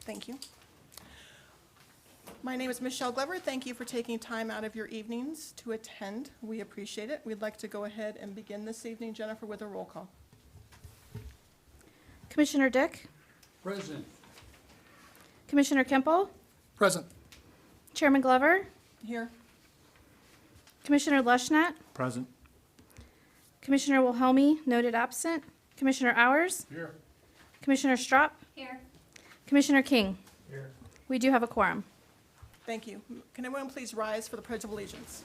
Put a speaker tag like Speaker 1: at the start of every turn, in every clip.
Speaker 1: Thank you. My name is Michelle Glover. Thank you for taking time out of your evenings to attend. We appreciate it. We'd like to go ahead and begin this evening, Jennifer, with a roll call.
Speaker 2: Commissioner Dick,
Speaker 3: Present.
Speaker 2: Commissioner Kimple,
Speaker 3: Present.
Speaker 2: Chairman Glover,
Speaker 1: Here.
Speaker 2: Commissioner Lushnet,
Speaker 3: Present.
Speaker 2: Commissioner Wilhelmi, noted absent, Commissioner Hours,
Speaker 3: Here.
Speaker 2: Commissioner Strop,
Speaker 4: Here.
Speaker 2: Commissioner King.
Speaker 3: Here.
Speaker 2: We do have a quorum.
Speaker 1: Thank you. Can everyone please rise for the Pledge of Allegiance?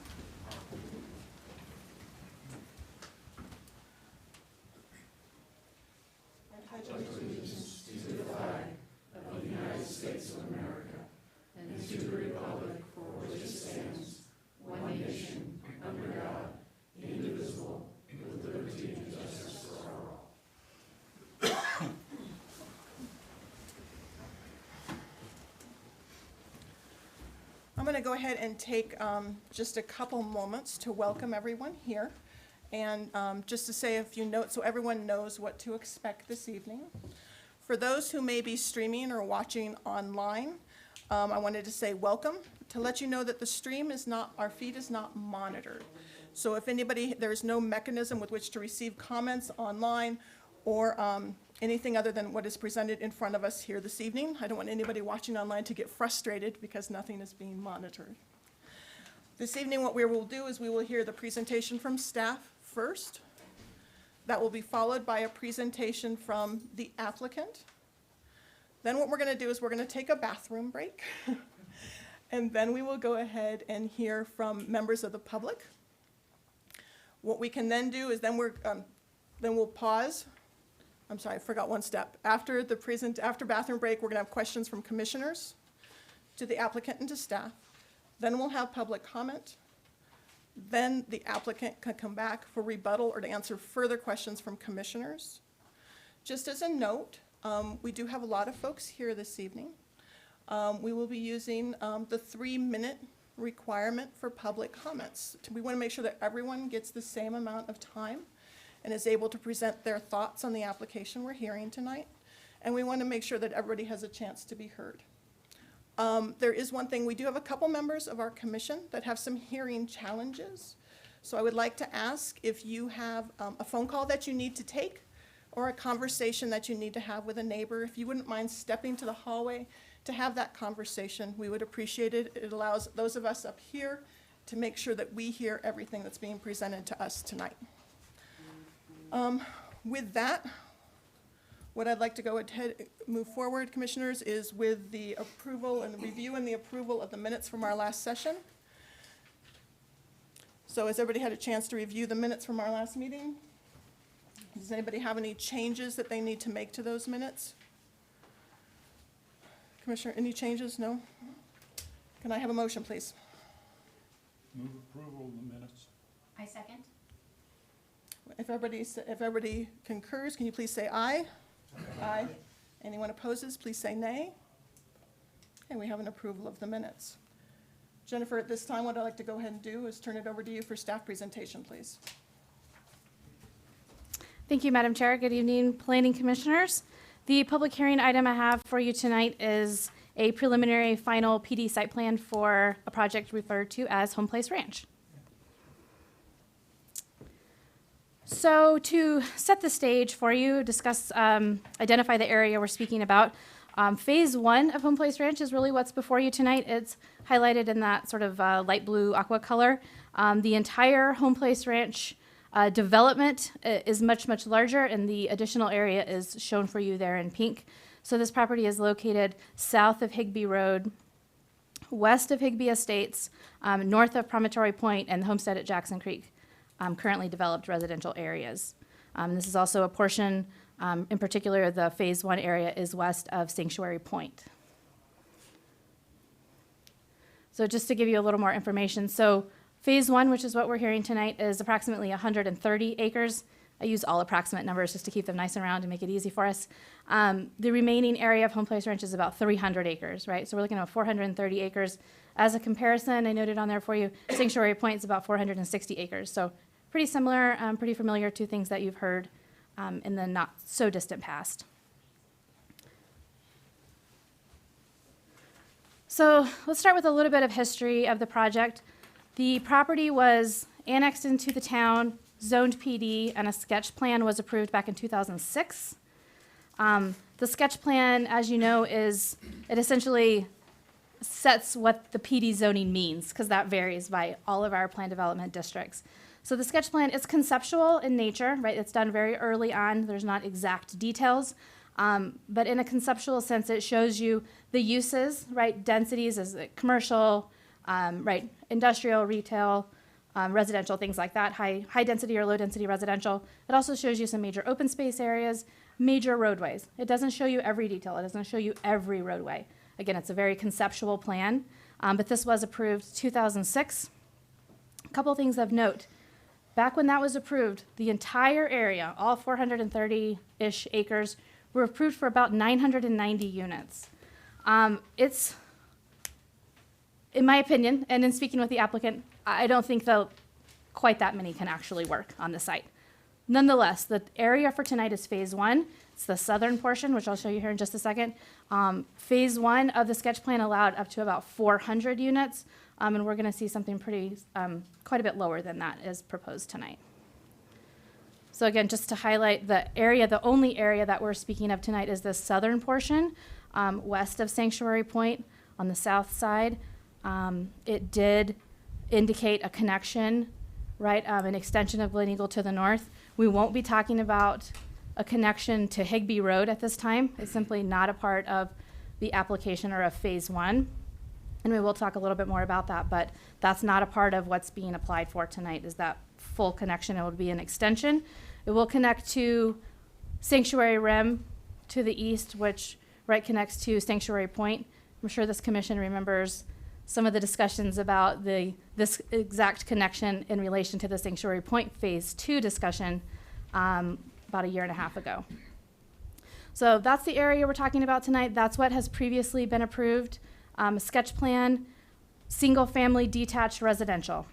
Speaker 1: I'm going to go ahead and take just a couple moments to welcome everyone here and just to say a few notes so everyone knows what to expect this evening. For those who may be streaming or watching online, I wanted to say welcome, to let you know that the stream is not, our feed is not monitored. So if anybody, there is no mechanism with which to receive comments online or anything other than what is presented in front of us here this evening. I don't want anybody watching online to get frustrated because nothing is being monitored. This evening, what we will do is we will hear the presentation from staff first. That will be followed by a presentation from the applicant. Then what we're going to do is we're going to take a bathroom break. And then we will go ahead and hear from members of the public. What we can then do is then we'll pause. I'm sorry, I forgot one step. After bathroom break, we're going to have questions from commissioners to the applicant and to staff. Then we'll have public comment. Then the applicant can come back for rebuttal or to answer further questions from commissioners. Just as a note, we do have a lot of folks here this evening. We will be using the 3-minute requirement for public comments. We want to make sure that everyone gets the same amount of time and is able to present their thoughts on the application we're hearing tonight. And we want to make sure that everybody has a chance to be heard. There is one thing, we do have a couple members of our commission that have some hearing challenges. So I would like to ask if you have a phone call that you need to take or a conversation that you need to have with a neighbor, if you wouldn't mind stepping to the hallway to have that conversation, we would appreciate it. It allows those of us up here to make sure that we hear everything that's being presented to us tonight. With that, what I'd like to go ahead, move forward, commissioners, is with the approval and the review and the approval of the minutes from our last session. So has everybody had a chance to review the minutes from our last meeting? Does anybody have any changes that they need to make to those minutes? Commissioner, any changes? No? Can I have a motion, please?
Speaker 3: Move approval of the minutes.
Speaker 4: I second.
Speaker 1: If everybody concurs, can you please say aye? Aye. Anyone opposes, please say nay. And we have an approval of the minutes. Jennifer, at this time, what I'd like to go ahead and do is turn it over to you for staff presentation, please.
Speaker 2: Thank you, Madam Chair. Good evening, Planning Commissioners. The public hearing item I have for you tonight is a preliminary final PD site plan for a project referred to as Home Place Ranch. So to set the stage for you, identify the area we're speaking about. Phase 1 of Home Place Ranch is really what's before you tonight. It's highlighted in that sort of light blue aqua color. The entire Home Place Ranch development is much, much larger, and the additional area is shown for you there in pink. So this property is located south of Higbee Road, west of Higbee Estates, north of Promontory Point, and the Homestead at Jackson Creek. Currently developed residential areas. This is also a portion, in particular, the Phase 1 area is west of Sanctuary Point. So just to give you a little more information, so Phase 1, which is what we're hearing tonight, is approximately 130 acres. I use all approximate numbers just to keep them nice and round and make it easy for us. The remaining area of Home Place Ranch is about 300 acres, right? So we're looking at 430 acres. As a comparison, I noted on there for you, Sanctuary Point is about 460 acres. So pretty similar, pretty familiar to things that you've heard in the not so distant past. So let's start with a little bit of history of the project. The property was annexed into the town, zoned PD, and a sketch plan was approved back in 2006. The sketch plan, as you know, it essentially sets what the PD zoning means, because that varies by all of our plan development districts. So the sketch plan is conceptual in nature, right? It's done very early on. There's not exact details. But in a conceptual sense, it shows you the uses, right? Densities as commercial, right? Industrial, retail, residential, things like that, high density or low density residential. It also shows you some major open space areas, major roadways. It doesn't show you every detail. It doesn't show you every roadway. Again, it's a very conceptual plan, but this was approved 2006. A couple things of note. Back when that was approved, the entire area, all 430-ish acres, were approved for about 990 units. It's, in my opinion, and in speaking with the applicant, I don't think quite that many can actually work on the site. Nonetheless, the area for tonight is phase 1. It's the southern portion, which I'll show you here in just a second. Phase 1 of the sketch plan allowed up to about 400 units, and we're going to see something quite a bit lower than that is proposed tonight. So again, just to highlight the area, the only area that we're speaking of tonight is the southern portion, west of Sanctuary Point on the south side. It did indicate a connection, right, an extension of Glen Eagle to the north. We won't be talking about a connection to Higbee Road at this time. It's simply not a part of the application or of phase 1. And we will talk a little bit more about that, but that's not a part of what's being applied for tonight, is that full connection. It will be an extension. It will connect to Sanctuary Rim to the east, which right connects to Sanctuary Point. I'm sure this commission remembers some of the discussions about this exact connection in relation to the Sanctuary Point phase 2 discussion about a year and a half ago. So that's the area we're talking about tonight. That's what has previously been approved. A sketch plan, single family detached residential.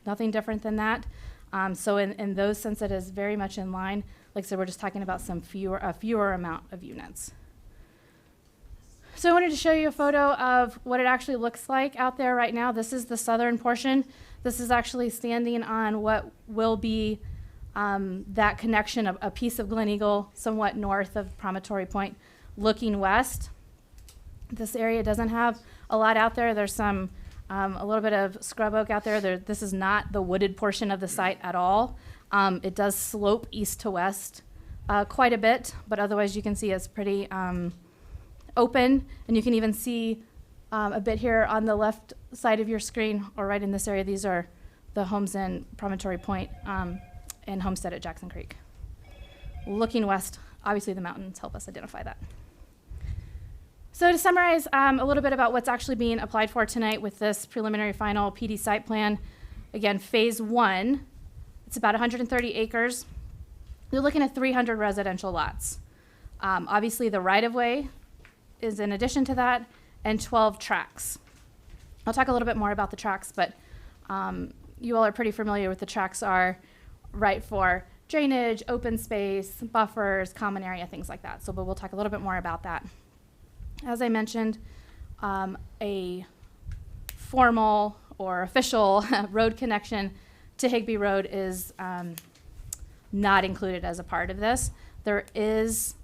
Speaker 2: Nothing different than that. So in those sense, it is very much in line. Like I said, we're just talking about a fewer amount of units. So I wanted to show you a photo of what it actually looks like out there right now. This is the southern portion. This is actually standing on what will be that connection, a piece of Glen Eagle, somewhat north of Promontory Point, looking west. This area doesn't have a lot out there. There's a little bit of scrub oak out there. This is not the wooded portion of the site at all. It does slope east to west quite a bit, but otherwise you can see it's pretty open, and you can even see a bit here on the left side of your screen, or right in this area. These are the homes in Promontory Point and Homestead at Jackson Creek. Looking west, obviously the mountains help us identify that. So to summarize a little bit about what's actually being applied for tonight with this preliminary final PD site plan, again, phase 1, it's about 130 acres. You're looking at 300 residential lots. Obviously the right-of-way is in addition to that, and 12 tracks. I'll talk a little bit more about the tracks, but you all are pretty familiar with the tracks are right for drainage, open space, buffers, common area, things like that. So, but we'll talk a little bit more about that. As I mentioned, a formal or official road connection to Higbee Road is not included as a part of this. There is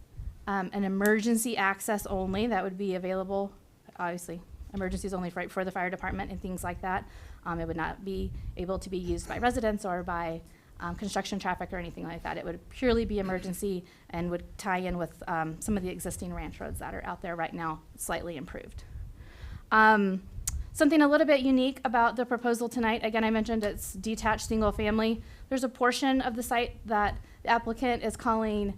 Speaker 2: an emergency access only that would be available, obviously, emergencies only for the fire department and things like that. It would not be able to be used by residents or by construction traffic or anything like that. It would purely be emergency and would tie in with some of the existing ranch roads that are out there right now, slightly improved. Something a little bit unique about the proposal tonight, again, I mentioned it's detached single family. There's a portion of the site that the applicant is calling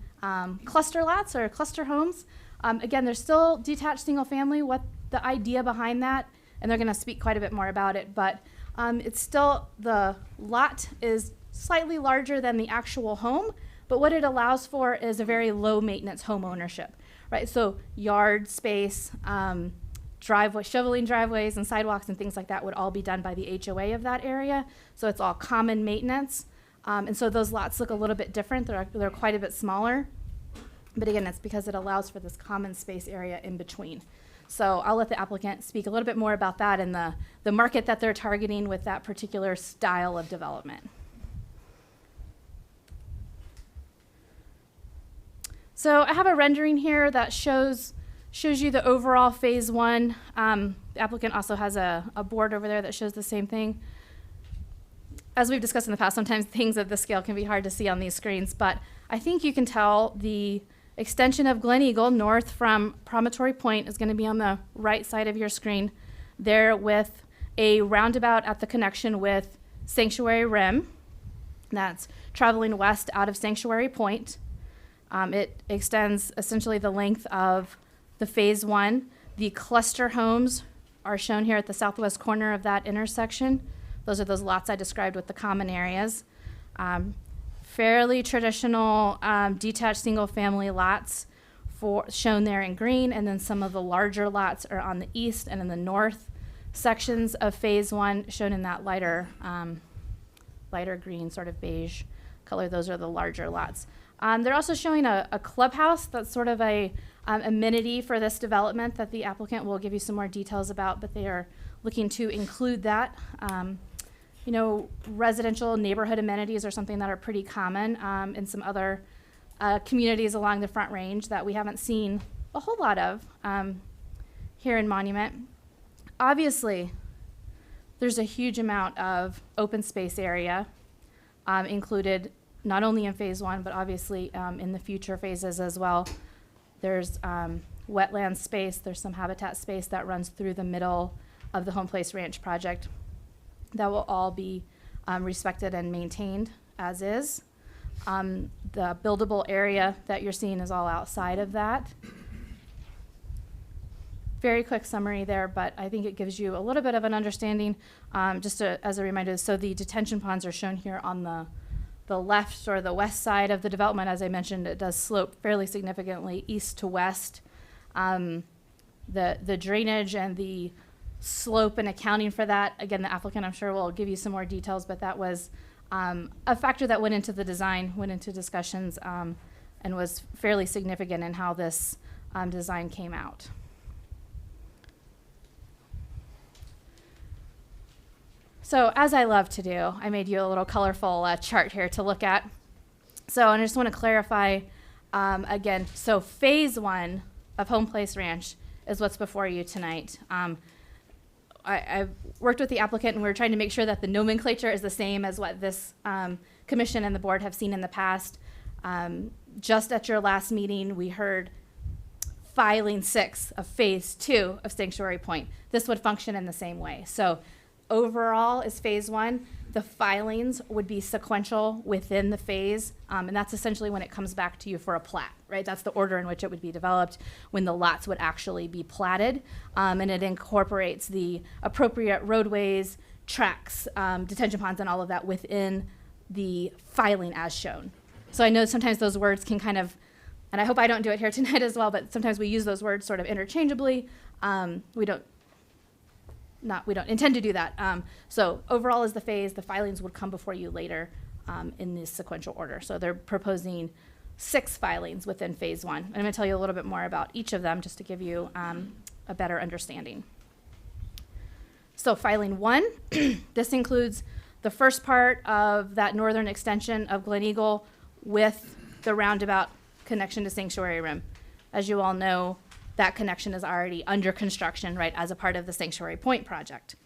Speaker 2: cluster lots or cluster homes. Again, there's still detached single family. What the idea behind that, and they're gonna speak quite a bit more about it, but it's still, the lot is slightly larger than the actual home, but what it allows for is a very low maintenance home ownership, right? So yard space, shoveling driveways and sidewalks and things like that would all be done by the HOA of that area. So it's all common maintenance. And so those lots look a little bit different. They're quite a bit smaller. But again, it's because it allows for this common space area in between. So I'll let the applicant speak a little bit more about that and the market that they're targeting with that particular style of development. So I have a rendering here that shows you the overall phase one. The applicant also has a board over there that shows the same thing. As we've discussed in the past, sometimes things of this scale can be hard to see on these screens, but I think you can tell the extension of Glen Eagle north from Promontory Point is going to be on the right side of your screen there, with a roundabout at the connection with Sanctuary Rim. That's traveling west out of Sanctuary Point. It extends essentially the length of the phase one. The cluster homes are shown here at the southwest corner of that intersection. Those are those lots I described with the common areas. Fairly traditional detached single-family lots shown there in green, and then some of the larger lots are on the east and in the north sections of phase one, shown in that lighter green, sort of beige color. Those are the larger lots. They're also showing a clubhouse that's sort of a amenity for this development that the applicant will give you some more details about, but they are looking to include that. You know, residential neighborhood amenities are something that are pretty common in some other communities along the Front Range that we haven't seen a whole lot of here in Monument. Obviously, there's a huge amount of open space area included not only in phase one, but obviously in the future phases as well. There's wetland space, there's some habitat space that runs through the middle of the Home Place Ranch project that will all be respected and maintained as is. The buildable area that you're seeing is all outside of that. Very quick summary there, but I think it gives you a little bit of an understanding. As a reminder, so the detention ponds are shown here on the left or the west side of the development. As I mentioned, it does slope fairly significantly east to west. The drainage and the slope and accounting for that, again, the applicant I'm sure will give you some more details, but that was a factor that went into the design, went into discussions, and was fairly significant in how this design came out. So as I love to do, I made you a little colorful chart here to look at. So, and I just want to clarify again, so phase one of Home Place Ranch is what's before you tonight. I've worked with the applicant, and we're trying to make sure that the nomenclature is the same as what this commission and the board have seen in the past. Just at your last meeting, we heard filing 6 of phase 2 of Sanctuary Point. This would function in the same way. So overall is phase 1. The filings would be sequential within the phase, and that's essentially when it comes back to you for a plat, right? That's the order in which it would be developed, when the lots would actually be platted, and it incorporates the appropriate roadways, tracks, detention ponds, and all of that within the filing as shown. So I know sometimes those words can kind of, and I hope I don't do it here tonight as well, but sometimes we use those words sort of interchangeably. We don't intend to do that. So overall is the phase. The filings would come before you later in this sequential order. So they're proposing 6 filings within phase 1. I'm going to tell you a little bit more about each of them just to give you a better understanding. So filing 1, this includes the first part of that northern extension of Glen Eagle with the roundabout connection to Sanctuary Rim. As you all know, that connection is already under construction, right, as a part of the Sanctuary Point project.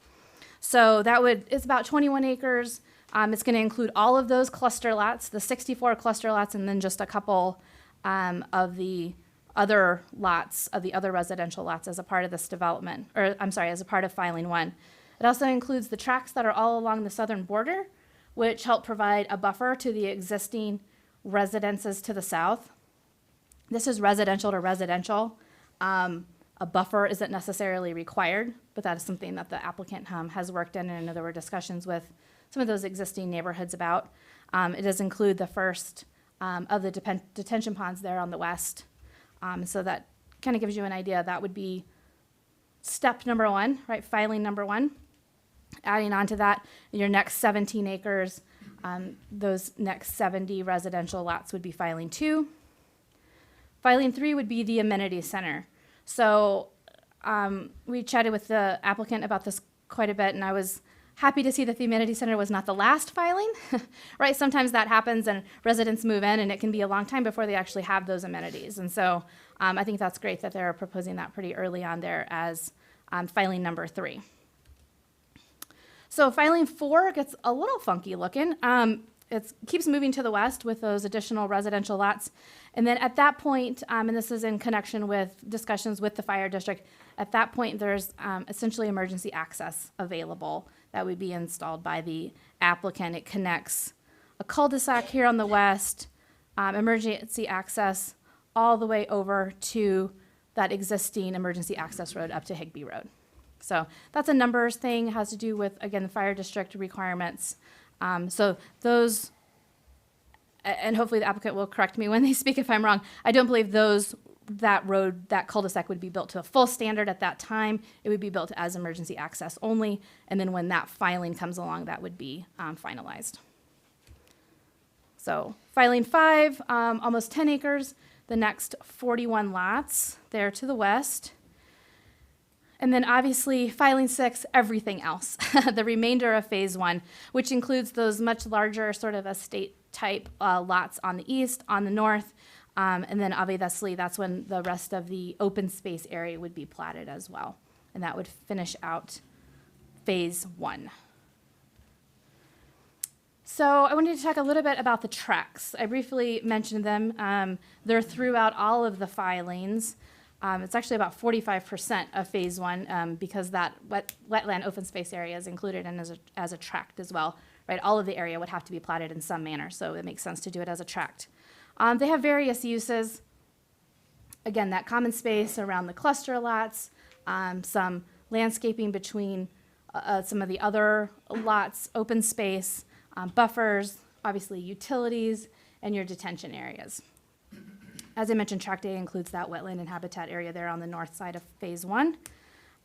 Speaker 2: So it's about 21 acres. It's going to include all of those cluster lots, the 64 cluster lots, and then just a couple of the other lots, of the other residential lots as a part of this development, or I'm sorry, as a part of filing 1. It also includes the tracks that are all along the southern border, which help provide a buffer to the existing residences to the south. This is residential to residential. A buffer isn't necessarily required, but that is something that the applicant has worked in, and I know there were discussions with some of those existing neighborhoods about. It does include the first of the detention ponds there on the west. So that kind of gives you an idea. That would be step number 1, right? Filing number 1. Adding on to that, your next 17 acres, those next 70 residential lots would be filing 2. Filing 3 would be the amenity center. So we chatted with the applicant about this quite a bit, and I was happy to see that the amenity center was not the last filing, right? Sometimes that happens and residents move in and it can be a long time before they actually have those amenities. And so I think that's great that they're proposing that pretty early on there as filing number 3. So filing 4 gets a little funky looking. It keeps moving to the west with those additional residential lots. And then at that point, and this is in connection with discussions with the fire district, at that point there's essentially emergency access available that would be installed by the applicant. It connects a cul-de-sac here on the west, emergency access all the way over to that existing emergency access road up to Higbee Road. So that's a numbers thing, has to do with, again, the fire district requirements. So those, and hopefully the applicant will correct me when they speak if I'm wrong, I don't believe that road, that cul-de-sac would be built to a full standard at that time. It would be built as emergency access only, and then when that filing comes along, that would be finalized. So filing 5, almost 10 acres, the next 41 lots there to the west. And then obviously filing 6, everything else, the remainder of phase 1, which includes those much larger sort of estate type lots on the east, on the north, and then obviously that's when the rest of the open space area would be platted as well. And that would finish out phase 1. So I wanted to talk a little bit about the tracks. I briefly mentioned them. They're throughout all of the filings. It's actually about 45% of phase 1 because that wetland open space area is included in as a tract as well, right? All of the area would have to be platted in some manner, so it makes sense to do it as a tract. They have various uses. Again, that common space around the cluster lots, some landscaping between some of the other lots, open space, buffers, obviously utilities, and your detention areas. As I mentioned, Tract A includes that wetland and habitat area there on the north side of phase 1.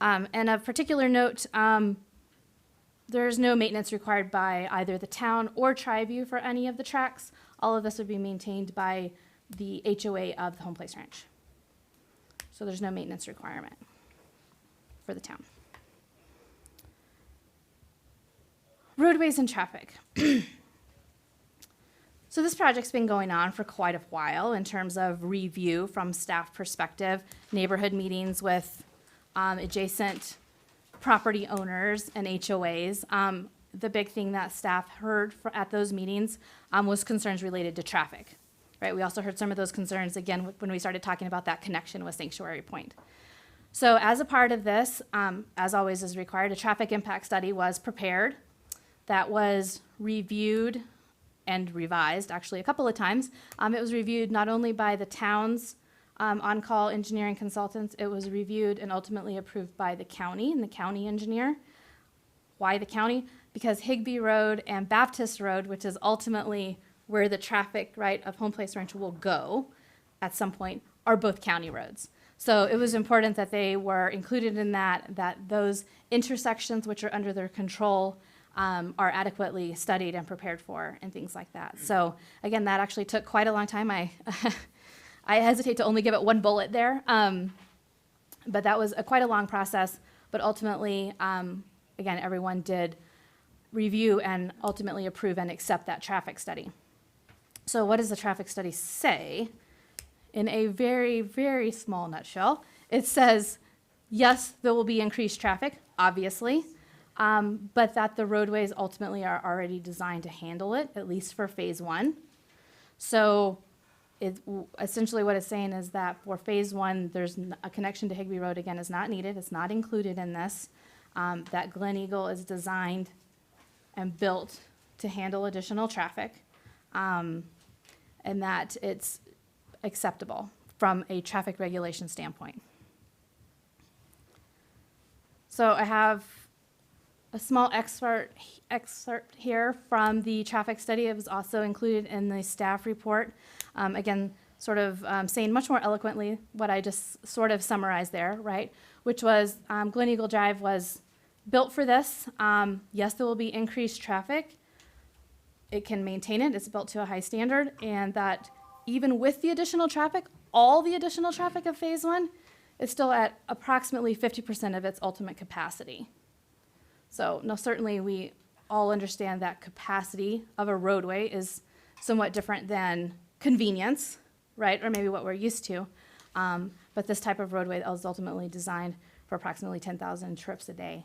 Speaker 2: And of particular note, there's no maintenance required by either the town or Triview for any of the tracks. All of this would be maintained by the HOA of the Home Place Ranch. So there's no maintenance requirement for the town. Roadways and traffic. So this project's been going on for quite a while in terms of review from staff perspective, neighborhood meetings with adjacent property owners and HOAs. The big thing that staff heard at those meetings was concerns related to traffic, right? We also heard some of those concerns, again, when we started talking about that connection with Sanctuary Point. So as a part of this, as always is required, a traffic impact study was prepared that was reviewed and revised actually a couple of times. It was reviewed not only by the town's on-call engineering consultants, it was reviewed and ultimately approved by the county and the county engineer. Why the county? Because Higbee Road and Baptist Road, which is ultimately where the traffic, right, of Home Place Ranch will go at some point, are both county roads. So it was important that they were included in that those intersections which are under their control are adequately studied and prepared for and things like that. So again, that actually took quite a long time. I hesitate to only give it one bullet there, but that was quite a long process. But ultimately, again, everyone did review and ultimately approve and accept that traffic study. So what does the traffic study say? In a very, very small nutshell, it says, yes, there will be increased traffic, obviously, but that the roadways ultimately are already designed to handle it, at least for phase 1. So essentially what it's saying is that for phase 1, there's a connection to Higbee Road, again, is not needed. It's not included in this. That Glen Eagle is designed and built to handle additional traffic, and that it's acceptable from a traffic regulation standpoint. So I have a small excerpt here from the traffic study. It was also included in the staff report. Again, sort of saying much more eloquently what I just sort of summarized there, right? Which was Glen Eagle Drive was built for this. Yes, there will be increased traffic. It can maintain it. It's built to a high standard, and that even with the additional traffic, all the additional traffic of phase 1 it's still at approximately 50% of its ultimate capacity. So, no, certainly we all understand that capacity of a roadway is somewhat different than convenience, right? Or maybe what we're used to. But this type of roadway is ultimately designed for approximately 10,000 trips a day.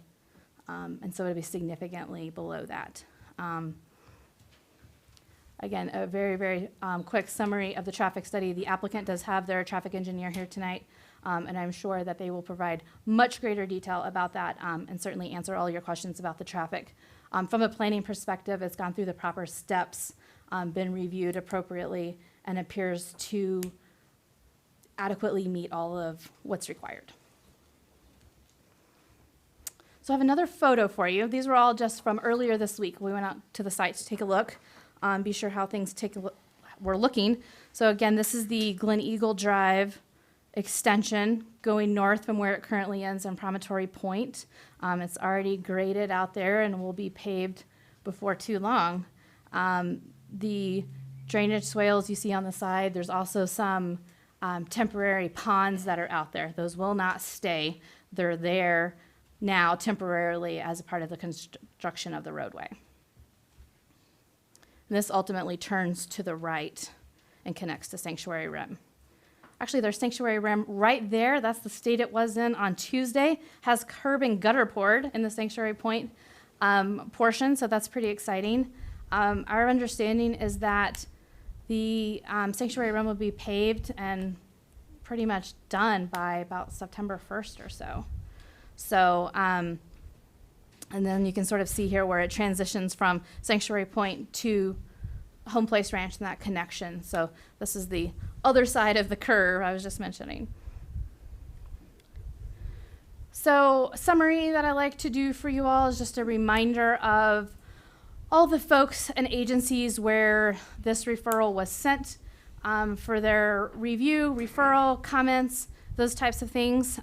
Speaker 2: And so it'd be significantly below that. Again, a very, very quick summary of the traffic study. The applicant does have their traffic engineer here tonight, and I'm sure that they will provide much greater detail about that and certainly answer all your questions about the traffic. From a planning perspective, it's gone through the proper steps, been reviewed appropriately, and appears to adequately meet all of what's required. So I have another photo for you. These were all just from earlier this week. We went out to the site to take a look, be sure how things were looking. So again, this is the Glen Eagle Drive extension going north from where it currently ends in Promontory Point. It's already graded out there and will be paved before too long. The drainage swales you see on the side, there's also some temporary ponds that are out there. Those will not stay. They're there now temporarily as a part of the construction of the roadway. And this ultimately turns to the right and connects to Sanctuary Rim. Actually, there's Sanctuary Rim right there. That's the state it was in on Tuesday. Has curb and gutter poured in the Sanctuary Point portion, so that's pretty exciting. Our understanding is that the Sanctuary Rim will be paved and pretty much done by about September 1st or so. So, and then you can sort of see here where it transitions from Sanctuary Point to Home Place Ranch and that connection. So this is the other side of the curve I was just mentioning. So summary that I like to do for you all is just a reminder of all the folks and agencies where this referral was sent for their review, referral, comments, those types of things.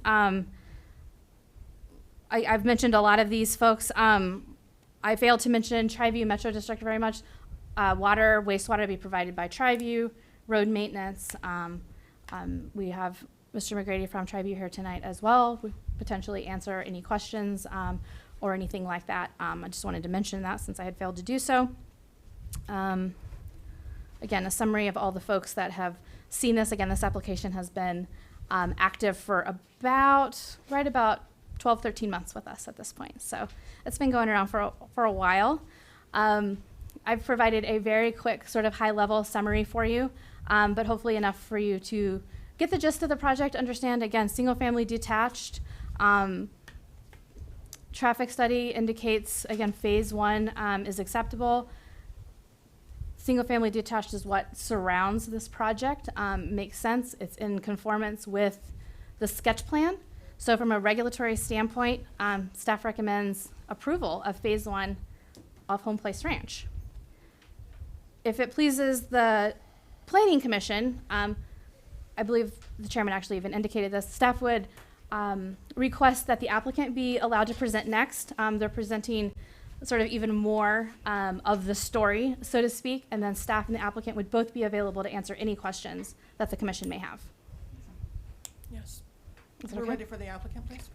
Speaker 2: I've mentioned a lot of these folks. I failed to mention Tri-View Metro District very much. Water, wastewater to be provided by Tri-View, road maintenance. We have Mr. McGrady from Tri-View here tonight as well. We potentially answer any questions or anything like that. I just wanted to mention that since I had failed to do so. Again, a summary of all the folks that have seen this. Again, this application has been active for right about 12, 13 months with us at this point. So it's been going around for a while. I've provided a very quick sort of high-level summary for you, but hopefully enough for you to get the gist of the project, understand, again, single-family detached. Traffic study indicates, again, phase 1 is acceptable. Single-family detached is what surrounds this project. Makes sense. It's in conformance with the sketch plan. So from a regulatory standpoint, staff recommends approval of phase 1 of Home Place Ranch. If it pleases the Planning Commission, I believe the chairman actually even indicated this, staff would request that the applicant be allowed to present next. They're presenting sort of even more of the story, so to speak, and then staff and the applicant would both be available to answer any questions that the commission may have.
Speaker 1: Yes.
Speaker 2: Is that
Speaker 1: We're
Speaker 2: okay?
Speaker 1: ready for the applicant, please.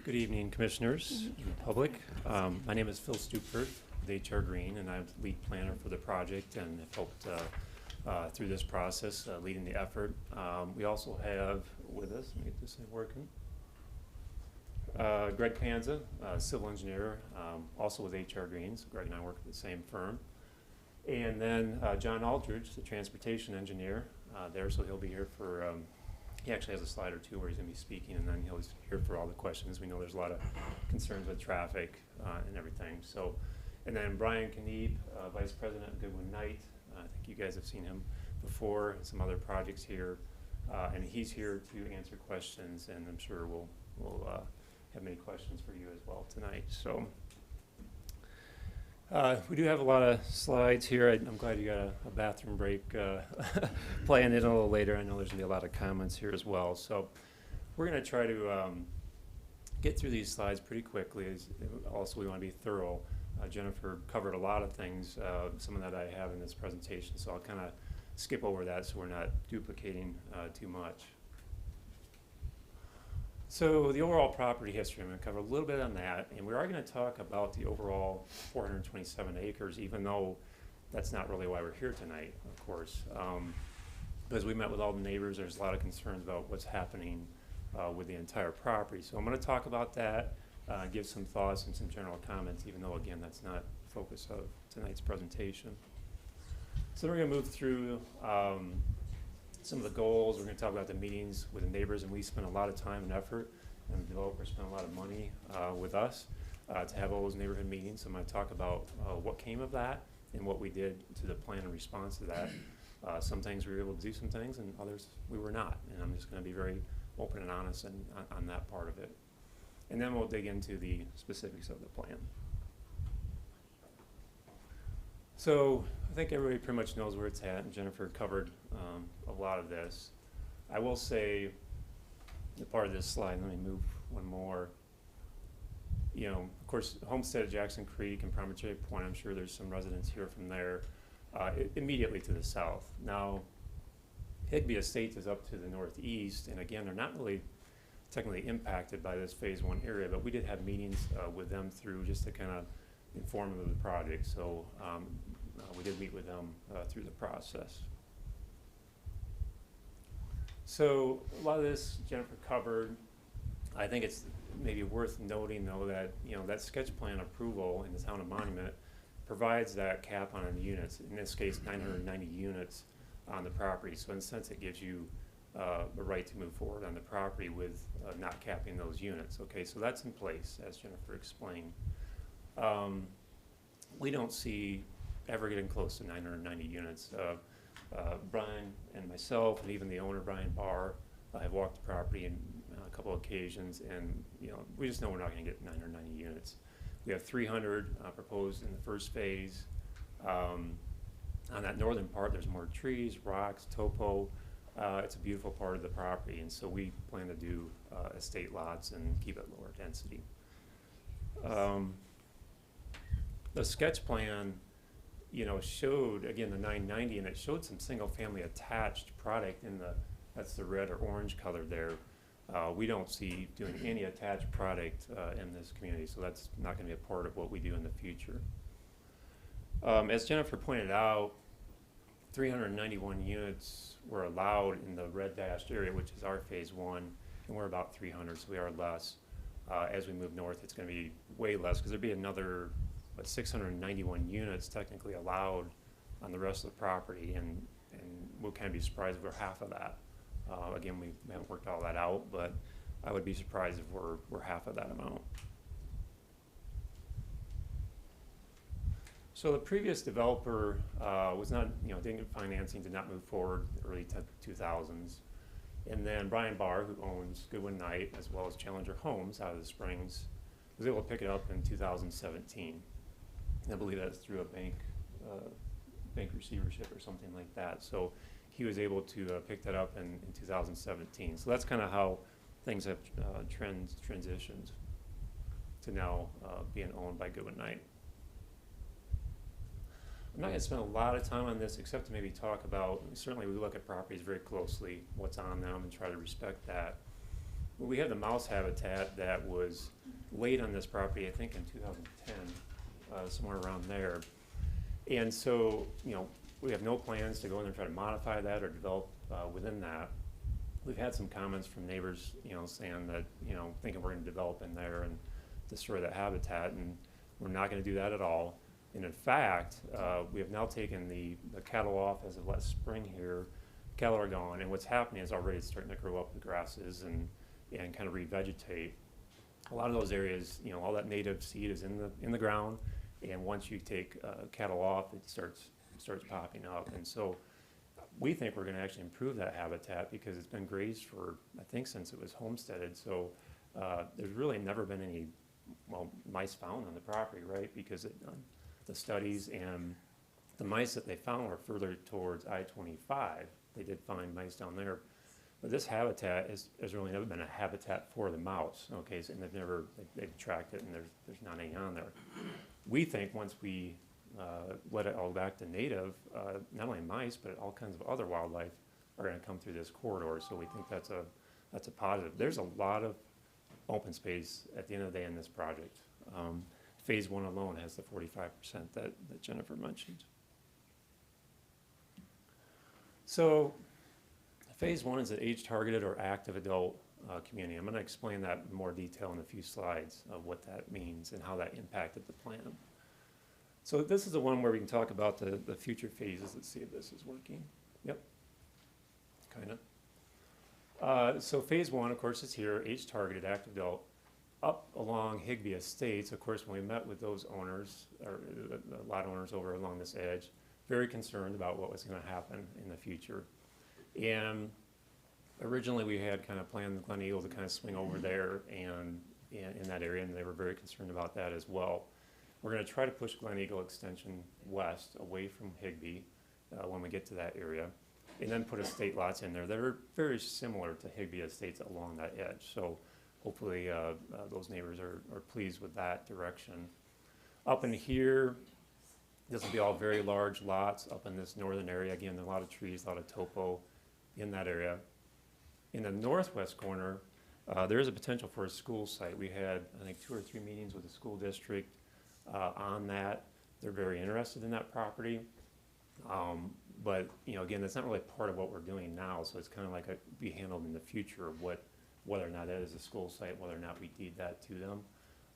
Speaker 4: Good evening, commissioners and public. My name is Phil Stupert with HR Green, and I'm the lead planner for the project and have helped through this process, leading the effort. We also have with us, let me get this thing working, Greg Panza, civil engineer, also with HR Green. So Greg and I work at the same firm. And then John Aldridge, the transportation engineer there, so he'll be here for, he actually has a slide or two where he's going to be speaking, and then he'll be here for all the questions. We know there's a lot of concerns with traffic and everything. So, and then Brian Kniep, Vice President of Goodwin Knight. I think you guys have seen him before, some other projects here. And he's here to answer questions, and I'm sure we'll have many questions for you as well tonight. So we do have a lot of slides here. I'm glad you got a bathroom break playing in a little later. I know there's going to be a lot of comments here as well. So we're going to try to get through these slides pretty quickly. Also, we want to be thorough. Jennifer covered a lot of things, some of that I have in this presentation, so I'll kind of skip over that so we're not duplicating too much. So the overall property history, I'm going to cover a little bit on that, and we are going to talk about the overall 427 acres, even though that's not really why we're here tonight, of course. Because we met with all the neighbors, there's a lot of concerns about what's happening with the entire property. So I'm going to talk about that, give some thoughts and some general comments, even though, again, that's not the focus of tonight's presentation. So we're going to move through some of the goals. We're going to talk about the meetings with the neighbors, and we spent a lot of time and effort, and the developer spent a lot of money with us to have all those neighborhood meetings. So I'm going to talk about what came of that and what we did to the plan in response to that. Some things we were able to do some things, and others we were not. And I'm just going to be very open and honest on that part of it. And then we'll dig into the specifics of the plan. So I think everybody pretty much knows where it's at, and Jennifer covered a lot of this. I will say, the part of this slide, let me move one more. You know, of course, Homestead at Jackson Creek and Promontory Point, I'm sure there's some residents here from there, immediately to the south. Now, Higbee Estates is up to the northeast, and again, they're not really technically impacted by this phase 1 area, but we did have meetings with them through just to kind of inform them of the project. So we did meet with them through the process. So a lot of this Jennifer covered. I think it's maybe worth noting though that, you know, that sketch plan approval in the town of Monument provides that cap on the units, in this case 990 units on the property. So in a sense it gives you the right to move forward on the property with not capping those units. Okay, so that's in place, as Jennifer explained. We don't see ever getting close to 990 units. Brian and myself, and even the owner, Brian Barr, have walked the property on a couple of occasions, and you know, we just know we're not going to get 990 units. We have 300 proposed in the first phase. On that northern part, there's more trees, rocks, topo. It's a beautiful part of the property, and so we plan to do estate lots and keep it lower density. The sketch plan, you know, showed, again, the 990, and it showed some single-family attached product in the, that's the red or orange color there. We don't see doing any attached product in this community, so that's not going to be a part of what we do in the future. As Jennifer pointed out, 391 units were allowed in the red dashed area, which is our phase 1, and we're about 300, so we are less. As we move north, it's going to be way less, because there'd be another 691 units technically allowed on the rest of the property, and we'll kind of be surprised if we're half of that. Again, we haven't worked all that out, but I would be surprised if we're half of that amount. So the previous developer was not, you know, didn't get financing, did not move forward early 2000s. And then Brian Barr, who owns Goodwin Knight as well as Challenger Homes out of the Springs, was able to pick it up in 2017. And I believe that's through a bank receivership or something like that. So he was able to pick that up in 2017. So that's kind of how things have transitioned to now being owned by Goodwin Knight. I'm not going to spend a lot of time on this except to maybe talk about, certainly we look at properties very closely, what's on them, and try to respect that. Well, we have the mouse habitat that was laid on this property, I think in 2010, somewhere around there. And so, you know, we have no plans to go in and try to modify that or develop within that. We've had some comments from neighbors, you know, saying that, you know, thinking we're going to develop in there and destroy that habitat, and we're not going to do that at all. And in fact, we have now taken the cattle off as of last spring here. Cattle are gone, and what's happening is already it's starting to grow up the grasses and kind of revegetate. A lot of those areas, you know, all that native seed is in the ground, and once you take cattle off, it starts popping up. And so we think we're going to actually improve that habitat because it's been grazed for, I think, since it was homesteaded. So there's really never been any, well, mice found on the property, right? Because the studies and the mice that they found were further towards I-25. They did find mice down there. But this habitat has really never been a habitat for the mouse, okay? So, and they've tracked it, and there's not any on there. We think once we let it all back to native, not only mice, but all kinds of other wildlife are gonna come through this corridor, so we think that's a positive. There's a lot of open space at the end of the day in this project. Phase one alone has the 45% that Jennifer mentioned. So phase one is an age-targeted or active adult community. I'm gonna explain that in more detail in a few slides of what that means and how that impacted the plan. So this is the one where we can talk about the future phases. Let's see if this is working. Yep, kinda. So phase one, of course, is here, age-targeted active adult. Up along Higbee Estates, of course, when we met with those owners, or the lot owners over along this edge, very concerned about what was gonna happen in the future. And originally, we had kind of planned Glen Eagle to kind of swing over there and in that area, and they were very concerned about that as well. We're gonna try to push Glen Eagle extension west, away from Higbee, when we get to that area, and then put estate lots in there that are very similar to Higbee Estates along that edge. So hopefully, those neighbors are pleased with that direction. Up in here, this will be all very large lots up in this northern area. Again, a lot of trees, a lot of topo in that area. In the northwest corner, there is a potential for a school site. We had, I think, 2 or 3 meetings with the school district on that. They're very interested in that property. But, you know, again, that's not really part of what we're doing now, so it's kind of like be handled in the future of whether or not that is a school site, whether or not we deed that to them.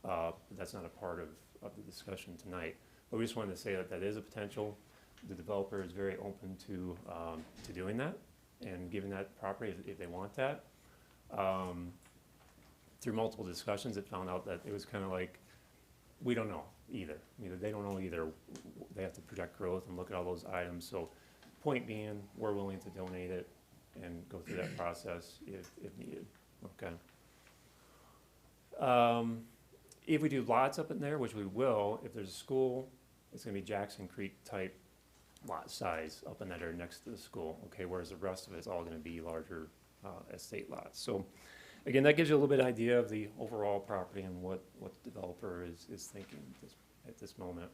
Speaker 4: But that's not a part of the discussion tonight. But we just wanted to say that that is a potential. The developer is very open to doing that and giving that property if they want that. Through multiple discussions, it found out that it was kind of like, we don't know either. They don't know either. They have to project growth and look at all those items. So point being, we're willing to donate it and go through that process if needed. Okay. If we do lots up in there, which we will, if there's a school, it's gonna be Jackson Creek type lot size up in that area next to the school, okay, whereas the rest of it's all gonna be larger estate lots. So again, that gives you a little bit of idea of the overall property and what the developer is thinking at this moment.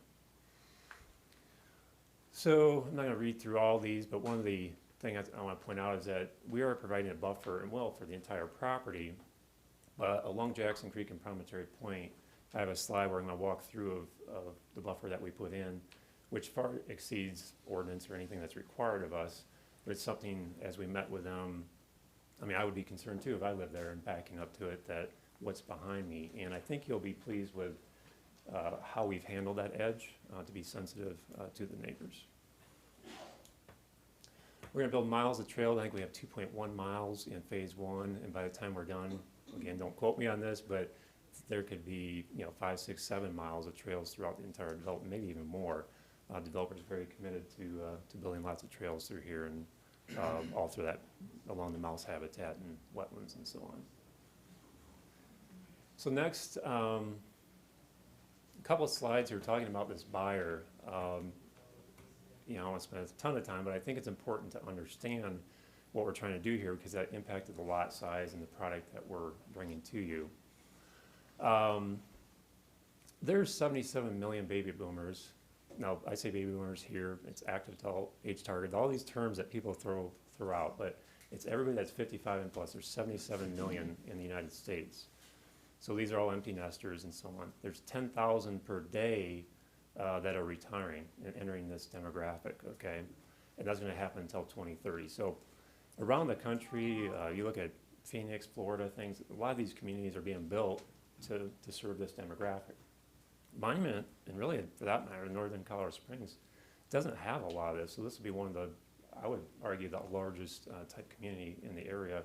Speaker 4: So I'm not gonna read through all these, but one of the things I wanna point out is that we are providing a buffer and well for the entire property. But along Jackson Creek and Promontory Point, I have a slide where I'm gonna walk through of the buffer that we put in, which far exceeds ordinance or anything that's required of us. But it's something, as we met with them, I mean, I would be concerned too if I lived there and backing up to it, that what's behind me. And I think you'll be pleased with how we've handled that edge to be sensitive to the neighbors. We're gonna build miles of trail. I think we have 2.1 miles in phase one, and by the time we're done, again, don't quote me on this, but there could be, 5, 6, 7 miles of trails throughout the entire development, maybe even more. Developers are very committed to building lots of trails through here and all through that, along the mouse habitat and wetlands and so on. So next, a couple of slides here talking about this buyer. I don't want to spend a ton of time, but I think it's important to understand what we're trying to do here because that impacted the lot size and the product that we're bringing to you. There's 77 million baby boomers. Now, I say baby boomers here, it's active adult, age target, all these terms that people throw out, but it's everybody that's 55 and plus. There's 77 million in the United States. So these are all empty nesters and so on. There's 10,000 per day that are retiring and entering this demographic, okay? And that's gonna happen until 2030. So around the country, you look at Phoenix, Florida, things, a lot of these communities are being built to serve this demographic. Monument, and really for that matter, Northern Colorado Springs, doesn't have a lot of this. So this would be one of the, I would argue, the largest type community in the area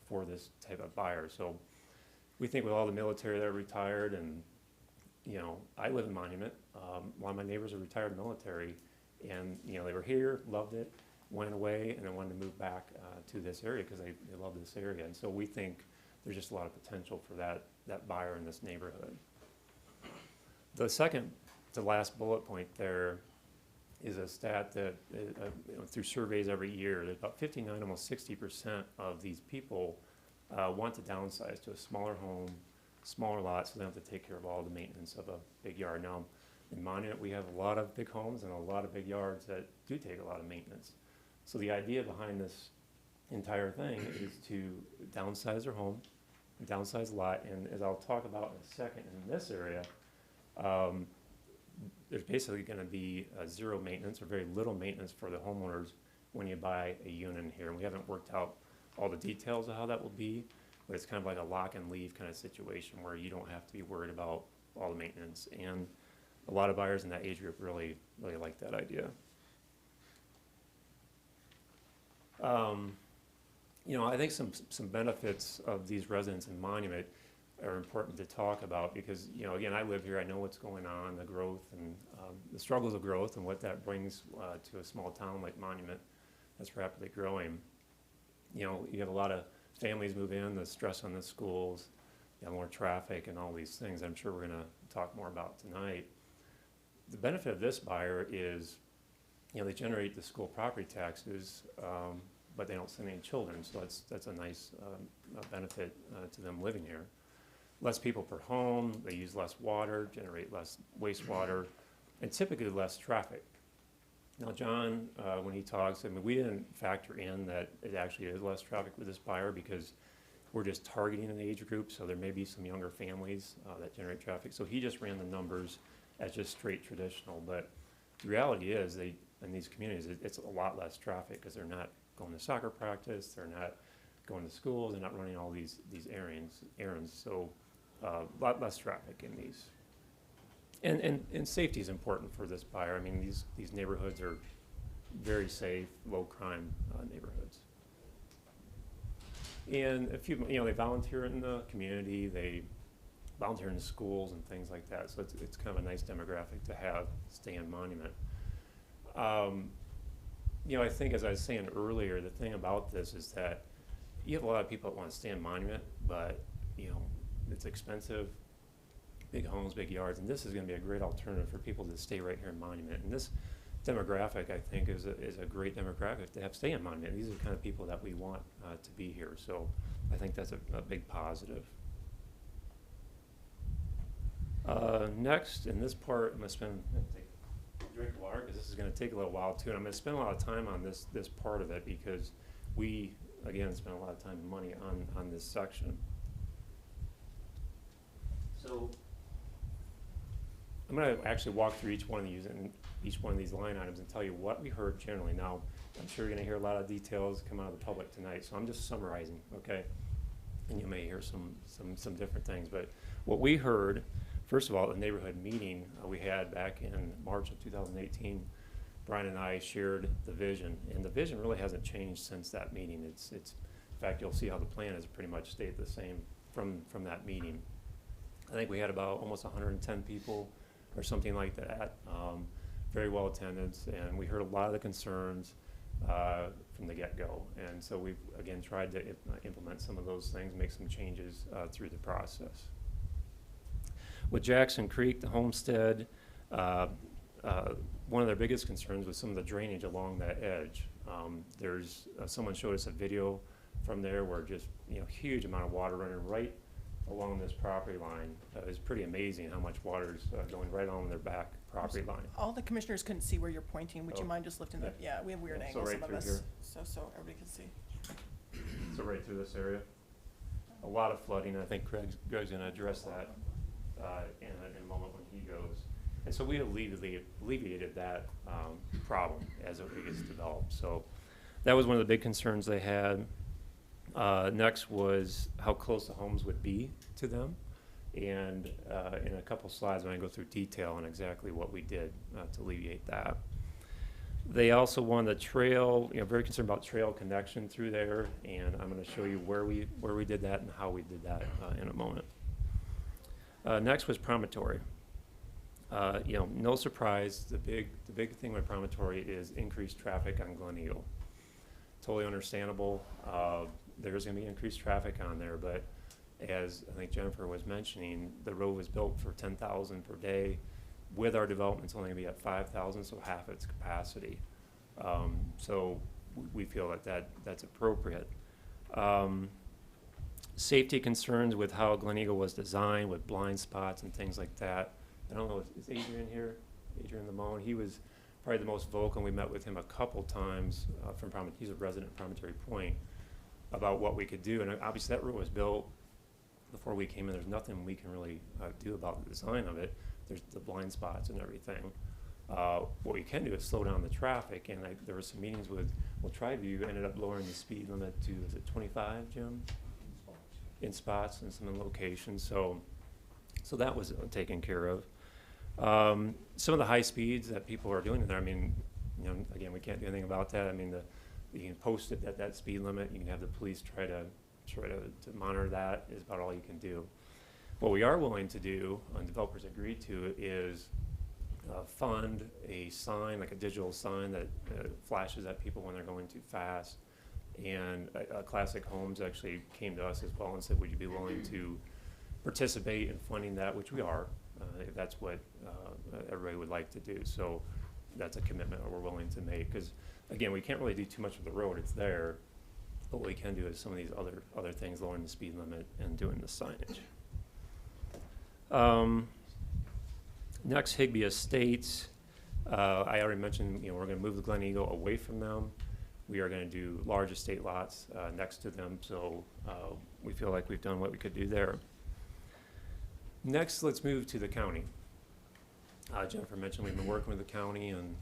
Speaker 4: for this type of buyer. So we think with all the military that are retired and, I live in Monument. A lot of my neighbors are retired military and, they were here, loved it, went away, and then wanted to move back to this area because they love this area. And so we think there's just a lot of potential for that buyer in this neighborhood. The second to last bullet point there is a stat that through surveys every year, that about 59, almost 60% of these people want to downsize to a smaller home, smaller lot, so they don't have to take care of all the maintenance of a big yard. Now, In Monument, we have a lot of big homes and a lot of big yards that do take a lot of maintenance. So the idea behind this entire thing is to downsize their home, downsize a lot, and as I'll talk about in a second, in this area, there's basically gonna be zero maintenance or very little maintenance for the homeowners when you buy a unit in here. And we haven't worked out all the details of how that will be, but it's kind of like a lock and leave kind of situation where you don't have to be worried about all the maintenance. And a lot of buyers in that age group really like that idea. You know, I think some benefits of these residents in Monument are important to talk about because, you know, again, I live here, I know what's going on, the growth and the struggles of growth and what that brings to a small town like Monument that's rapidly growing. You know, you have a lot of families move in, the stress on the schools, you have more traffic and all these things I'm sure we're gonna talk more about tonight. The benefit of this buyer is, you know, they generate the school property taxes, but they don't send any children, so that's a nice benefit to them living here. Less people per home, they use less water, generate less wastewater, and typically less traffic. Now, John, when he talks, I mean, we didn't factor in that it actually is less traffic with this buyer because we're just targeting an age group, so there may be some younger families that generate traffic. So he just ran the numbers as just straight traditional, but the reality is in these communities, it's a lot less traffic because they're not going to soccer practice, they're not going to schools, they're not running all these errands. So a lot less traffic in these. And safety is important for this buyer. I mean, these neighborhoods are very safe, low crime neighborhoods. And a few, you know, they volunteer in the community, they volunteer in the schools and things like that. So it's kind of a nice demographic to have stay in Monument. You know, I think as I was saying earlier, the thing about this is that you have a lot of people that want to stay in Monument, but, you know, it's expensive, big homes, big yards, and this is going to be a great alternative for people to stay right here in Monument. And this demographic, I think, is a great demographic to have stay in Monument. These are the kind of people that we want to be here, so I think that's a big positive. Next, in this part, I'm going to take a drink of water because this is going to take a little while too, and I'm going to spend a lot of time on this part of it because we, again, spend a lot of time and money on this section. So I'm going to actually walk through each one of these line items and tell you what we heard generally. Now, I'm sure you're going to hear a lot of details come out of the public tonight, so I'm just summarizing, okay? And you may hear some different things, but what we heard, first of all, the neighborhood meeting we had back in March of 2018, Brian and I shared the vision, and the vision really hasn't changed since that meeting. It's in fact, you'll see how the plan has pretty much stayed the same from that meeting. I think we had about almost 110 people or something like that, very well attended, and we heard a lot of the concerns from the get-go. And so we've, again, tried to implement some of those things, make some changes through the process. With Jackson Creek, the homestead, one of their biggest concerns was some of the drainage along that edge. There's someone showed us a video from there where just, you know, huge amount of water running right along this property line. It's pretty amazing how much water is going right along their back property line.
Speaker 1: All the commissioners couldn't see where you're pointing. Would you
Speaker 4: Oh.
Speaker 1: mind just lifting that? Yeah, we have weird
Speaker 4: Yeah, so
Speaker 1: angles,
Speaker 4: right
Speaker 1: some of
Speaker 4: through
Speaker 1: us.
Speaker 4: here.
Speaker 1: So everybody can see.
Speaker 4: So right through this area, a lot of flooding. I think Greg's going to address that in a moment when he goes. And so we alleviated that problem as it gets developed. So that was one of the big concerns they had. Next was how close the homes would be to them. And in a couple slides, I'm going to go through detail on exactly what we did to alleviate that. They also wanted the trail, you know, very concerned about trail connection through there, and I'm going to show you where we did that and how we did that in a moment. Next was Promontory. You know, no surprise, the big thing with Promontory is increased traffic on Glen Eagle. Totally understandable. There's going to be increased traffic on there, but as I think Jennifer was mentioning, the road was built for 10,000 per day. With our development, it's only going to be at 5,000, so half its capacity. So we feel that that's appropriate. Safety concerns with how Glen Eagle was designed with blind spots and things like that. I don't know, is Adrian here? Adrian Lamone, he was probably the most vocal, and we met with him a couple times he's a resident of Promontory Point, about what we could do. And obviously that road was built before we came in. There's nothing we can really do about the design of it. There's the blind spots and everything. What we can do is slow down the traffic, and there were some meetings with, well, Triview ended up lowering the speed limit to, is it 25, Jim? In spots and some locations, so that was taken care of. Some of the high speeds that people are doing in there, I mean, you know, again, we can't do anything about that. I mean, you can post it at that speed limit. You can have the police try to monitor that, is about all you can do. What we are willing to do, and developers agreed to, is fund a sign, like a digital sign that flashes at people when they're going too fast. And Classic Homes actually came to us as well and said, would you be willing to participate in funding that, which we are, if that's what everybody would like to do. So that's a commitment that we're willing to make, because again, we can't really do too much with the road, it's there, but what we can do is some of these other things, lowering the speed limit and doing the signage. Next, Higbee Estates. I already mentioned, you know, we're going to move the Glen Eagle away from them. We are going to do large estate lots next to them, so we feel like we've done what we could do there. Next, let's move to the county. Jennifer mentioned we've been working with the county on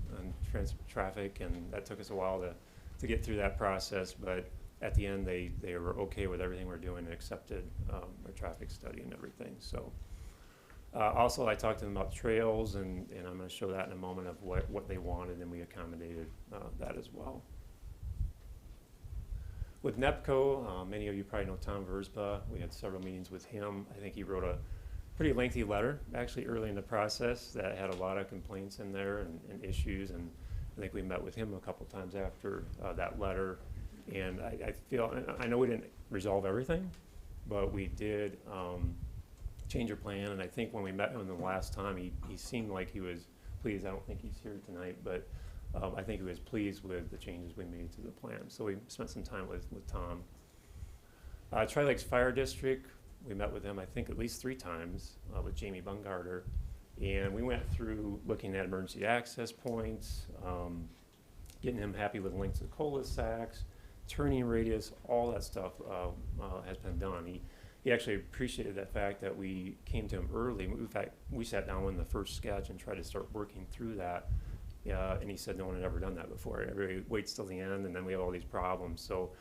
Speaker 4: traffic, and that took us a while to get through that process, but at the end they were okay with everything we're doing and accepted our traffic study and everything. So also I talked to them about trails, and I'm going to show that in a moment of what they wanted, and we accommodated that as well. With NEPCO, many of you probably know Tom Versba. We had several meetings with him. I think he wrote a pretty lengthy letter, actually early in the process, that had a lot of complaints in there and issues, and I think we met with him a couple times after that letter. And I feel, I know we didn't resolve everything, but we did change our plan, and I think when we met him the last time, he seemed like he was pleased. I don't think he's here tonight, but I think he was pleased with the changes we made to the plan. So we spent some time with Tom. Tri-Lakes Fire District, we met with him, I think, at least 3 times with Jamie Bungarter. And we went through looking at emergency access points, getting him happy with links to cul-de-sacs, turning radius, all that stuff has been done. He actually appreciated that fact that we came to him early. In fact, we sat down in the first sketch and tried to start working through that. And he said no one had ever done that before. Everybody waits till the end, and then we have all these problems. So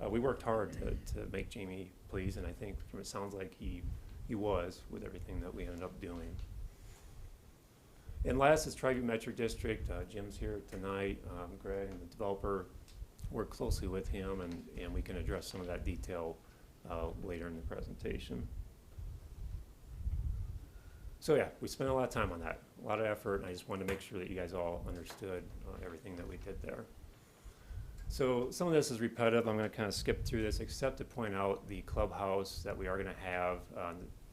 Speaker 4: we worked hard to make Jamie pleased, and I think from it sounds like he was with everything that we ended up doing. And last is Triview Metric District. Jim's here tonight. Greg and the developer worked closely with him, and we can address some of that detail later in the presentation. So yeah, we spent a lot of time on that, a lot of effort, and I just wanted to make sure that you guys all understood everything that we did there. So some of this is repetitive. I'm going to kind of skip through this, except to point out the clubhouse that we are going to have.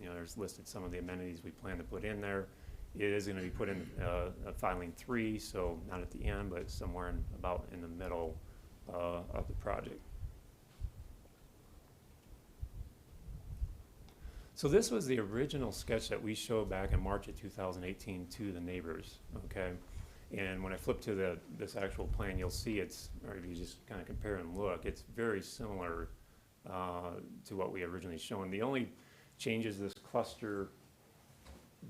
Speaker 4: You know, there's listed some of the amenities we plan to put in there. It is going to be put in filing 3, so not at the end, but somewhere about in the middle of the project. So this was the original sketch that we showed back in March of 2018 to the neighbors, okay? And when I flip to this actual plan, you'll see it's, or if you just kind of compare and look, it's very similar to what we originally shown. The only change is this cluster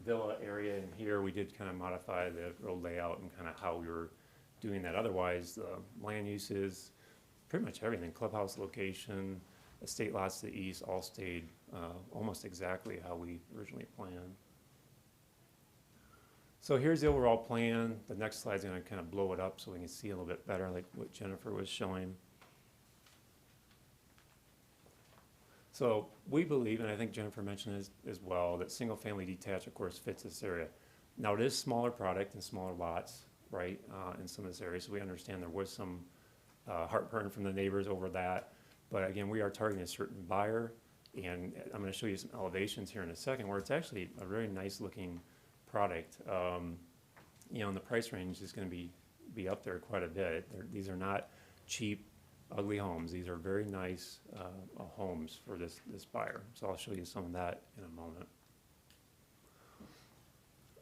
Speaker 4: villa area in here. We did kind of modify the road layout and kind of how we were doing that. Otherwise, the land uses, pretty much everything, clubhouse location, estate lots to the east, all stayed almost exactly how we originally planned. So here's the overall plan. The next slide's going to kind of blow it up so we can see a little bit better, like what Jennifer was showing. So we believe, and I think Jennifer mentioned this as well, that single-family detached, of course, fits this area. Now it is smaller product and smaller lots, right, in some of this area. So we understand there was some heartburn from the neighbors over that. But again, we are targeting a certain buyer, and I'm going to show you some elevations here in a second where it's actually a very nice looking product. You know, and the price range is going to be up there quite a bit. These are not cheap, ugly homes. These are very nice homes for this buyer. So I'll show you some of that in a moment.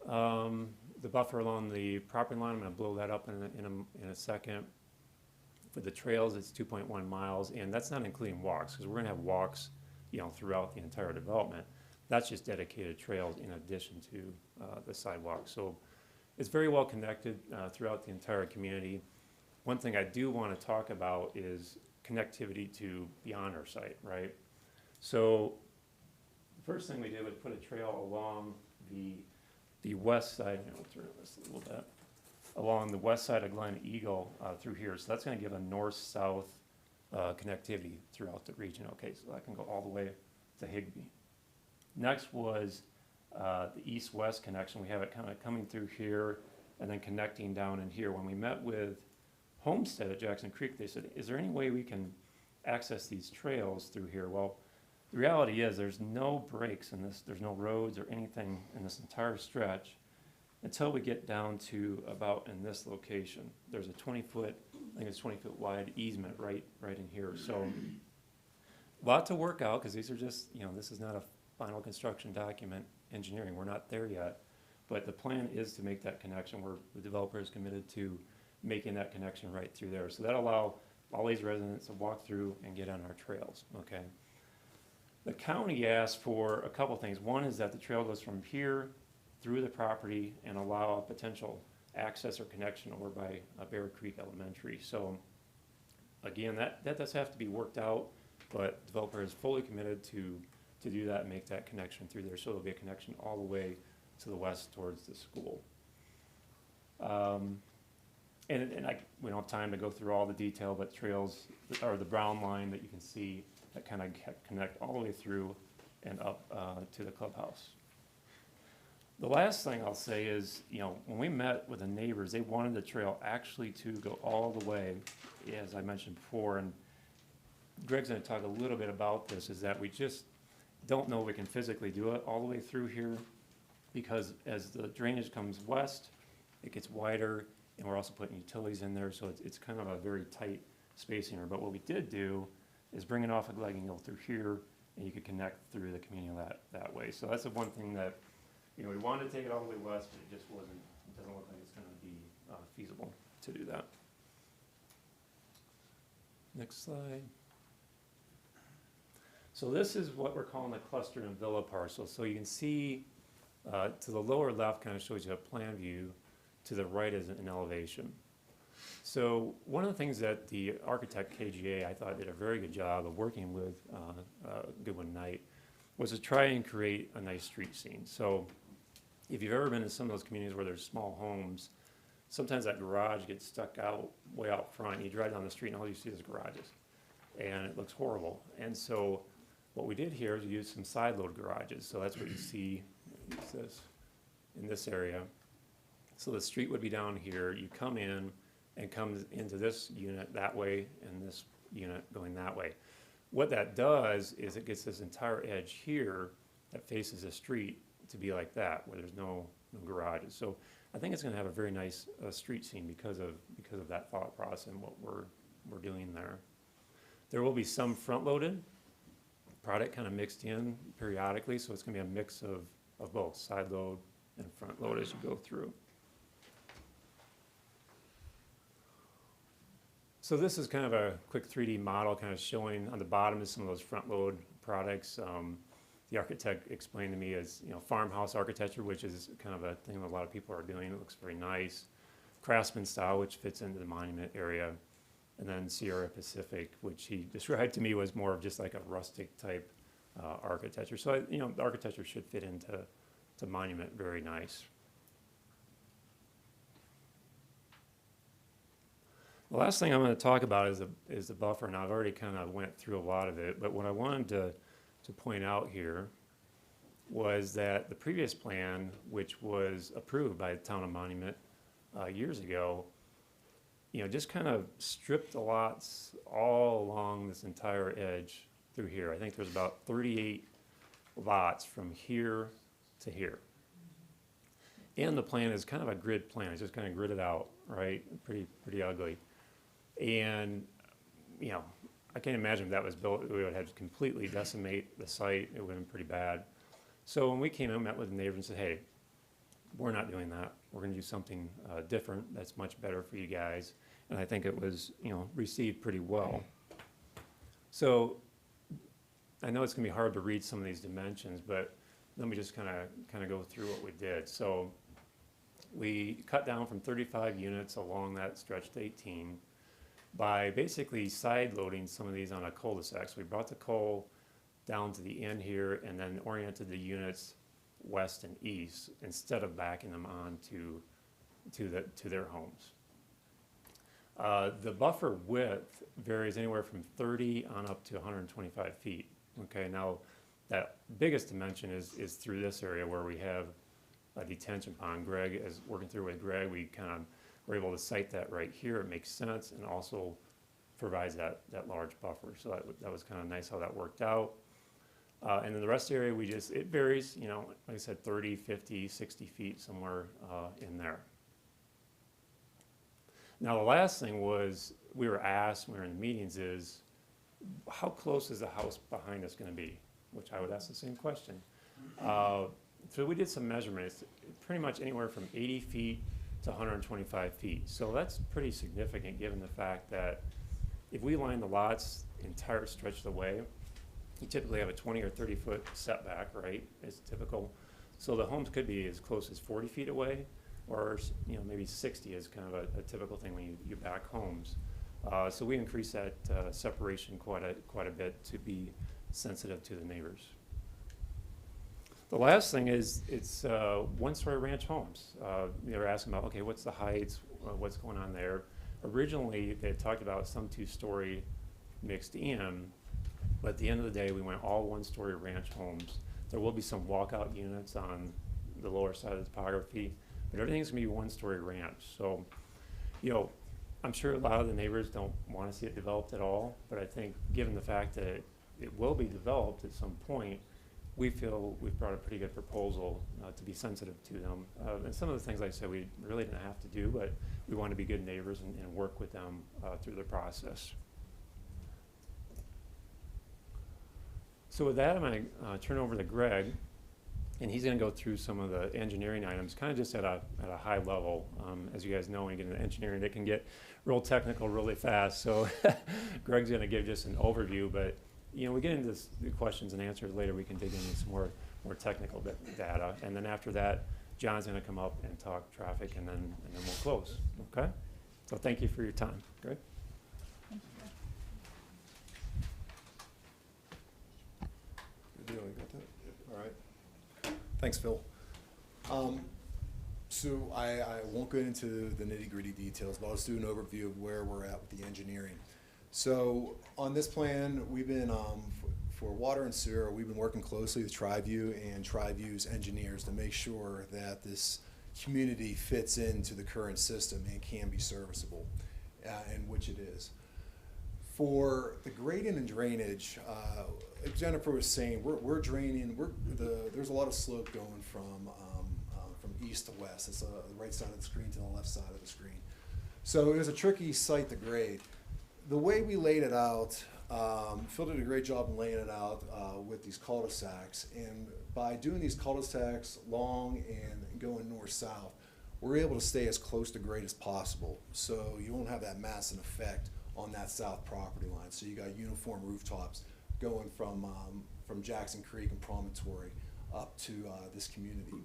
Speaker 4: The buffer along the property line, I'm gonna blow that up in a second. For the trails, it's 2.1 miles, and that's not including walks, because we're gonna have walks, you know, throughout the entire development. That's just dedicated trails in addition to the sidewalks. So it's very well connected throughout the entire community. One thing I do want to talk about is connectivity to beyond our site, right? So the first thing we did was put a trail along the west side, and we'll turn this a little bit, along the west side of Glen Eagle through here. So that's going to give a north-south connectivity throughout the region. Okay, so that can go all the way to Higbee. Next was the east-west connection. We have it kind of coming through here and then connecting down in here. When we met with Homestead at Jackson Creek, they said, is there any way we can access these trails through here? Well, the reality is there's no breaks in this, there's no roads or anything in this entire stretch until we get down to about in this location. There's a 20-foot, I think it's 20-foot wide easement right in here. So a lot to work out, because these are just, you know, this is not a final construction document engineering. We're not there yet. But the plan is to make that connection where the developer is committed to making that connection right through there. So that'll allow all these residents to walk through and get on our trails, okay? The county asked for a couple things. One is that the trail goes from here through the property and allow a potential access or connection over by Bear Creek Elementary. So again, that does have to be worked out, but the developer is fully committed to do that and make that connection through there. So there'll be a connection all the way to the west towards the school. And we don't have time to go through all the detail, but trails are the brown line that you can see that kind of connect all the way through and up to the clubhouse. The last thing I'll say is, you know, when we met with the neighbors, they wanted the trail actually to go all the way, as I mentioned before, and Greg's going to talk a little bit about this, is that we just don't know if we can physically do it all the way through here, because as the drainage comes west, it gets wider, and we're also putting utilities in there, so it's kind of a very tight spacing here. But what we did do is bring it off of Glen Eagle through here, and you could connect through the community that way. So that's the one thing that, you know, we wanted to take it all the way west, but it just wasn't, it doesn't look like it's going to be feasible to do that. Next slide. So this is what we're calling the cluster and villa parcel. So you can see to the lower left kind of shows you a plan view. To the right is an elevation. So one of the things that the architect KGA, I thought, did a very good job of working with Goodwin Knight, was to try and create a nice street scene. So if you've ever been in some of those communities where there's small homes, sometimes that garage gets stuck out way out front. You drive down the street and all you see is garages, and it looks horrible. And so what we did here is we used some side load garages. So that's what you see in this area. So the street would be down here. You come in and come into this unit that way and this unit going that way. What that does is it gets this entire edge here that faces the street to be like that, where there's no garages. So I think it's going to have a very nice street scene because of that thought process and what we're doing there. There will be some front-loaded product kind of mixed in periodically, so it's going to be a mix of both side load and front load as you go through. So this is kind of a quick 3D model kind of showing on the bottom is some of those front load products. The architect explained to me as, you know, farmhouse architecture, which is kind of a thing that a lot of people are doing. It looks very nice. Craftsman style, which fits into the monument area. And then Sierra Pacific, which he described to me was more of just like a rustic type architecture. So, you know, the architecture should fit into monument very nice. The last thing I'm going to talk about is the buffer, and I've already kind of went through a lot of it, but what I wanted to point out here was that the previous plan, which was approved by the town of Monument years ago, you know, just kind of stripped the lots all along this entire edge through here. I think there's about 38 lots from here to here. And the plan is kind of a grid plan. It's just kind of gridded out, right? Pretty ugly. And, you know, I can't imagine if that was built, we would have to completely decimate the site. It would have been pretty bad. So when we came in and met with the neighbors and said, hey, we're not doing that. We're gonna do something different that's much better for you guys. And I think it was, received pretty well. So I know it's gonna be hard to read some of these dimensions, but let me just kind of go through what we did. So we cut down from 35 units along that stretch to 18 by basically side loading some of these on a cul-de-sac. So we brought the coal down to the end here and then oriented the units west and east instead of backing them on to their homes. The buffer width varies anywhere from 30 on up to 125 feet. Okay, now that biggest dimension is through this area where we have a detention pond. Greg, as working through with Greg, we kind of were able to site that right here. It makes sense and also provides that large buffer. So that was kind of nice how that worked out. And then the rest of the area, it varies, like I said, 30, 50, 60 feet, somewhere in there. Now, the last thing was, we were asked, when we were in the meetings, is how close is the house behind us going to be? Which I would ask the same question. So we did some measurements, pretty much anywhere from 80 feet to 125 feet. So that's pretty significant given the fact that if we line the lots entire stretch of the way, you typically have a 20 or 30 foot setback, right? It's typical. So the homes could be as close as 40 feet away, or maybe 60 is kind of a typical thing when you back homes. So we increased that separation quite a bit to be sensitive to the neighbors. The last thing is it's one-story ranch homes. They were asking about, okay, what's the heights, what's going on there? Originally, they had talked about some two-story mixed in, but at the end of the day, we went all one-story ranch homes. There will be some walkout units on the lower side of the topography, but everything's gonna be one-story ranch. So, I'm sure a lot of the neighbors don't want to see it developed at all, but I think given the fact that it will be developed at some point, we feel we've brought a pretty good proposal to be sensitive to them. And some of the things, like I said, we really didn't have to do, but we want to be good neighbors and work with them through the process. So with that, I'm going to turn over to Greg, and he's going to go through some of the engineering items, kind of just at a high level. As you guys know, when you get into engineering, it can get real technical really fast. So Greg's going to give just an overview, but we get into the questions and answers later. We can dig into some more technical data, and then after that, John's going to come up and talk traffic, and then we'll close. Okay? So thank you for your time, Greg.
Speaker 5: Good deal, you got that? All right. Thanks, Phil. So I won't go into the nitty-gritty details, but I'll just do an overview of where we're at with the engineering. So on this plan, we've been, for water and sewer, we've been working closely with TriView and TriView's engineers to make sure that this community fits into the current system and can be serviceable, and which it is. For the grading and drainage, like Jennifer was saying, we're draining, there's a lot of slope going from east to west. It's the right side of the screen to the left side of the screen. So it was a tricky site to grade. The way we laid it out, Phil did a great job in laying it out with these cul-de-sacs. And by doing these cul-de-sacs long and going north-south, we're able to stay as close to grade as possible. So you won't have that massive effect on that south property line. So you got uniform rooftops going from Jackson Creek and Promontory up to this community.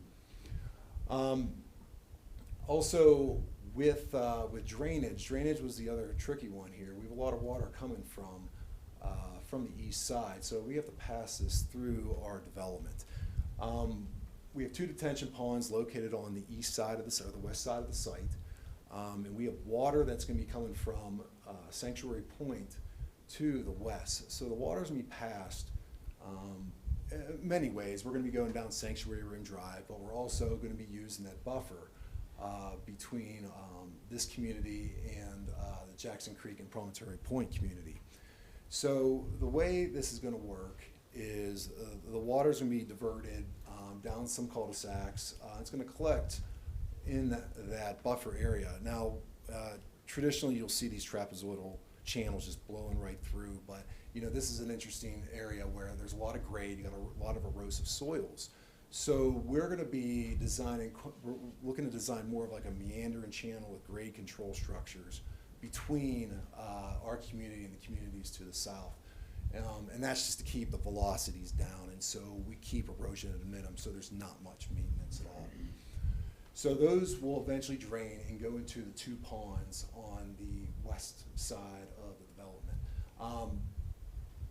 Speaker 5: Also, with drainage was the other tricky one here. We have a lot of water coming from the east side, so we have to pass this through our development. We have two detention ponds located on the east side of the or the west side of the site, and we have water that's going to be coming from Sanctuary Point to the west. So the water is going to be passed many ways. We're going to be going down Sanctuary Rim Drive, but we're also going to be using that buffer between this community and the Jackson Creek and Promontory Point community. So the way this is going to work is the water is going to be diverted down some cul-de-sacs. It's going to collect in that buffer area. Now, traditionally, you'll see these trapezoidal channels just blowing right through, but this is an interesting area where there's a lot of grade, you got a lot of erosive soils. So we're gonna be we're looking to design more of like a meandering channel with grade control structures between our community and the communities to the south. And that's just to keep the velocities down, and so we keep erosion at a minimum, so there's not much maintenance at all. So those will eventually drain and go into the two ponds on the west side of the development.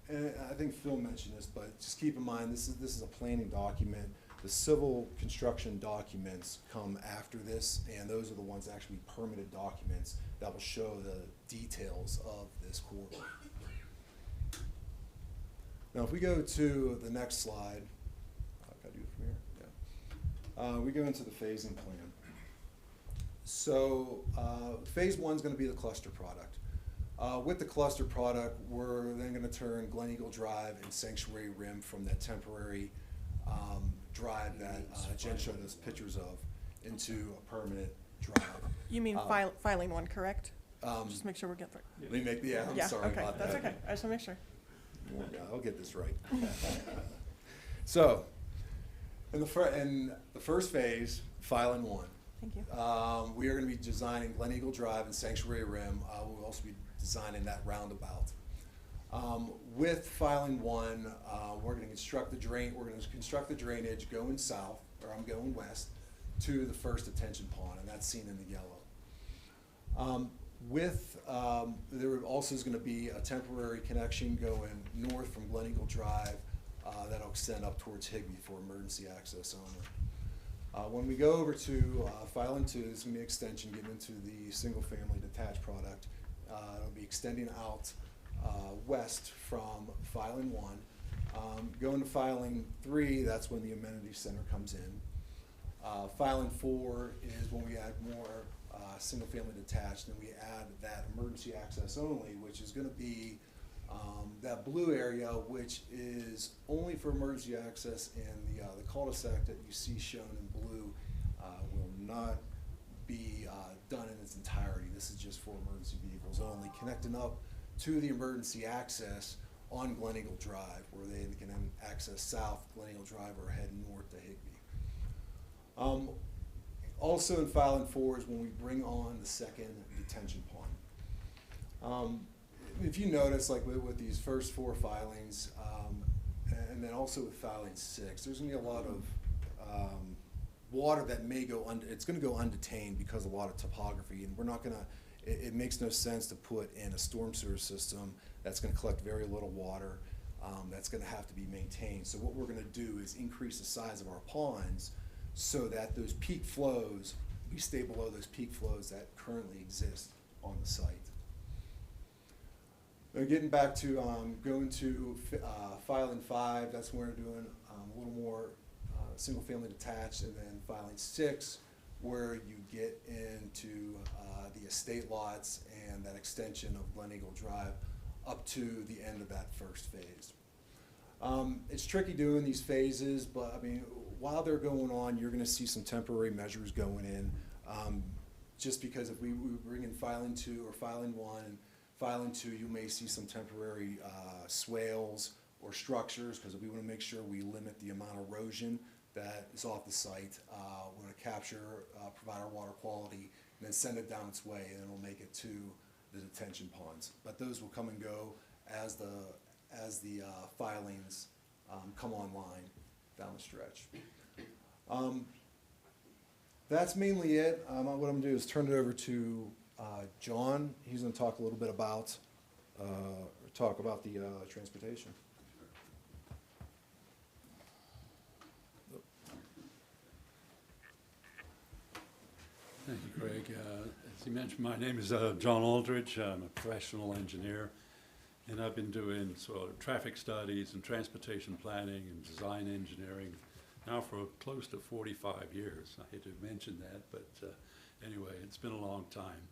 Speaker 5: And I think Phil mentioned this, but just keep in mind, this is a planning document. The civil construction documents come after this, and those are the ones actually permitted documents that will show the details of this corridor. Now, if we go to the next slide, can I do it from here? Yeah. We go into the phasing plan. So phase one's gonna be the cluster product. With the cluster product, we're then gonna turn Glen Eagle Drive and Sanctuary Rim from that temporary drive that Jen showed us pictures of into a permanent drive.
Speaker 1: You mean filing one, correct? Just make sure we're getting
Speaker 5: Let me make, I'm
Speaker 1: Yeah,
Speaker 5: sorry
Speaker 1: okay,
Speaker 5: about that.
Speaker 1: that's okay. I just want to make sure.
Speaker 5: I'll get this right. So, in the first phase, filing one.
Speaker 1: Thank you.
Speaker 5: We are gonna be designing Glen Eagle Drive and Sanctuary Rim. We'll also be designing that roundabout. With filing one, we're gonna construct the drainage going south, or I'm going west, to the first detention pond, and that's seen in the yellow. There also is gonna be a temporary connection going north from Glen Eagle Drive, that'll extend up towards Higbee for emergency access only. When we go over to filing two, this is gonna be extension, getting into the single-family detached product. It'll be extending out west from filing one. Going to filing three, that's when the amenity center comes in. Filing four is when we add more single-family detached, and we add that emergency access only, which is gonna be that blue area, which is only for emergency access, and the cul-de-sac that you see shown in blue will not be done in its entirety. This is just for emergency vehicles only, connecting up to the emergency access on Glen Eagle Drive, where they can then access south Glen Eagle Drive or head north to Higbee. Also in filing four is when we bring on the second detention pond. If you notice, like with these first four filings, and then also with filing six, there's gonna be a lot of water that may go it's gonna go undetained because of a lot of topography, and we're not gonna, it makes no sense to put in a storm sewer system that's gonna collect very little water, that's gonna have to be maintained. So what we're gonna do is increase the size of our ponds so that those peak flows, we stay below those peak flows that currently exist on the site. Now getting back to going to filing five, that's when we're doing a little more single-family detached, and then filing six, where you get into the estate lots and that extension of Glen Eagle Drive up to the end of that first phase. It's tricky doing these phases, but I mean, while they're going on, you're gonna see some temporary measures going in. Just because if we bring in filing two or filing one, and filing two, you may see some temporary swales or structures, because we wanna make sure we limit the amount of erosion that is off the site. We wanna capture, provide our water quality, and then send it down its way, and then it'll make it to the detention ponds. But those will come and go as the filings come online down the stretch. That's mainly it. What I'm gonna do is turn it over to John. He's gonna talk a little bit about, the transportation.
Speaker 3: Thank you, Craig. As you mentioned, my name is John Aldridge. I'm a professional engineer, and I've been doing sort of traffic studies and transportation planning and design engineering now for close to 45 years. I hate to mention that, but anyway, it's been a long time.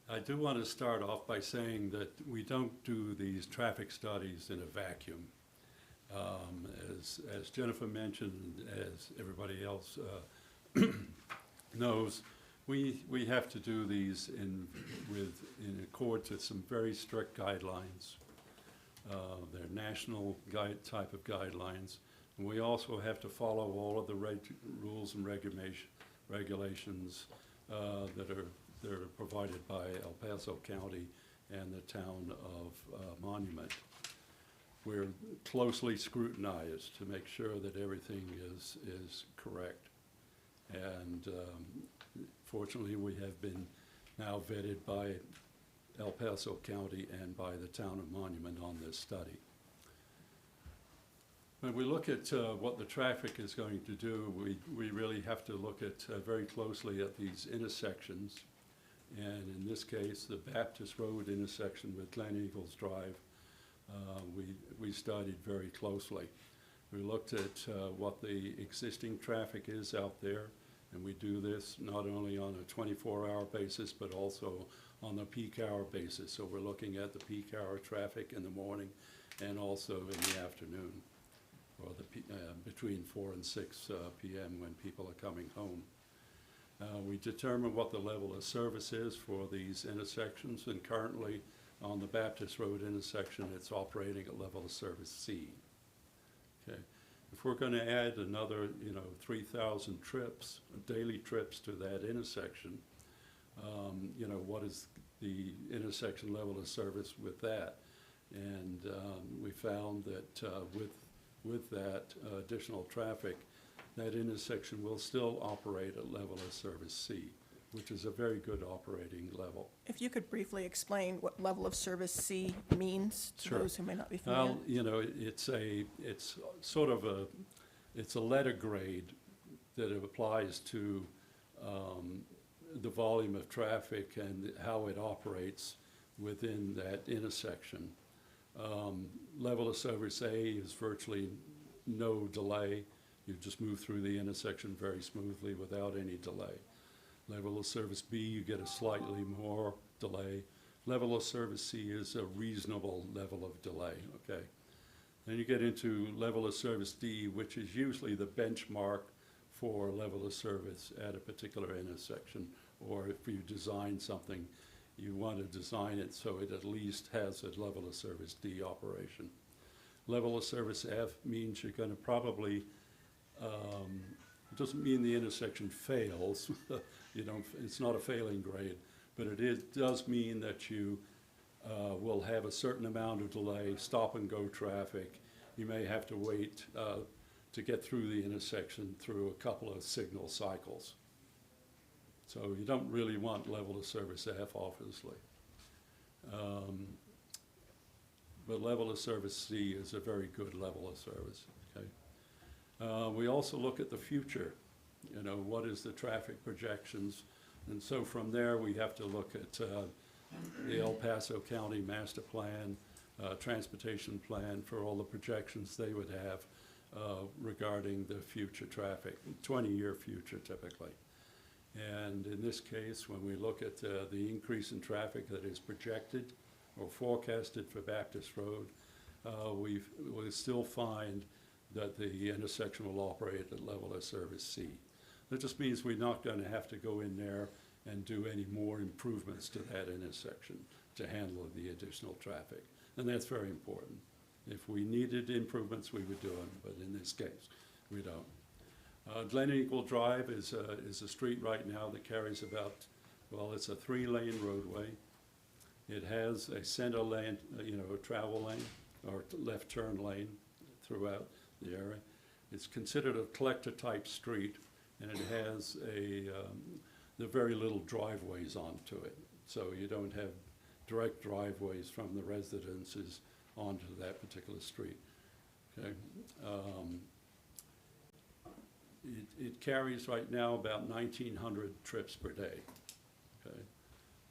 Speaker 3: I do want to start off by saying that we don't do these traffic studies in a vacuum. As Jennifer mentioned, as everybody else knows, we have to do these in accord with some very strict guidelines. They're national type of guidelines And we also have to follow all of the rules and regulations that are provided by El Paso County and the town of Monument. We're closely scrutinized to make sure that everything is correct. And fortunately, we have been now vetted by El Paso County and by the town of Monument on this study. When we look at what the traffic is going to do, we really have to look at very closely at these intersections. And in this case, the Baptist Road intersection with Glen Eagles Drive, we studied very closely. We looked at what the existing traffic is out there, and we do this not only on a 24-hour basis, but also on a peak hour basis. So we're looking at the peak hour traffic in the morning and also in the afternoon, or between 4 and 6 p.m. when people are coming home. We determine what the level of service is for these intersections, and currently on the Baptist Road intersection, it's operating at level of service C. Okay. If we're going to add another, 3,000 trips, daily trips to that intersection, what is the intersection level of service with that? And we found that with that additional traffic, that intersection will still operate at level of service C, which is a very good operating level.
Speaker 1: If you could briefly explain what level of service C means to
Speaker 3: Sure.
Speaker 1: those who may not be familiar.
Speaker 3: Well, it's sort of a letter grade that applies to the volume of traffic and how it operates within that intersection. Level of service A is virtually no delay. You just move through the intersection very smoothly without any delay. Level of service B, you get a slightly more delay. Level of service C is a reasonable level of delay, okay? Then you get into level of service D, which is usually the benchmark for level of service at a particular intersection. Or if you design something, you want to design it so it at least has a level of service D operation. Level of service F means you're going to probably, it doesn't mean the intersection fails. It's not a failing grade, but it does mean that you will have a certain amount of delay, stop and go traffic. You may have to wait to get through the intersection through a couple of signal cycles. So you don't really want level of service F, obviously. But level of service C is a very good level of service, okay? We also look at the future. What is the traffic projections? And so from there, we have to look at the El Paso County Master Plan, Transportation Plan for all the projections they would have regarding the future traffic, 20-year future typically. And in this case, when we look at the increase in traffic that is projected or forecasted for Baptist Road, we still find that the intersection will operate at level of service C. That just means we're not going to have to go in there and do any more improvements to that intersection to handle the additional traffic. And that's very important. If we needed improvements, we would do them, but in this case, we don't. Glen Eagle Drive is a street right now that carries about, it's a 3-lane roadway. It has a center lane, a travel lane or left turn lane throughout the area. It's considered a collector type street, and it has the very little driveways onto it. So you don't have direct driveways from the residences onto that particular street. Okay. It carries right now about 1,900 trips per day, okay,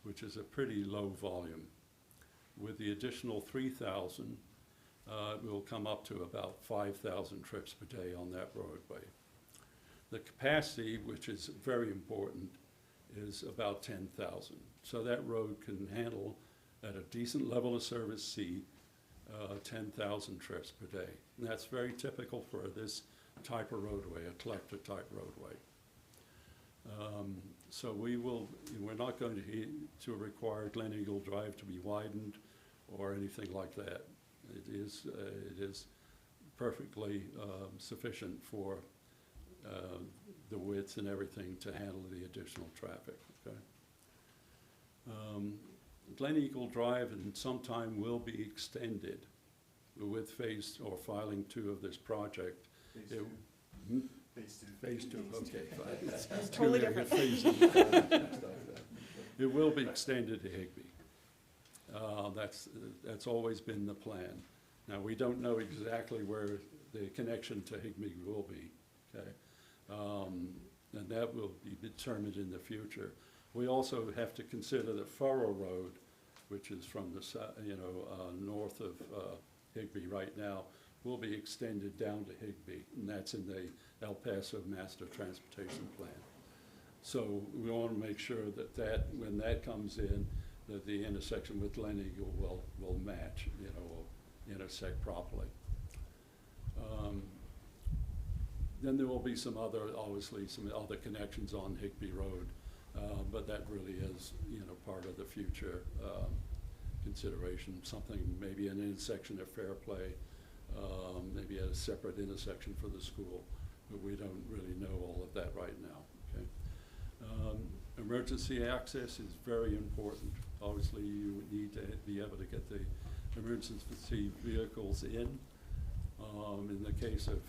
Speaker 3: which is a pretty low volume. With the additional 3,000, it will come up to about 5,000 trips per day on that roadway. The capacity, which is very important, is about 10,000. So that road can handle, at a decent level of service C, 10,000 trips per day. And that's very typical for this type of roadway, a collector type roadway. So we're not going to require Glen Eagle Drive to be widened or anything like that. It is perfectly sufficient for the width and everything to handle the additional traffic, okay? Glen Eagle Drive in some time will be extended with phase or filing 2 of this project. It- hmm? Phase two, okay, fine.
Speaker 1: It's totally
Speaker 3: Too many
Speaker 1: different.
Speaker 3: phases. It will be extended to Higbee. That's always been the plan. Now, we don't know exactly where the connection to Higbee will be, okay? And that will be determined in the future. We also have to consider the Furrow Road, which is from the, north of Higbee right now, will be extended down to Higbee, and that's in the El Paso Master Transportation Plan. So we want to make sure that when that comes in, that the intersection with Glen Eagle will match, will intersect properly. Then there will be obviously some other connections on Higbee Road, but that really is, part of the future consideration. Something, maybe an intersection at Fairplay, maybe at a separate intersection for the school, but we don't really know all of that right now, okay? Emergency access is very important. Obviously, you need to be able to get the emergency vehicles in. In the case of,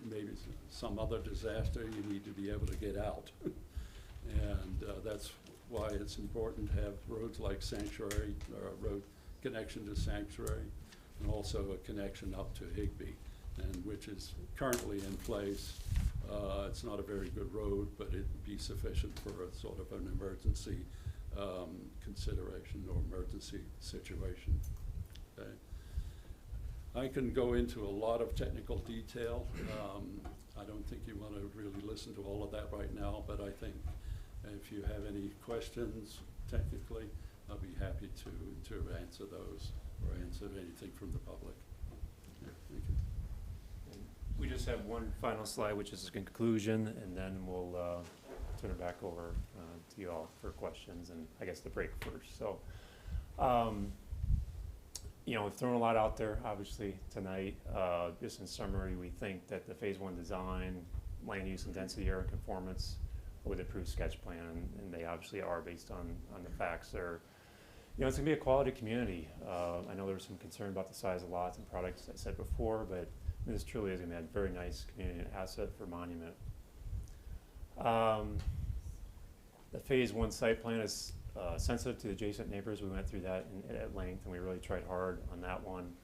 Speaker 3: maybe some other disaster, you need to be able to get out. And that's why it's important to have roads like Sanctuary, or a road connection to Sanctuary, and also a connection up to Higbee, and which is currently in place. It's not a very good road, but it'd be sufficient for a sort of an emergency consideration or emergency situation. Okay. I can go into a lot of technical detail. I don't think you want to really listen to all of that right now, but I think if you have any questions technically, I'll be happy to answer those or answer anything from the public. Yeah, thank you.
Speaker 4: We just have one final slide, which is a conclusion, and then we'll turn it back over to you all for questions and I guess the break first. So, we've thrown a lot out there, obviously, tonight. Just in summary, we think that the phase 1 design, land use and density area conformance with approved sketch plan, and they obviously are based on the facts there. It's gonna be a quality community. I know there was some concern about the size of lots and products, I said before, but this truly is gonna be a very nice community asset for Monument. The phase 1 site plan is sensitive to the adjacent neighbors. We went through that at length, and we really tried hard on that one.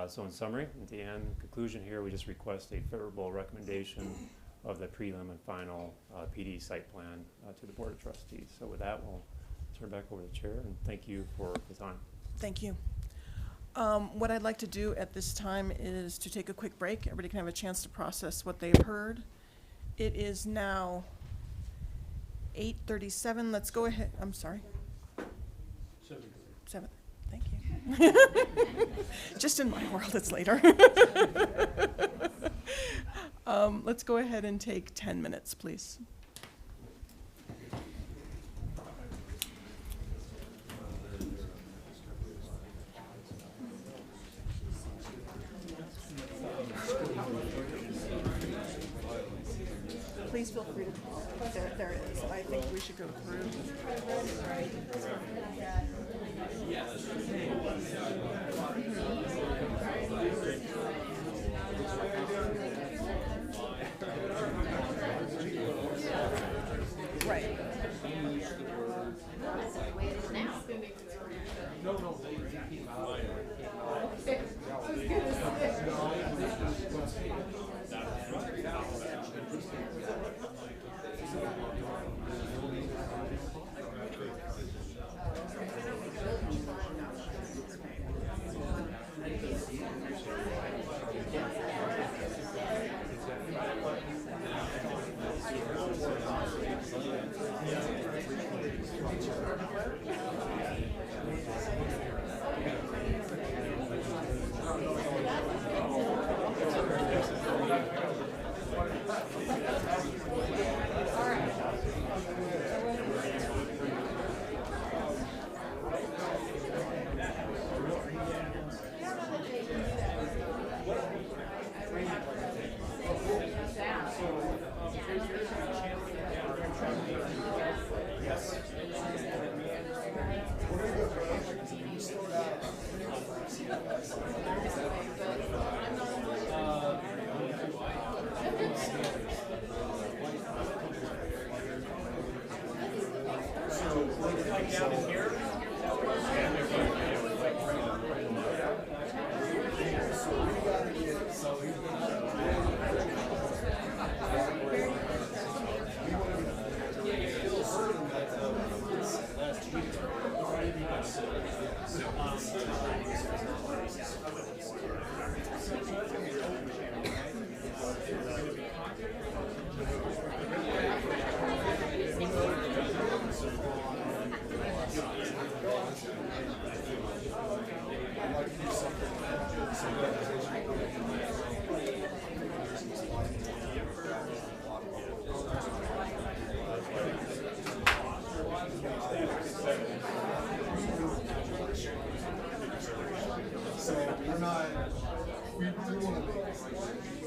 Speaker 4: So in summary, at the end, conclusion here, we just request a favorable recommendation of the prelim and final PD site plan to the Board of Trustees. So with that, we'll turn back over to the chair, and thank you for the time.
Speaker 1: Thank you. What I'd like to do at this time is to take a quick break. Everybody can have a chance to process what they've heard. It is now 8:37. Let's go ahead. I'm sorry. 7. Thank you. Just in my world, it's later. Let's go ahead and take 10 minutes, please. Please feel free to, there it is. I think we should go through. Right.
Speaker 5: So we're not, we do want to make this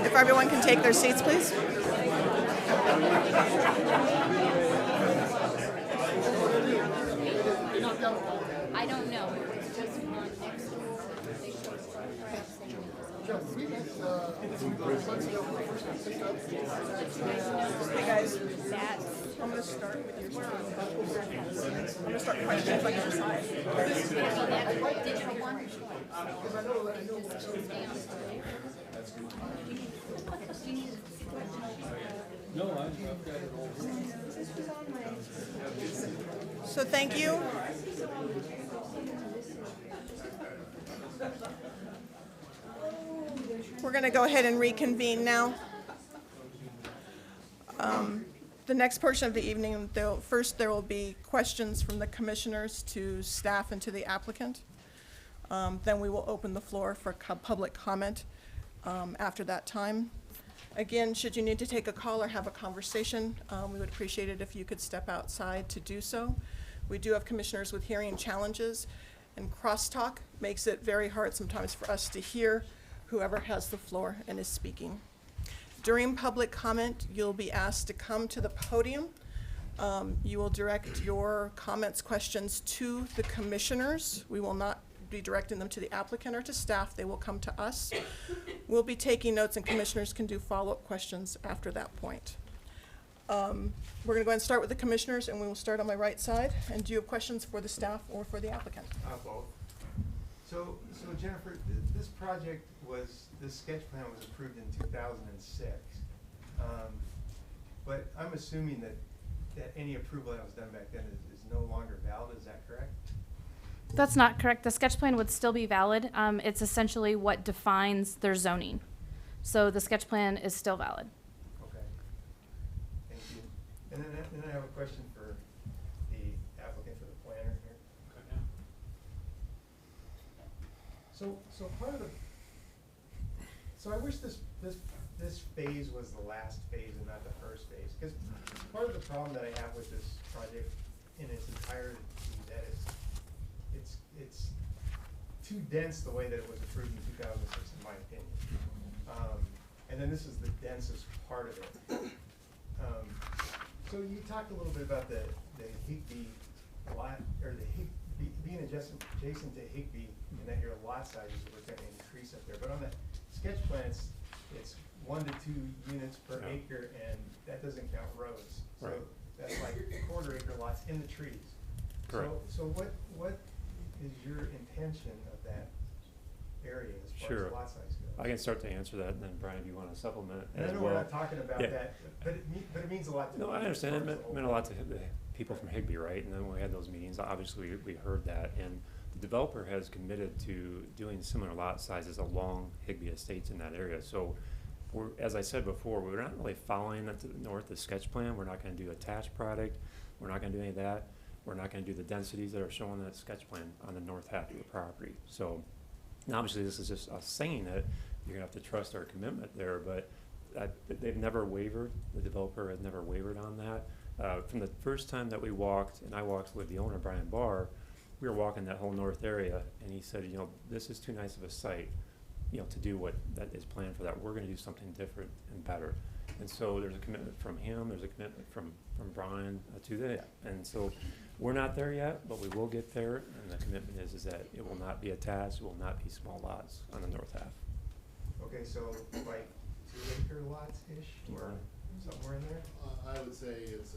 Speaker 1: If everyone can take their seats, please.
Speaker 6: I don't know. It's just one next door. They should start pressing.
Speaker 1: Hey, guys.
Speaker 6: That's
Speaker 1: I'm going to start with your side. I'm going to start questions on your side.
Speaker 6: digital one.
Speaker 3: No, I've got it all.
Speaker 1: So thank you. We're going to go ahead and reconvene now. The next portion of the evening, first there will be questions from the commissioners to staff and to the applicant. Then we will open the floor for public comment after that time. Again, should you need to take a call or have a conversation, we would appreciate it if you could step outside to do so. We do have commissioners with hearing challenges, and crosstalk makes it very hard sometimes for us to hear whoever has the floor and is speaking. During public comment, you'll be asked to come to the podium. You will direct your comments, questions to the commissioners. We will not be directing them to the applicant or to staff. They will come to us. We'll be taking notes, and commissioners can do follow-up questions after that point. We're going to go ahead and start with the commissioners, and we will start on my right side. And do you have questions for the staff or for the applicant?
Speaker 7: Both. So Jennifer, this project this sketch plan was approved in 2006. But I'm assuming that any approval that was done back then is no longer valid, is that correct?
Speaker 2: That's not correct. The sketch plan would still be valid. It's essentially what defines their zoning. So the sketch plan is still valid.
Speaker 7: Okay. Thank you. And then I have a question for the applicant, for the planner here. So part of the, so I wish this phase was the last phase and not the first phase, because part of the problem that I have with this project in its entirety, that it's too dense the way that it was approved in 2006, in my opinion. And then this is the densest part of it. So you talked a little bit about the Higbee lot, or the being adjacent to Higbee, and that your lot sizes were gonna increase up there. But on the sketch plan, it's 1 to 2 units per
Speaker 4: Yeah.
Speaker 7: acre, and that doesn't count rows. So
Speaker 4: Right.
Speaker 7: that's like 1/4 acre lots in the trees.
Speaker 4: Correct.
Speaker 7: So what is your intention of that area as far
Speaker 4: Sure.
Speaker 7: as lot size goes?
Speaker 4: I can start to answer that, and then Brian, if you want to supplement
Speaker 7: And I
Speaker 4: as
Speaker 7: know
Speaker 4: well.
Speaker 7: we're not talking about
Speaker 4: Yeah.
Speaker 7: that, but it means a lot to me.
Speaker 4: No, I
Speaker 7: as
Speaker 4: understand. It
Speaker 7: far as the
Speaker 4: meant a
Speaker 7: whole-
Speaker 4: lot to the people from Higbee, right? And then when we had those meetings, obviously we heard that. And the developer has committed to doing similar lot sizes along Higbee Estates in that area. So we're, as I said before, we're not really following that to the north, the sketch plan. We're not gonna do attached product. We're not gonna do any of that. We're not gonna do the densities that are shown in that sketch plan on the north half of the property. So, and obviously this is just us saying it. You're gonna have to trust our commitment there, but they've never wavered. The developer has never wavered on that. From the first time that we walked, and I walked with the owner, Brian Barr, we were walking that whole north area, and he said, you know, this is too nice of a site, you know, to do what that is planned for that. We're gonna do something different and better. And so there's a commitment from him, there's a commitment from Brian to that. And so we're not there yet, but we will get there, and the commitment is that it will not be attached, it will not be small lots on the north half.
Speaker 7: Okay, so like 2 acre lots-ish, or somewhere in there?
Speaker 8: I would say it's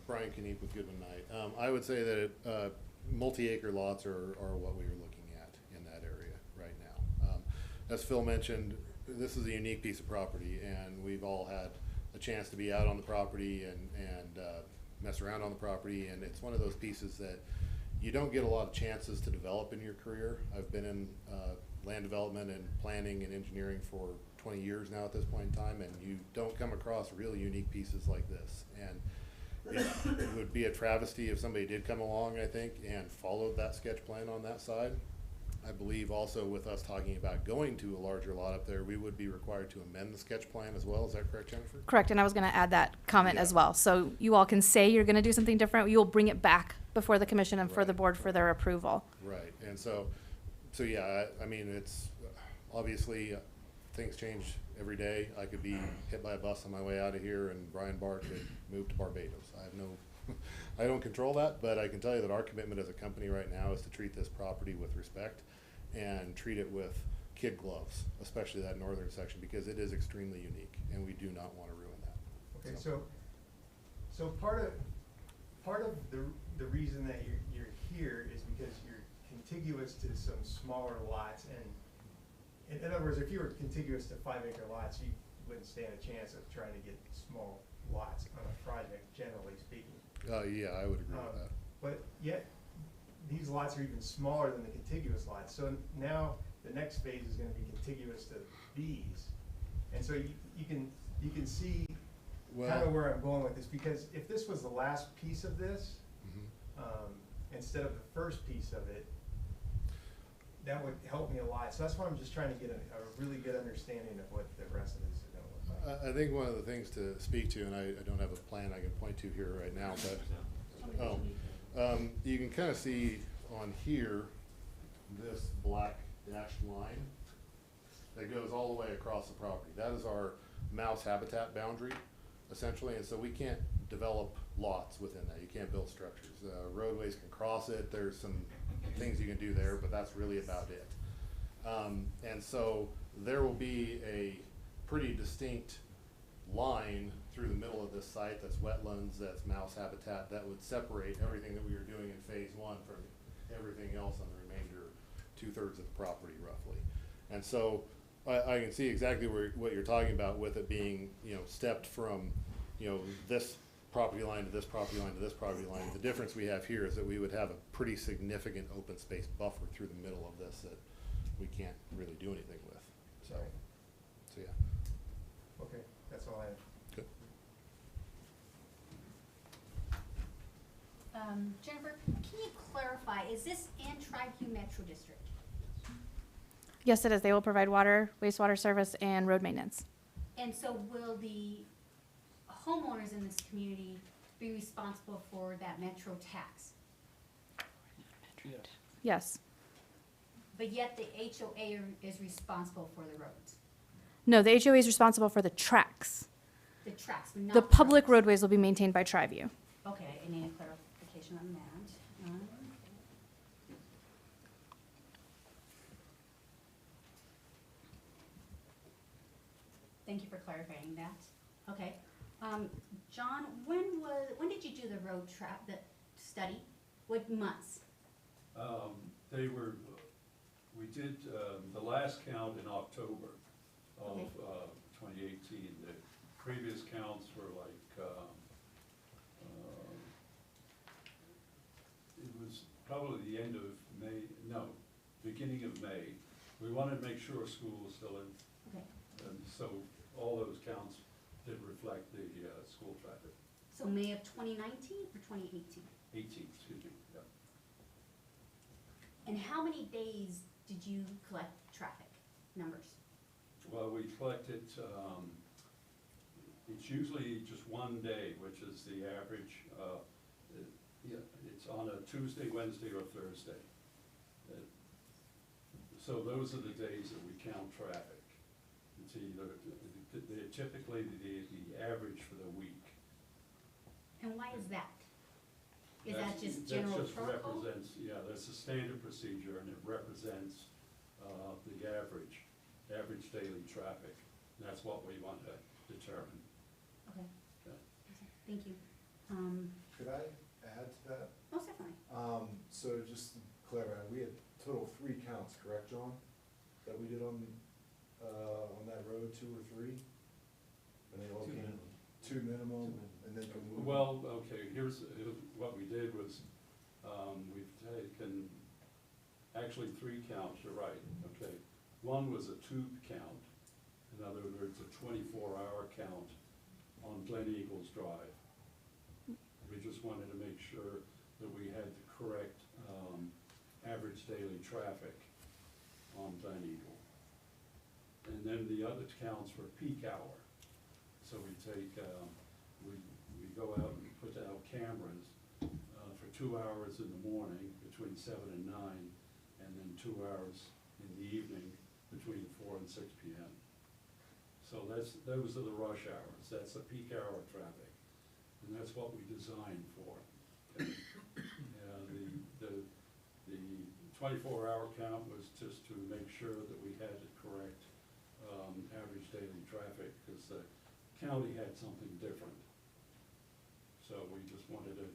Speaker 8: Brian Kniep with Goodman Knight. I would say that multi-acre lots are what we are looking at in that area right now. As Phil mentioned, this is a unique piece of property, and we've all had a chance to be out on the property and mess around on the property, and it's one of those pieces that you don't get a lot of chances to develop in your career. I've been in land development and planning and engineering for 20 years now at this point in time, and you don't come across really unique pieces like this. And it would be a travesty if somebody did come along, I think, and followed that sketch plan on that side. I believe also with us talking about going to a larger lot up there, we would be required to amend the sketch plan as well. Is that correct, Jennifer?
Speaker 2: Correct, and I was gonna add that comment as
Speaker 8: Yeah.
Speaker 2: well. So you all can say you're gonna do something different, you'll bring it back before the commission and for the
Speaker 8: Right.
Speaker 2: board for their approval.
Speaker 8: Right, and so yeah, I mean, it's, obviously, things change every day. I could be hit by a bus on my way out of here, and Brian Barr could move to Barbados. I have no, I don't control that, but I can tell you that our commitment as a company right now is to treat this property with respect and treat it with kid gloves, especially that northern section, because it is extremely unique, and we do not want to ruin that.
Speaker 7: Okay, so part of the reason that you're here is because you're contiguous to some smaller lots, and in other words, if you were contiguous to 5 acre lots, you wouldn't stand a chance of trying to get small lots on a project, generally speaking.
Speaker 8: Yeah, I would agree with that.
Speaker 7: But yet, these lots are even smaller than the contiguous lots, so now the next phase is gonna be contiguous to these. And so you can see kind of where I'm going with this, because if this was the last piece of this,
Speaker 8: Mhm.
Speaker 7: instead of the first piece of it, that would help me a lot. So that's why I'm just trying to get a really good understanding of what the rest of this is gonna look like.
Speaker 8: I think one of the things to speak to, and I don't have a plan I can point to here right now, but you can kind of see on here, this black dashed line that goes all the way across the property. That is our mouse habitat boundary, essentially, and so we can't develop lots within that. You can't build structures. Roadways can cross it. There's some things you can do there, but that's really about it. And so there will be a pretty distinct line through the middle of this site that's wetlands, that's mouse habitat, that would separate everything that we were doing in phase one from everything else on the remainder 2/3 of the property roughly. And so I can see exactly what you're talking about with it being, stepped from, this property line to this property line to this property line. The difference we have here is that we would have a pretty significant open space buffer through the middle of this that we can't really do anything with. So yeah.
Speaker 7: Okay, that's all I have.
Speaker 8: Good.
Speaker 6: Jennifer, can you clarify, is this in Triview Metro District?
Speaker 2: Yes, it is. They will provide water, wastewater service, and road maintenance.
Speaker 6: And so will the homeowners in this community be responsible for that metro tax?
Speaker 2: Yes.
Speaker 6: But yet the HOA is responsible for the roads,
Speaker 2: No, the HOA is responsible for the tracks.
Speaker 6: the tracks, but not
Speaker 2: The public
Speaker 6: roads.
Speaker 2: roadways will be maintained by Triview.
Speaker 6: Okay, I need a clarification on that. Thank you for clarifying that. Okay. John, when did you do the the study? What months?
Speaker 3: They were, we did, the last count in October of,
Speaker 6: Okay.
Speaker 3: 2018. The previous counts were like, it was probably the end of May, no, beginning of May. We wanted to make sure school was still in,
Speaker 6: Okay.
Speaker 3: and so all those counts did reflect the, school traffic.
Speaker 6: So May of 2019 or 2018?
Speaker 3: 18, excuse me, yeah.
Speaker 6: And how many days did you collect traffic numbers?
Speaker 3: Well, we collected, it's usually just one day, which is the average, yeah, it's on a Tuesday, Wednesday, or Thursday. So those are the days that we count traffic. It's either, they're typically the average for the week.
Speaker 6: And why is that? Is that just general
Speaker 3: That just
Speaker 6: protocol?
Speaker 3: represents, yeah, that's a standard procedure, and it represents, the average daily traffic. And that's what we want to determine.
Speaker 6: Okay.
Speaker 3: Yeah.
Speaker 6: Thank you.
Speaker 5: Could I add to that?
Speaker 6: Most definitely.
Speaker 5: So just to clarify, we had total 3 counts, correct, John? That we did on that road, 2 or 3? And they all came, 2 minimum, and then can move.
Speaker 3: Well, okay, here's what we did was, we've taken, actually 3 counts, you're right, okay. One was a tube count, in other words, a 24-hour count on Glen Eagles Drive. We just wanted to make sure that we had the correct, average daily traffic on Glen Eagle. And then the other counts were peak hour. So we take, we go out and put out cameras for 2 hours in the morning between 7 and 9, and then 2 hours in the evening between 4 and 6 p.m. So those are the rush hours. That's the peak hour traffic, and that's what we designed for. Okay. The 24-hour count was just to make sure that we had the correct average daily traffic, because the county had something different. So we just wanted to,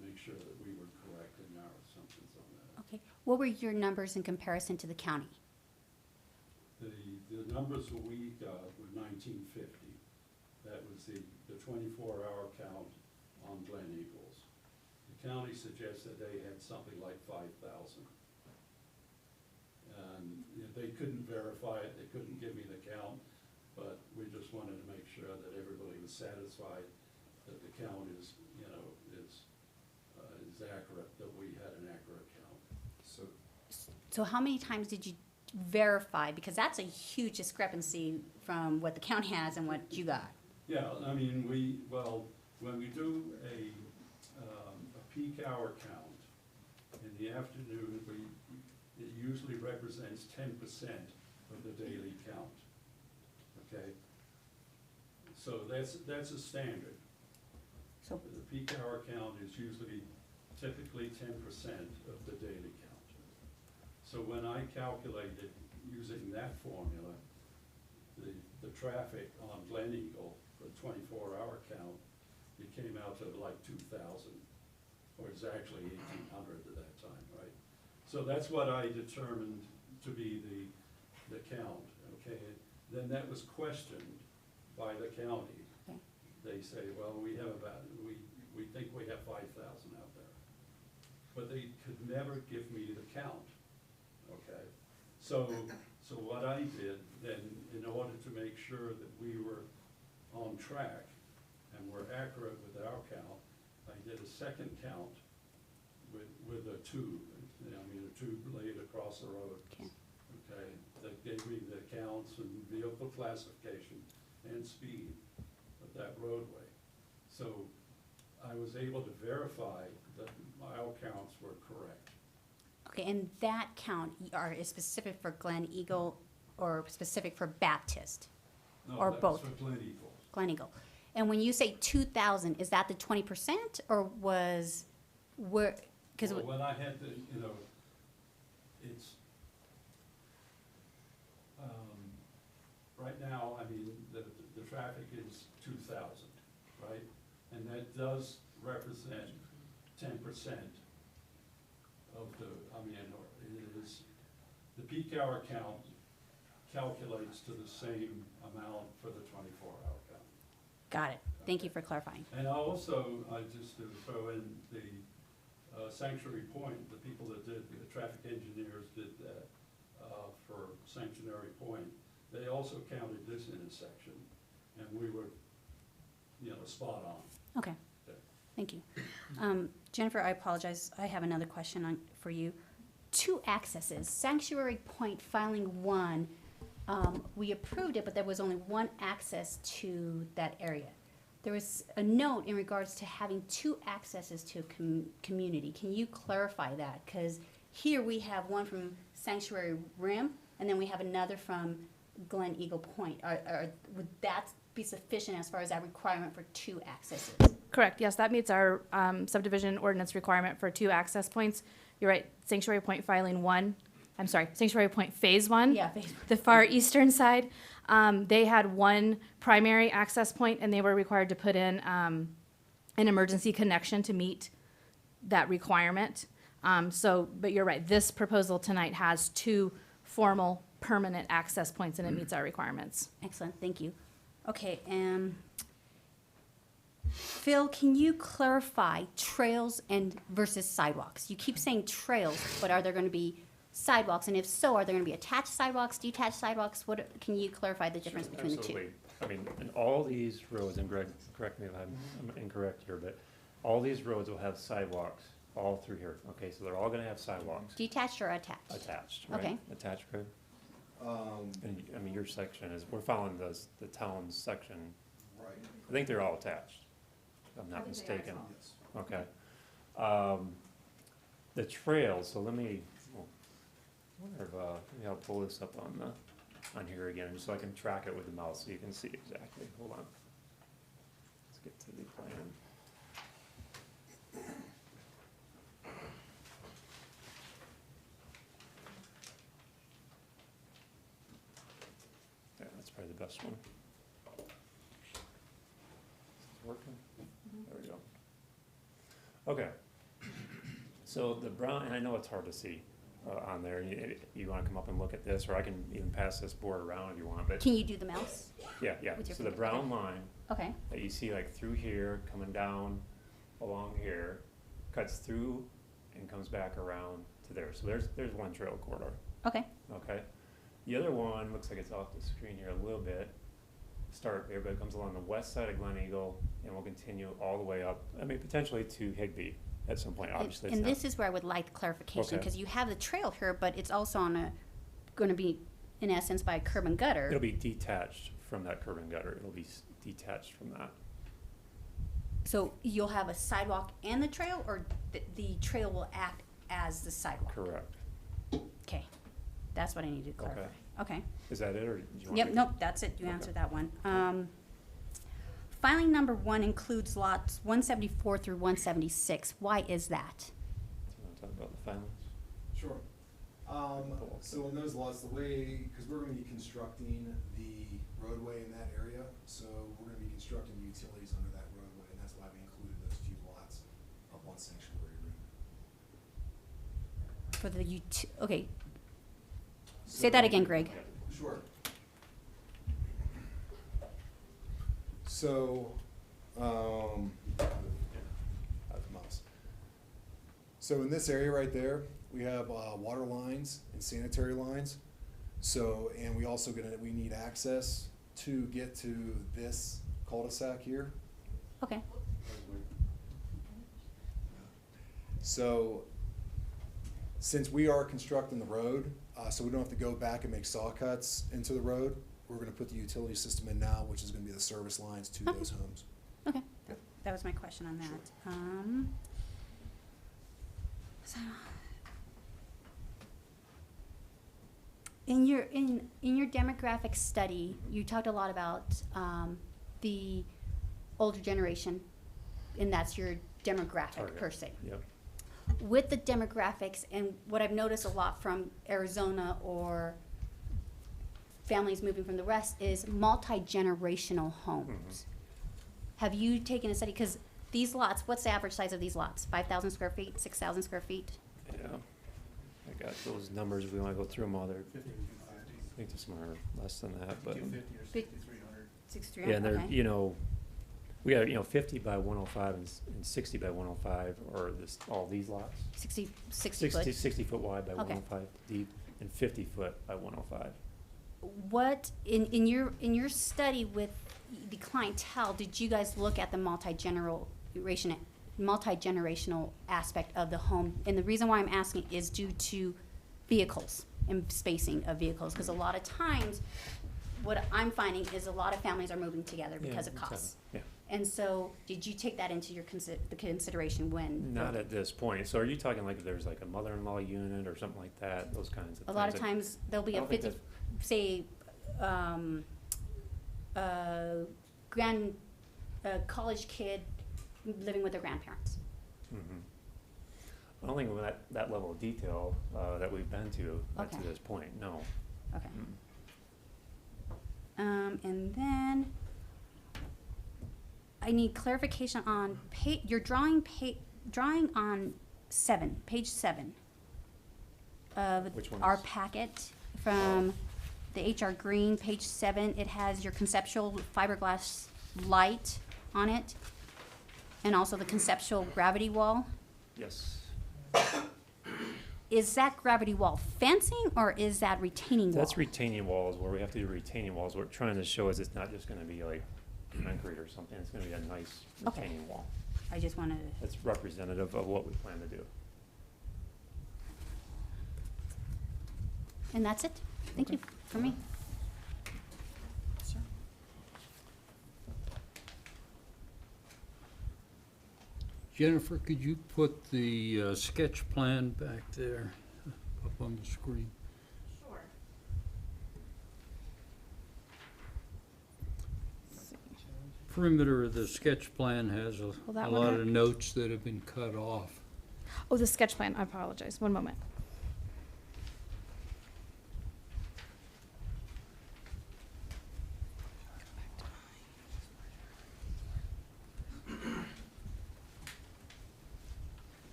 Speaker 3: make sure that we were correct in our assumptions on that.
Speaker 6: Okay. What were your numbers in comparison to the county?
Speaker 3: The numbers that we got were 1950. That was the 24-hour count on Glen Eagles. The county suggested they had something like 5,000. And they couldn't verify it, they couldn't give me the count, but we just wanted to make sure that everybody was satisfied that the count is, is accurate, that we had an accurate count.
Speaker 6: So how many times did you verify? Because that's a huge discrepancy from what the county has and what you got.
Speaker 3: Yeah, I mean, when we do a peak hour count in the afternoon, it usually represents 10% of the daily count, okay? So that's a standard.
Speaker 6: So,
Speaker 3: The peak hour count is usually typically 10% of the daily count. So when I calculated using that formula, the traffic on Glen Eagle for the 24-hour count, it came out to like 2,000, or it's actually 1,800 at that time, right? So that's what I determined to be the count, okay? Then that was questioned by the county.
Speaker 6: okay.
Speaker 3: They say, well, we think we have 5,000 out there. But they could never give me the count, okay? So what I did then, in order to make sure that we were on track and were accurate with our count, I did a second count with a tube, a tube laid across the road.
Speaker 6: Okay.
Speaker 3: Okay, that gave me the counts and vehicle classification, and speed of that roadway. So I was able to verify that mile counts were correct.
Speaker 6: Okay, and that count is specific for Glen Eagle or specific for Baptist?
Speaker 3: No,
Speaker 6: Or
Speaker 3: that's
Speaker 6: both.
Speaker 3: for Glen Eagle.
Speaker 6: Glen Eagle. And when you say 2,000, is that the 20% or was, where, because,
Speaker 3: Well, when I had the, you know, it's, right now, I mean, the traffic is 2,000, right? And that does represent 10% of the, I mean, it is, the peak hour count calculates to the same amount for the 24-hour count.
Speaker 6: got it. Thank you for clarifying.
Speaker 3: And also, just to throw in the Sanctuary Point, the people that did, the traffic engineers did that for Sanctuary Point. They also counted this intersection, and we were, you know, spot on.
Speaker 6: Okay,
Speaker 3: Okay.
Speaker 6: thank you. Jennifer, I apologize. I have another question for you. 2 accesses, Sanctuary Point filing 1, we approved it, but there was only 1 access to that area. There was a note in regards to having 2 accesses to a community. Can you clarify that? Because here we have one from Sanctuary Rim, and then we have another from Glen Eagle Point. Would that be sufficient as far as that requirement for 2 accesses?
Speaker 2: Correct, yes, that meets our subdivision ordinance requirement for 2 access points. You're right, Sanctuary Point filing 1, I'm sorry, Sanctuary Point Phase 1.
Speaker 6: Yeah, phase 1.
Speaker 2: The far eastern side, they had 1 primary access point, and they were required to put in an emergency connection to meet that requirement. But you're right, this proposal tonight has 2 formal permanent access points, and it meets our requirements.
Speaker 6: Excellent, thank you. Okay, Phil, can you clarify trails and versus sidewalks? You keep saying trails, but are there going to be sidewalks? And if so, are there going to be attached sidewalks, detached sidewalks? Can you clarify the difference
Speaker 4: Sure,
Speaker 6: between the 2?
Speaker 4: absolutely. I mean, in all these roads, and Greg, correct me if I'm incorrect here, but all these roads will have sidewalks all through here. Okay, so they're all gonna have sidewalks
Speaker 6: Detached or attached?
Speaker 4: attached, right?
Speaker 6: Okay.
Speaker 4: Attached, Greg? And, I mean, your section is, we're following the town's section.
Speaker 5: Right.
Speaker 4: I think they're all attached, if I'm not mistaken.
Speaker 5: Yes.
Speaker 4: Okay. The trails, so let me, well, I wonder if, maybe I'll pull this up on here again, just so I can track it with the mouse, so you can see exactly. Hold on. Let's get to the plan. Yeah, that's probably the best one. Is it working? There we go. Okay. So the brown, and I know it's hard to see on there. You want to come up and look at this, or I can even pass this board around if you want, but
Speaker 6: Can you do the mouse?
Speaker 4: yeah, yeah.
Speaker 6: with your
Speaker 4: So the
Speaker 6: finger?
Speaker 4: brown line
Speaker 6: Okay,
Speaker 4: that you see like through here, coming down along here, cuts through and comes back around to there. So there's one trail corridor,
Speaker 6: okay,
Speaker 4: okay? The other one looks like it's off the screen here a little bit. Start there, but it comes along the west side of Glen Eagle and will continue all the way up, I mean, potentially to Higbee at some point, obviously. it's
Speaker 6: and
Speaker 4: not-
Speaker 6: this is where I would like clarification,
Speaker 4: Okay.
Speaker 6: because you have the trail here, but it's also on gonna be, in essence, by a curb and gutter.
Speaker 4: It'll be detached from that curb and gutter. It'll be detached from that.
Speaker 6: So you'll have a sidewalk and the trail, or the trail will act as the sidewalk?
Speaker 4: Correct.
Speaker 6: Okay, that's what I need to clarify. Okay.
Speaker 4: Is that it, or do you want?
Speaker 6: Yep,
Speaker 4: me-
Speaker 6: nope, that's it, you
Speaker 4: Okay.
Speaker 6: answered that one. Filing number 1 includes lots 174 through 176. Why is that?
Speaker 4: Do you want to talk about the filings?
Speaker 5: Sure. So in those lots, the way, because we're gonna be constructing the roadway in that area, so we're gonna be constructing utilities under that roadway, and that's why we included those few lots up on Sanctuary Rim.
Speaker 6: For the okay, say that again, Greg.
Speaker 5: Sure. So, mouse. So in this area right there, we have water lines and sanitary lines. So, and we also we need access to get to this cul-de-sac here.
Speaker 6: Okay,
Speaker 5: So, since we are constructing the road, so we don't have to go back and make saw cuts into the road, we're gonna put the utility system in now, which is gonna be the service lines to
Speaker 6: Okay.
Speaker 5: those homes.
Speaker 6: Okay, that was my question on that. So, in your demographic study, you talked a lot about, the older generation, and that's your demographic
Speaker 4: Target.
Speaker 6: per se.
Speaker 4: Yep.
Speaker 6: With the demographics, and what I've noticed a lot from Arizona or families moving from the West is multi-generational homes. Have you taken a study, because these lots, what's the average size of these lots? 5,000 square feet, 6,000 square feet?
Speaker 4: Yeah. I got those numbers, if we wanna go through them all, they're, I think there's some are less than that, but.
Speaker 6: Fif- 6,300,
Speaker 4: Yeah, and they're,
Speaker 6: okay.
Speaker 4: you know, we got, 50 by 105 and 60 by 105, or this, all these lots.
Speaker 6: 60
Speaker 4: 60,
Speaker 6: foot.
Speaker 4: 60 foot wide by
Speaker 6: Okay.
Speaker 4: 105 deep, and 50 foot by 105.
Speaker 6: What, in your study with the clientele, did you guys look at the multi-generational aspect of the home? And the reason why I'm asking is due to vehicles and spacing of vehicles, because a lot of times, what I'm finding is a lot of families are moving together because of costs.
Speaker 4: Yeah,
Speaker 6: And so, did you take that into your the consideration when?
Speaker 4: not at this point. So are you talking like if there's like a mother-in-law unit or something like that, those kinds of
Speaker 6: A
Speaker 4: things?
Speaker 6: lot of
Speaker 4: that-
Speaker 6: times, there'll be
Speaker 4: I
Speaker 6: a
Speaker 4: don't think
Speaker 6: 50, say, college kid living with their grandparents.
Speaker 4: Mhm. I don't think with that level of detail, that we've been to, up to
Speaker 6: Okay.
Speaker 4: this point, no.
Speaker 6: Okay.
Speaker 4: Mm.
Speaker 6: And then, I need clarification on your drawing on page 7 of
Speaker 4: Which one
Speaker 6: our
Speaker 4: is-
Speaker 6: packet from the HR Green, page 7. It has your conceptual fiberglass light on it, and also the conceptual gravity wall.
Speaker 4: Yes.
Speaker 6: Is that gravity wall fencing, or is that retaining wall?
Speaker 4: That's retaining walls, where we have to do retaining walls. What we're trying to show is it's not just gonna be like concrete or something, it's gonna be a nice
Speaker 6: Okay.
Speaker 4: retaining wall.
Speaker 6: I just wanted to.
Speaker 4: That's representative of what we plan to do.
Speaker 6: And that's it. Thank you for me.
Speaker 1: Sir?
Speaker 9: Jennifer, could you put the sketch plan back there up on the screen?
Speaker 2: Sure.
Speaker 9: Perimeter of the sketch plan has a
Speaker 2: Will that
Speaker 9: a
Speaker 2: one
Speaker 9: lot
Speaker 2: work?
Speaker 9: of notes that have been cut off.
Speaker 2: Oh, the sketch plan, I apologize, one moment.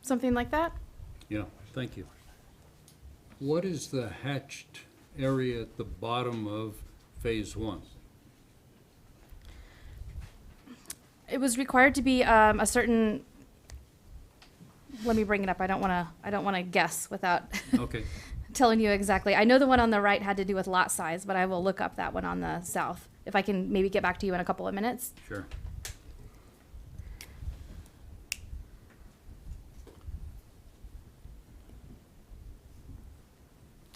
Speaker 2: Something like that?
Speaker 9: Yeah, thank you. What is the hatched area at the bottom of phase 1?
Speaker 2: It was required to be a certain, let me bring it up, I don't wanna guess without
Speaker 9: Okay,
Speaker 2: telling you exactly. I know the one on the right had to do with lot size, but I will look up that one on the south. If I can maybe get back to you in a couple of minutes.
Speaker 9: sure.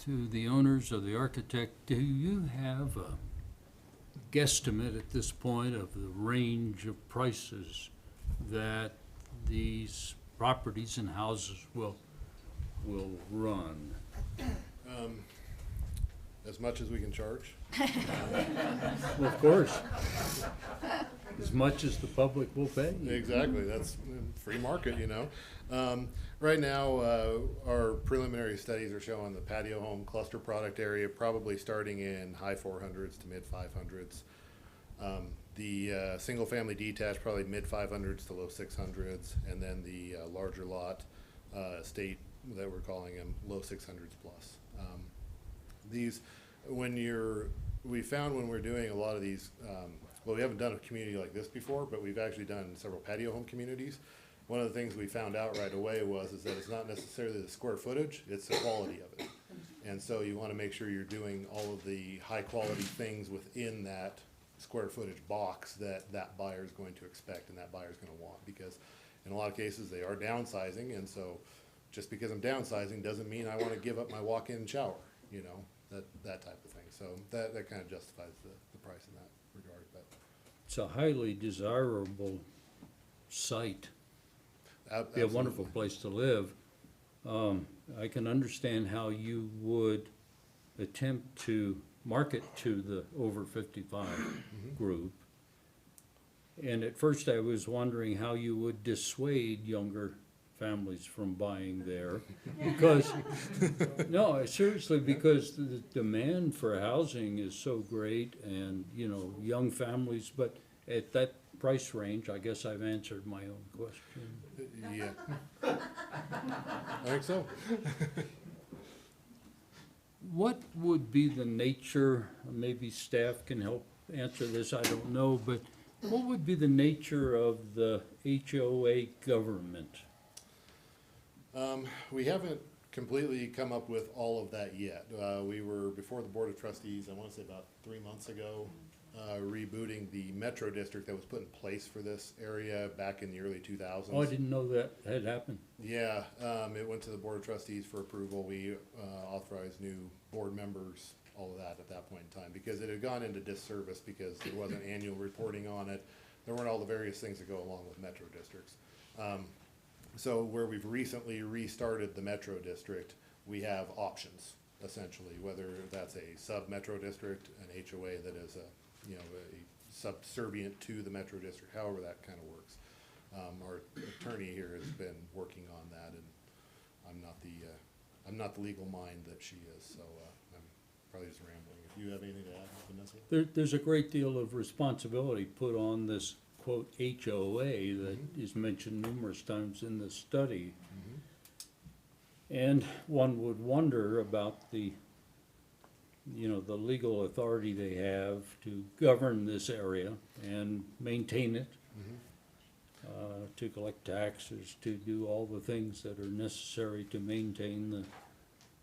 Speaker 9: To the owners or the architect, do you have a guesstimate at this point of the range of prices that these properties and houses will run?
Speaker 8: As much as we can charge.
Speaker 9: Well, of course. As much as the public will pay.
Speaker 8: Exactly, that's free market, you know. Right now, our preliminary studies are showing the patio home cluster product area probably starting in high 400s to mid 500s. The single-family detached probably mid 500s to low 600s, and then the larger lot estate that we're calling them low 600s plus. These, we found when we're doing a lot of these, well, we haven't done a community like this before, but we've actually done several patio home communities. One of the things we found out right away is that it's not necessarily the square footage, it's the quality of it. And so you wanna make sure you're doing all of the high quality things within that square footage box that buyer is going to expect and that buyer's gonna want. Because in a lot of cases, they are downsizing, and so just because I'm downsizing doesn't mean I wanna give up my walk-in shower, you know, that type of thing. So that kind of justifies the price in that regard, but.
Speaker 9: It's a highly desirable site. Be a wonderful
Speaker 8: Absolutely.
Speaker 9: place to live. I can understand how you would attempt to market to the over 55 group. And at first I was wondering how you would dissuade younger families from buying there. Because, no, seriously, because the demand for housing is so great and, you know, young families, but at that price range, I guess I've answered my own question.
Speaker 8: Yeah. I think so.
Speaker 9: What would be the nature, maybe staff can help answer this, I don't know, but what would be the nature of the HOA government?
Speaker 8: We haven't completely come up with all of that yet. We were before the Board of Trustees, I wanna say about 3 months ago, rebooting the Metro District that was put in place for this area back in the early 2000s.
Speaker 9: Oh, I didn't know that had happened.
Speaker 8: Yeah, it went to the Board of Trustees for approval. We authorized new board members, all of that at that point in time, because it had gone into disservice because there wasn't annual reporting on it. There weren't all the various things that go along with metro districts. So where we've recently restarted the Metro District, we have options, essentially, whether that's a sub-metro district, an HOA that is a subservient to the Metro District, however that kind of works. Our attorney here has been working on that, and I'm not the legal mind that she is, so I'm probably just rambling. If you have anything to add, Vanessa?
Speaker 9: There's a great deal of responsibility put on this quote HOA that is mentioned numerous times in the study. And one would wonder about the legal authority they have to govern this area and maintain it, to collect taxes, to do all the things that are necessary to maintain the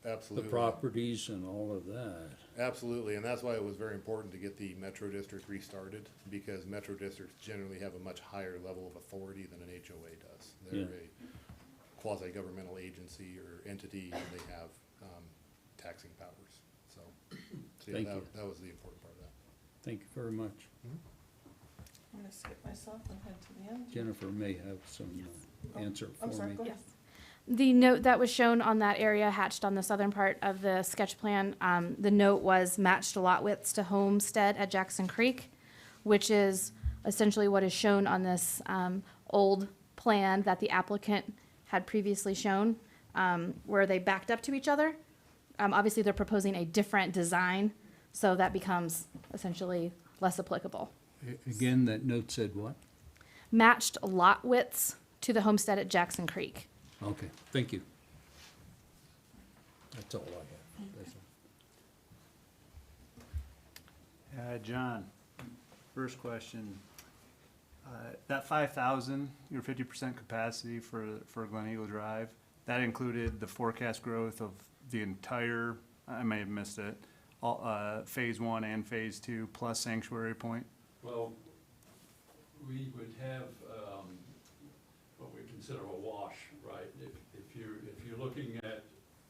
Speaker 8: Absolutely.
Speaker 9: properties and all of that.
Speaker 8: Absolutely, and that's why it was very important to get the Metro District restarted, because Metro Districts generally have a much higher level of authority than an HOA does. They're
Speaker 9: Yeah.
Speaker 8: a quasi-governmental agency or entity, and they have taxing powers, so. Yeah,
Speaker 9: Thank you.
Speaker 8: that was the important part of that.
Speaker 9: Thank you very much.
Speaker 1: I'm gonna skip myself and head to the end.
Speaker 9: Jennifer may have some answer
Speaker 1: I'm
Speaker 9: for
Speaker 1: sorry,
Speaker 9: me.
Speaker 1: go ahead.
Speaker 2: The note that was shown on that area hatched on the southern part of the sketch plan, the note was matched lot widths to Homestead at Jackson Creek, which is essentially what is shown on this old plan that the applicant had previously shown, where they backed up to each other. Obviously, they're proposing a different design, so that becomes essentially less applicable.
Speaker 9: Again, that note said what?
Speaker 2: Matched lot widths to the Homestead at Jackson Creek.
Speaker 9: Okay, thank you. That's all I have. That's all.
Speaker 10: John, first question. That 5,000, your 50% capacity for Glen Eagle Drive, that included the forecast growth of the entire, I may have missed it, all, phase 1 and phase 2 plus Sanctuary Point?
Speaker 3: Well, we would have what we consider a wash, right? If you're looking at,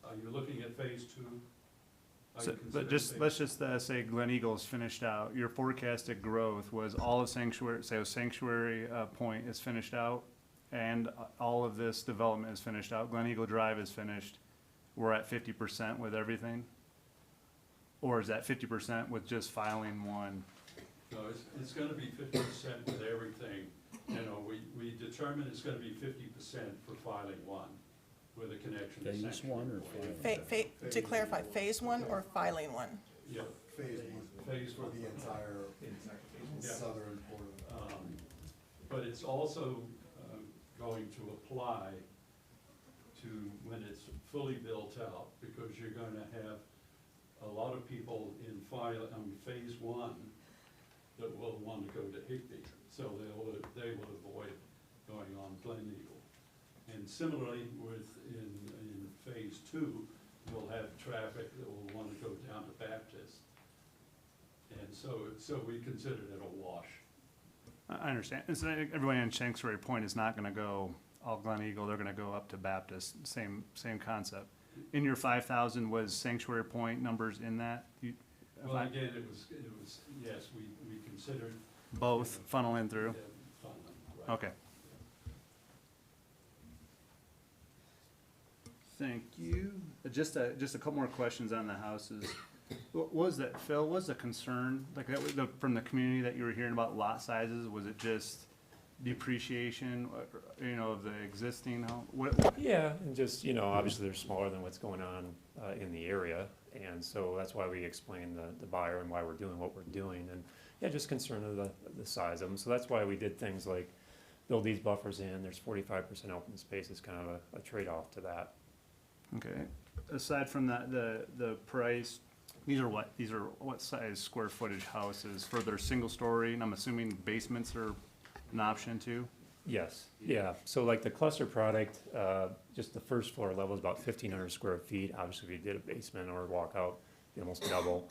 Speaker 3: are you looking at phase 2? Are
Speaker 10: So,
Speaker 3: you
Speaker 10: but
Speaker 3: considering
Speaker 10: let's just say Glen Eagle's finished out. Your forecasted growth was all of Sanctuary, say Sanctuary Point is finished out, and all of this development is finished out. Glen Eagle Drive is finished. We're at 50% with everything? Or is that 50% with just filing one?
Speaker 3: No, it's gonna be 50% with everything. You know, we determined it's gonna be 50% for filing 1 with a connection to
Speaker 9: Phase
Speaker 3: Sanctuary
Speaker 9: one or
Speaker 3: Point.
Speaker 1: To clarify, phase 1 or filing 1?
Speaker 3: Yeah,
Speaker 5: Phase one.
Speaker 3: phase
Speaker 5: For
Speaker 3: 1.
Speaker 5: the entire
Speaker 3: Yeah.
Speaker 5: southern border.
Speaker 3: But it's also going to apply to when it's fully built out, because you're gonna have a lot of people in phase 1 that will want to go to Higby, so they will avoid going on Glen Eagle. And similarly in phase 2, you'll have traffic that will want to go down to Baptist. And so we considered it a wash.
Speaker 10: I understand. It's like everyone in Sanctuary Point is not gonna go all Glen Eagle, they're gonna go up to Baptist, same concept. In your 5,000, was Sanctuary Point numbers in that? If
Speaker 3: Well,
Speaker 10: I-
Speaker 3: again, it was, yes, we considered.
Speaker 10: Both funneling through?
Speaker 3: Funneling, right.
Speaker 10: Okay. Thank you. Just a couple more questions on the houses. What was that, Phil, what was the concern, like, that was from the community that you were hearing about lot sizes? Was it just depreciation, of the existing home?
Speaker 4: Yeah, and just, obviously they're smaller than what's going on in the area. And so that's why we explained the buyer and why we're doing what we're doing. And yeah, just concern of the size of them. So that's why we did things like build these buffers in. There's 45% open space is kind of a trade-off to that.
Speaker 10: Okay, aside from that, the price, these are what size square footage houses for their single story, and I'm assuming basements are an option too?
Speaker 4: Yes, yeah. So like the cluster product, just the first floor level is about 1,500 square feet. Obviously, if you did a basement or a walkout, you almost double.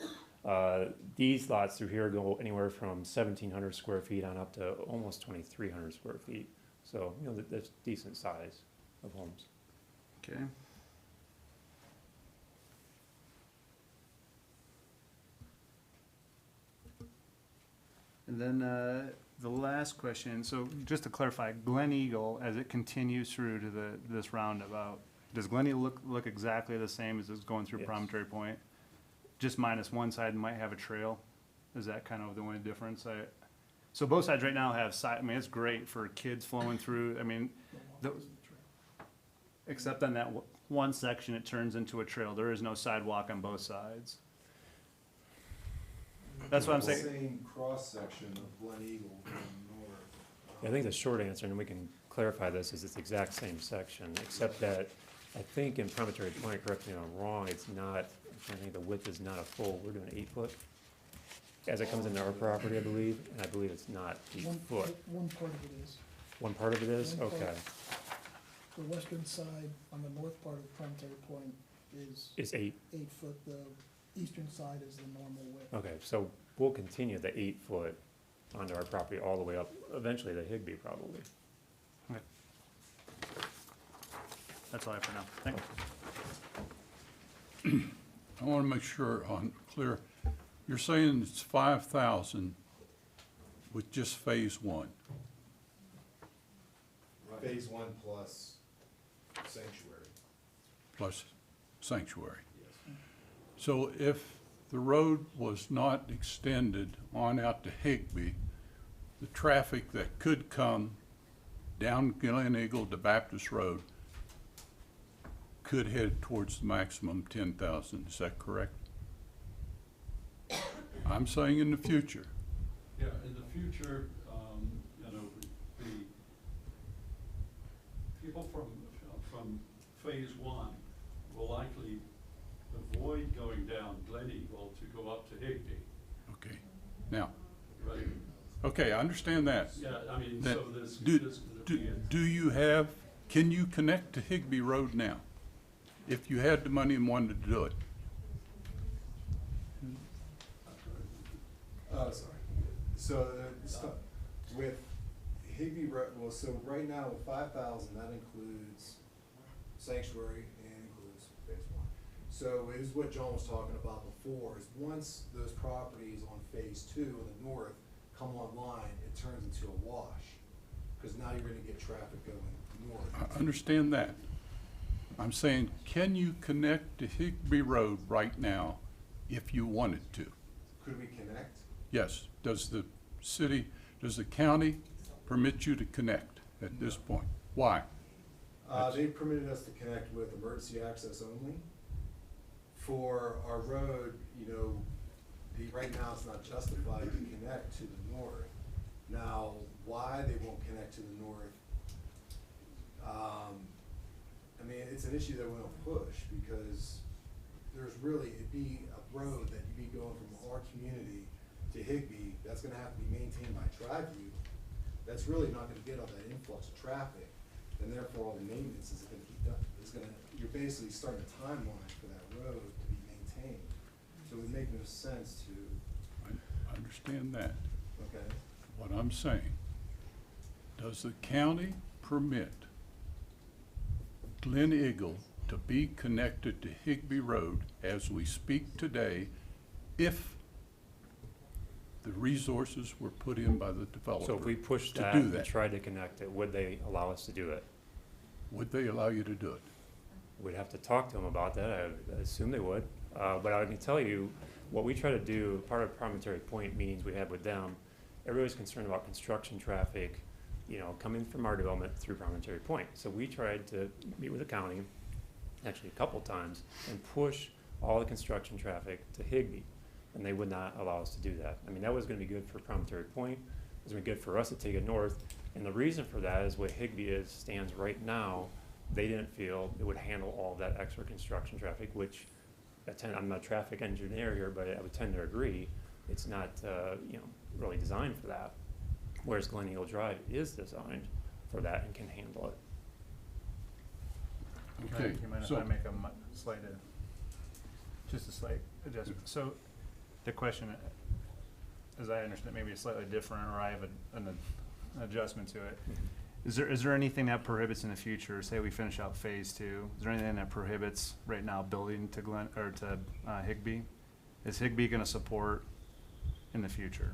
Speaker 4: These lots through here go anywhere from 1,700 square feet on up to almost 2,300 square feet. So, that's decent size of homes.
Speaker 10: Okay. And then, the last question, so just to clarify, Glen Eagle, as it continues through to this roundabout, does Glen Eagle look exactly the same as it's going through
Speaker 4: Yes.
Speaker 10: Promontory Point? Just minus one side might have a trail? Is that kind of the only difference? So both sides right now have it's great for kids flowing through, except on that one section, it turns into a trail. There is no sidewalk on both sides. That's what I'm saying.
Speaker 5: Same cross-section of Glen Eagle from north.
Speaker 4: I think the short answer, and we can clarify this, is it's the exact same section, except that I think in Promontory Point, correct me if I'm wrong, it's not, I think the width is not a full, we're doing 8 foot. As it comes into our property, I believe, and I believe it's not 8 foot.
Speaker 11: One part of it is.
Speaker 4: One part of it is,
Speaker 11: One part.
Speaker 4: okay,
Speaker 11: The western side on the north part of Promontory Point is
Speaker 4: it's 8,
Speaker 11: 8 foot, the eastern side is the normal width.
Speaker 4: okay, so we'll continue the 8 foot onto our property all the way up, eventually to Higbee probably.
Speaker 10: That's all I have for now. Thank you.
Speaker 9: I want to make sure I'm clear. You're saying it's 5,000 with just phase one?
Speaker 5: Phase one plus sanctuary,
Speaker 9: Plus sanctuary.
Speaker 5: yes.
Speaker 9: So if the road was not extended on out to Higbee, the traffic that could come down Glen Eagle to Baptist Road could head towards the maximum 10,000, is that correct? I'm saying in the future.
Speaker 3: Yeah, in the future, the people from phase one will likely avoid going down Glen Eagle to go up to Higbee,
Speaker 9: Okay. Now,
Speaker 3: right?
Speaker 9: okay, I understand that.
Speaker 3: Yeah, I mean,
Speaker 9: That-
Speaker 3: so there's,
Speaker 9: Do,
Speaker 3: there's gonna
Speaker 9: do,
Speaker 3: be a.
Speaker 9: do you have, can you connect to Higbee Road now? If you had the money and wanted to do it?
Speaker 5: Oh, sorry. So with Higbee, well, so right now with 5,000, that includes sanctuary and includes phase one. So it is what John was talking about before, is once those properties on phase two in the north come online, it turns into a wash. Because now you're gonna get traffic going north.
Speaker 9: I understand that. I'm saying, can you connect to Higbee Road right now if you wanted to?
Speaker 5: Could we connect?
Speaker 9: Yes. Does the city, does the county permit you to connect at this point? Why?
Speaker 5: They permitted us to connect with emergency access only. For our road, right now it's not justified to connect to the north. Now, why they won't connect to the north? It's an issue that we don't push because it'd be a road that you'd be going from our community to Higbee, that's gonna have to be maintained by TriView. That's really not gonna get all that influx of traffic, and therefore all the maintenance is gonna keep done. You're basically starting a timeline for that road to be maintained. So it would make no sense to,
Speaker 9: I understand that.
Speaker 5: okay?
Speaker 9: What I'm saying
Speaker 12: Does the county permit Glen Eagle to be connected to Higbee Road as we speak today if the resources were put in by the developer?
Speaker 4: So if we pushed
Speaker 12: to
Speaker 4: that
Speaker 12: do
Speaker 4: and
Speaker 12: that?
Speaker 4: tried to connect it, would they allow us to do it?
Speaker 12: Would they allow you to do it?
Speaker 4: We'd have to talk to them about that. I assume they would. But I can tell you, what we try to do, part of Promontory Point meetings we had with them, everybody's concerned about construction traffic, you know, coming from our development through Promontory Point. So we tried to meet with the county, actually a couple times, and push all the construction traffic to Higbee. And they would not allow us to do that. I mean, that was gonna be good for Promontory Point. It was gonna be good for us to take it north. And the reason for that is what Higbee stands right now, they didn't feel it would handle all that extra construction traffic, which I'm not a traffic engineer here, but I would tend to agree, it's not, you know, really designed for that. Whereas Glen Eagle Drive is designed for that and can handle it.
Speaker 12: Okay,
Speaker 10: You mind if
Speaker 12: so-
Speaker 10: I make a slight, just a slight adjustment? So the question, as I understand, maybe it's slightly different, or I have an adjustment to it. Is there anything that prohibits in the future, say we finish out phase 2, is there anything that prohibits right now building to Higbee? Is Higbee gonna support in the future?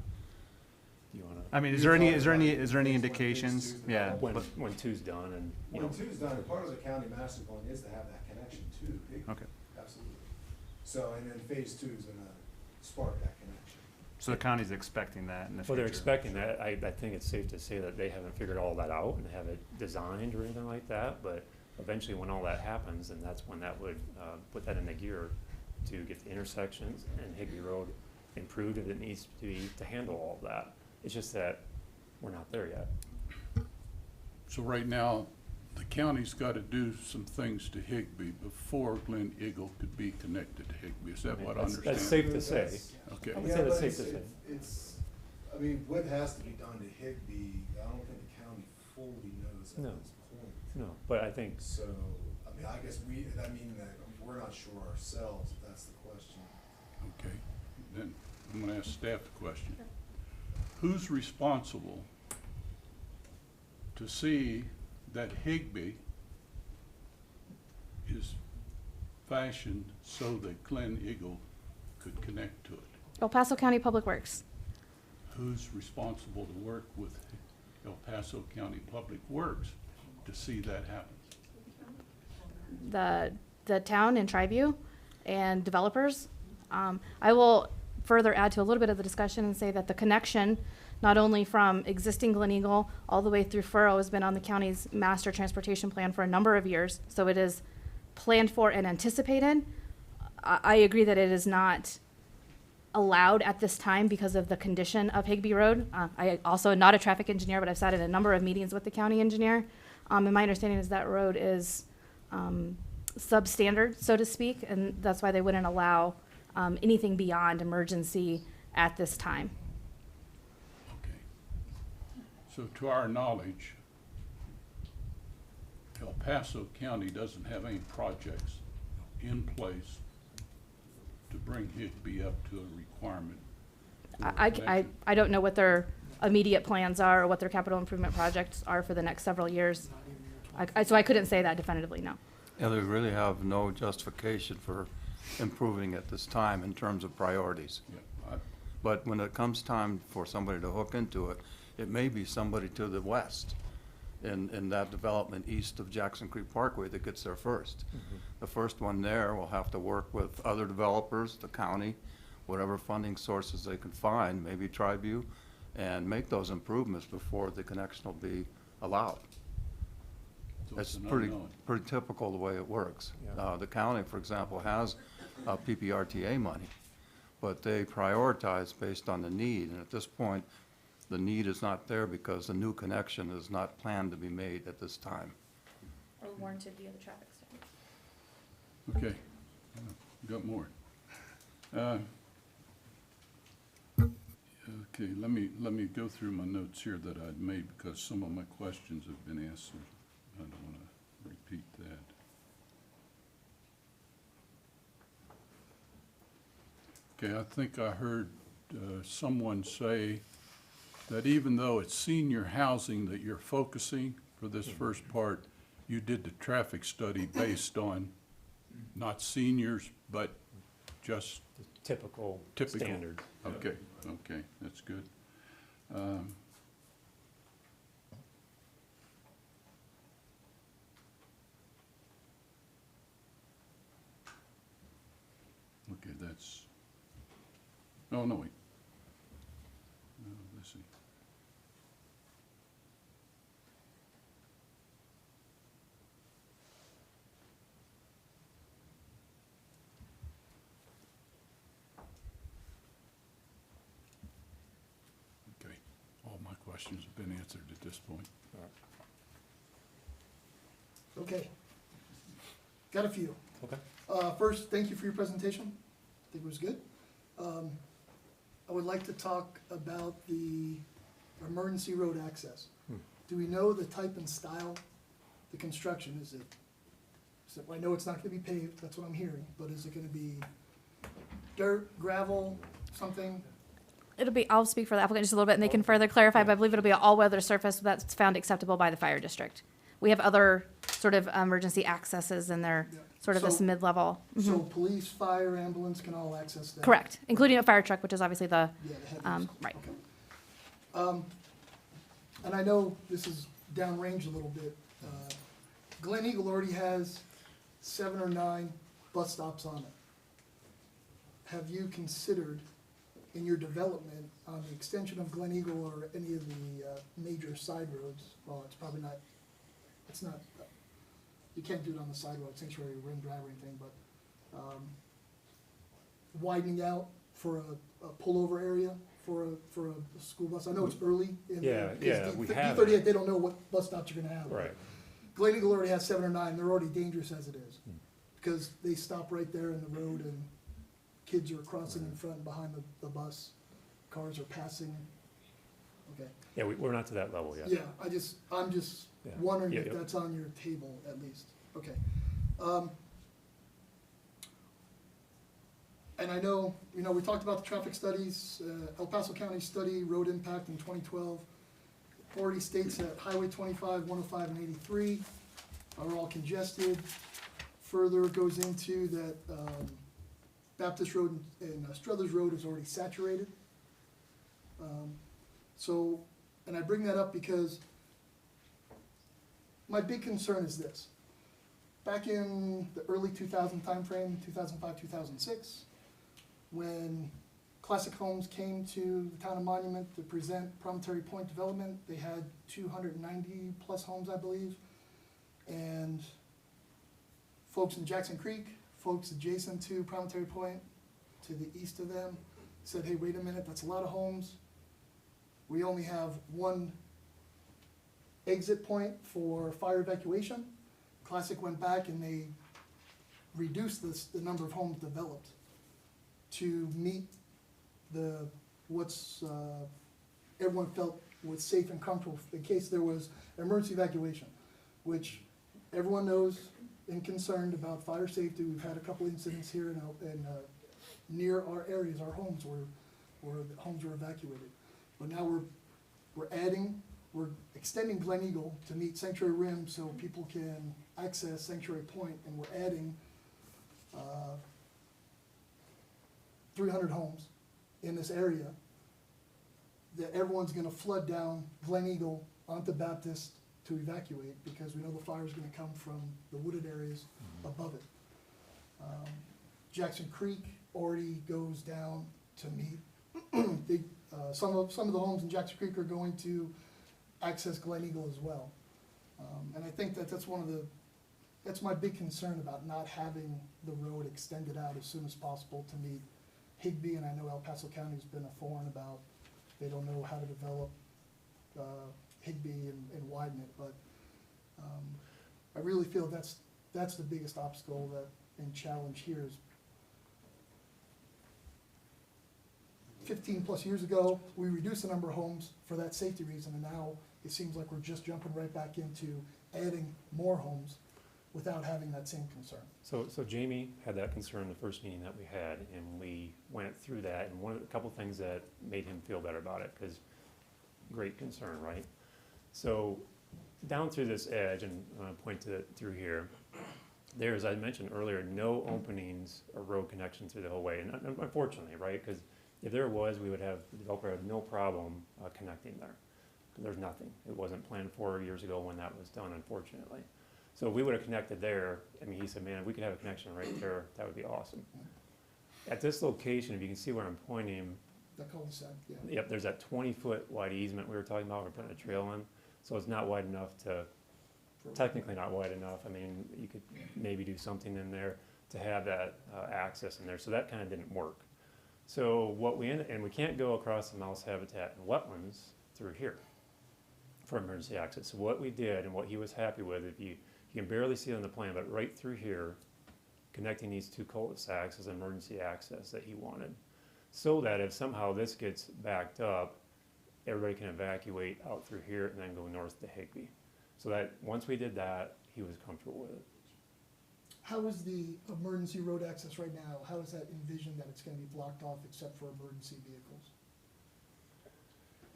Speaker 4: Do you wanna,
Speaker 10: I mean, is
Speaker 5: You're
Speaker 10: there any
Speaker 5: talking about
Speaker 10: is there any
Speaker 5: phase 1, phase
Speaker 10: indications?
Speaker 5: 2
Speaker 10: Yeah,
Speaker 5: development?
Speaker 4: when two's done and, you know.
Speaker 5: When two's done, part of the county master plan is to have that connection to Higbee.
Speaker 10: okay.
Speaker 5: Absolutely. So, and then phase 2 is gonna spark that connection.
Speaker 10: So the county's expecting that in the future?
Speaker 4: Well, they're expecting that. I think it's safe to say that they haven't figured all that out and have it designed or anything like that, but eventually when all that happens, then that's when that would, put that into gear to get the intersections and Higbee Road improved if it needs to be to handle all of that. It's just that we're not there yet.
Speaker 12: So right now, the county's got to do some things to Higbee before Glen Eagle could be connected to Higbee. Is that what I
Speaker 4: That's
Speaker 12: understand?
Speaker 4: safe to say.
Speaker 5: That's-
Speaker 12: Okay.
Speaker 4: I would
Speaker 5: Yeah,
Speaker 4: say that's
Speaker 5: but
Speaker 4: safe to say.
Speaker 5: It's, I mean, what has to be done to Higbee, I don't think the county fully knows
Speaker 4: No.
Speaker 5: at this point.
Speaker 4: No, but I think,
Speaker 5: So, I mean, I guess we're not sure ourselves, if that's the question.
Speaker 12: Okay, then I'm gonna ask staff a question. Who's responsible to see that Higbee is fashioned so that Glen Eagle could connect to it?
Speaker 2: El Paso County Public Works.
Speaker 12: Who's responsible to work with El Paso County Public Works to see that happen?
Speaker 2: The town and Triview and developers. I will further add to a little bit of the discussion and say that the connection, not only from existing Glen Eagle all the way through Furrow, has been on the county's master transportation plan for a number of years. So it is planned for and anticipated. I agree that it is not allowed at this time because of the condition of Higbee Road. I also am not a traffic engineer, but I've sat in a number of meetings with the county engineer. And my understanding is that road is substandard, so to speak, and that's why they wouldn't allow anything beyond emergency at this time.
Speaker 12: Okay. So to our knowledge, El Paso County doesn't have any projects in place to bring Higbee up to a requirement. for connection.
Speaker 2: I don't know what their immediate plans are or what their capital improvement projects are for the next several years. So I couldn't say that definitively, no.
Speaker 13: Yeah, they really have no justification for improving at this time in terms of priorities.
Speaker 12: Yeah,
Speaker 13: But when it comes time for somebody to hook into it, it may be somebody to the west in that development east of Jackson Creek Parkway that gets there first. The first one there will have to work with other developers, the county, whatever funding sources they can find, maybe Triview, and make those improvements before the connection will be allowed.
Speaker 12: so
Speaker 13: It's
Speaker 12: an
Speaker 13: pretty
Speaker 12: unknown.
Speaker 13: typical the way it works.
Speaker 4: Yeah.
Speaker 13: The county, for example, has PPRTA money, but they prioritize based on the need, and at this point, the need is not there because the new connection is not planned to be made at this time.
Speaker 2: Or warranted via the traffic study.
Speaker 12: Okay, got more. Okay, let me go through my notes here that I'd made because some of my questions have been asked, so I don't want to repeat that. Okay, I think I heard someone say that even though it's senior housing that you're focusing for this first part, you did the traffic study based on not seniors, but just
Speaker 4: Typical
Speaker 12: typical?
Speaker 4: standards.
Speaker 12: Okay, okay, that's good. Okay, that's, oh, no, wait. Let's see. Okay, all my questions have been answered at this point.
Speaker 11: Okay. Got a few.
Speaker 4: Okay.
Speaker 11: First, thank you for your presentation. I think it was good. I would like to talk about the emergency road access. Do we know the type and style, the construction? Is it, I know it's not gonna be paved, that's what I'm hearing, but is it gonna be dirt, gravel, something?
Speaker 2: It'll be, I'll speak for the applicant just a little bit, and they can further clarify, but I believe it'll be an all-weather surface that's found acceptable by the fire district. We have other sort of emergency accesses, and they're
Speaker 11: Yeah.
Speaker 2: sort of this
Speaker 11: So-
Speaker 2: mid-level.
Speaker 11: So police, fire, ambulance can all access that?
Speaker 2: Correct, including a fire truck, which is obviously the,
Speaker 11: Yeah, the heavies.
Speaker 2: right.
Speaker 11: Okay. And I know this is downrange a little bit. Glen Eagle already has 7 or 9 bus stops on it. Have you considered in your development on the extension of Glen Eagle or any of the major side roads? Well, it's probably not, it's not, you can't do it on the side road, Sanctuary Rim Drive or anything, but widening out for a pullover area for a school bus? I know it's early in.
Speaker 4: Yeah, yeah, we have
Speaker 11: D38,
Speaker 4: it.
Speaker 11: they don't know what bus stops you're gonna have.
Speaker 4: Right.
Speaker 11: Glen Eagle already has 7 or 9, they're already dangerous as it is. Because they stop right there in the road and kids are crossing in front and behind the bus, cars are passing. Okay,
Speaker 4: Yeah, we're not to that level yet.
Speaker 11: yeah, I'm just
Speaker 4: Yeah.
Speaker 11: wondering
Speaker 4: Yeah,
Speaker 11: if
Speaker 4: yeah.
Speaker 11: that's on your table at least, okay. And I know, we talked about the traffic studies, El Paso County study, road impact in 2012. Already states that Highway 25, 105, and 83 are all congested. Further goes into that Baptist Road and Struthers Road is already saturated. So, and I bring that up because my big concern is this. Back in the early 2000 timeframe, 2005, 2006, when Classic Homes came to the town of Monument to present Promontory Point development, they had 290 plus homes, I believe. And folks in Jackson Creek, folks adjacent to Promontory Point, to the east of them, said, hey, wait a minute, that's a lot of homes. We only have one exit point for fire evacuation. Classic went back and they reduced the number of homes developed to meet everyone felt was safe and comfortable in case there was emergency evacuation, which everyone knows and concerned about fire safety. We've had a couple incidents here in near our areas, our homes where the homes were evacuated. But now we're extending Glen Eagle to meet Sanctuary Rim so people can access Sanctuary Point, and we're adding 300 homes in this area that everyone's gonna flood down Glen Eagle onto Baptist to evacuate, because we know the fire's gonna come from the wooded areas above it. Jackson Creek already goes down to meet, some of the homes in Jackson Creek are going to access Glen Eagle as well. And I think that's my big concern about not having the road extended out as soon as possible to meet Higbee, and I know El Paso County's been a thorn about, they don't know how to develop Higbee and widen it, but I really feel that's the biggest obstacle and challenge here is 15 plus years ago, we reduced the number of homes for that safety reason, and now it seems like we're just jumping right back into adding more homes without having that same concern.
Speaker 4: So Jamie had that concern the first meeting that we had, and we went through that, and a couple things that made him feel better about it, because great concern, right? So down through this edge, and I'm gonna point to it through here, there, as I mentioned earlier, no openings or road connection through the whole way, and unfortunately, right? Because if there was, we would have, the developer had no problem connecting there. There's nothing. It wasn't planned 4 years ago when that was done, unfortunately. So if we would have connected there, I mean, he said, man, if we could have a connection right there, that would be awesome. At this location, if you can see where I'm pointing,
Speaker 11: That cul-de-sac, yeah.
Speaker 4: yep, there's that 20-foot wide easement we were talking about, we're putting a trail in. So it's not wide enough to, technically not wide enough. I mean, you could maybe do something in there to have that access in there. So that kind of didn't work. So what we ended, and we can't go across the mouse habitat and wetlands through here for emergency access. So what we did and what he was happy with, if you can barely see it on the plan, but right through here, connecting these two cul-de-sacs is emergency access that he wanted. So that if somehow this gets backed up, everybody can evacuate out through here and then go north to Higbee. So that, once we did that, he was comfortable with it.
Speaker 11: How is the emergency road access right now? How is that envisioned that it's gonna be blocked off except for emergency vehicles?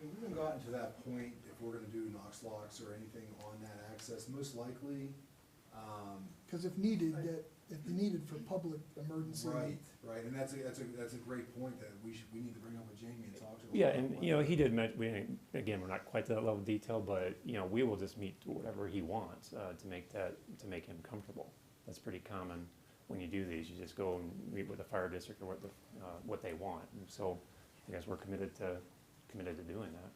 Speaker 5: And we haven't gotten to that point if we're gonna do Knox locks or anything on that access, most likely,
Speaker 11: Cause if needed, if needed for public emergency.
Speaker 5: right, and that's a great point that we need to bring up with Jamie and talk to him.
Speaker 4: Yeah,
Speaker 5: about
Speaker 4: and,
Speaker 5: what-
Speaker 4: you know, he did mention, again, we're not quite to that level of detail, but, you know, we will just meet whatever he wants, to make him comfortable. That's pretty common when you do these, you just go and meet with the fire district or what they want. And so, I guess we're committed to doing that.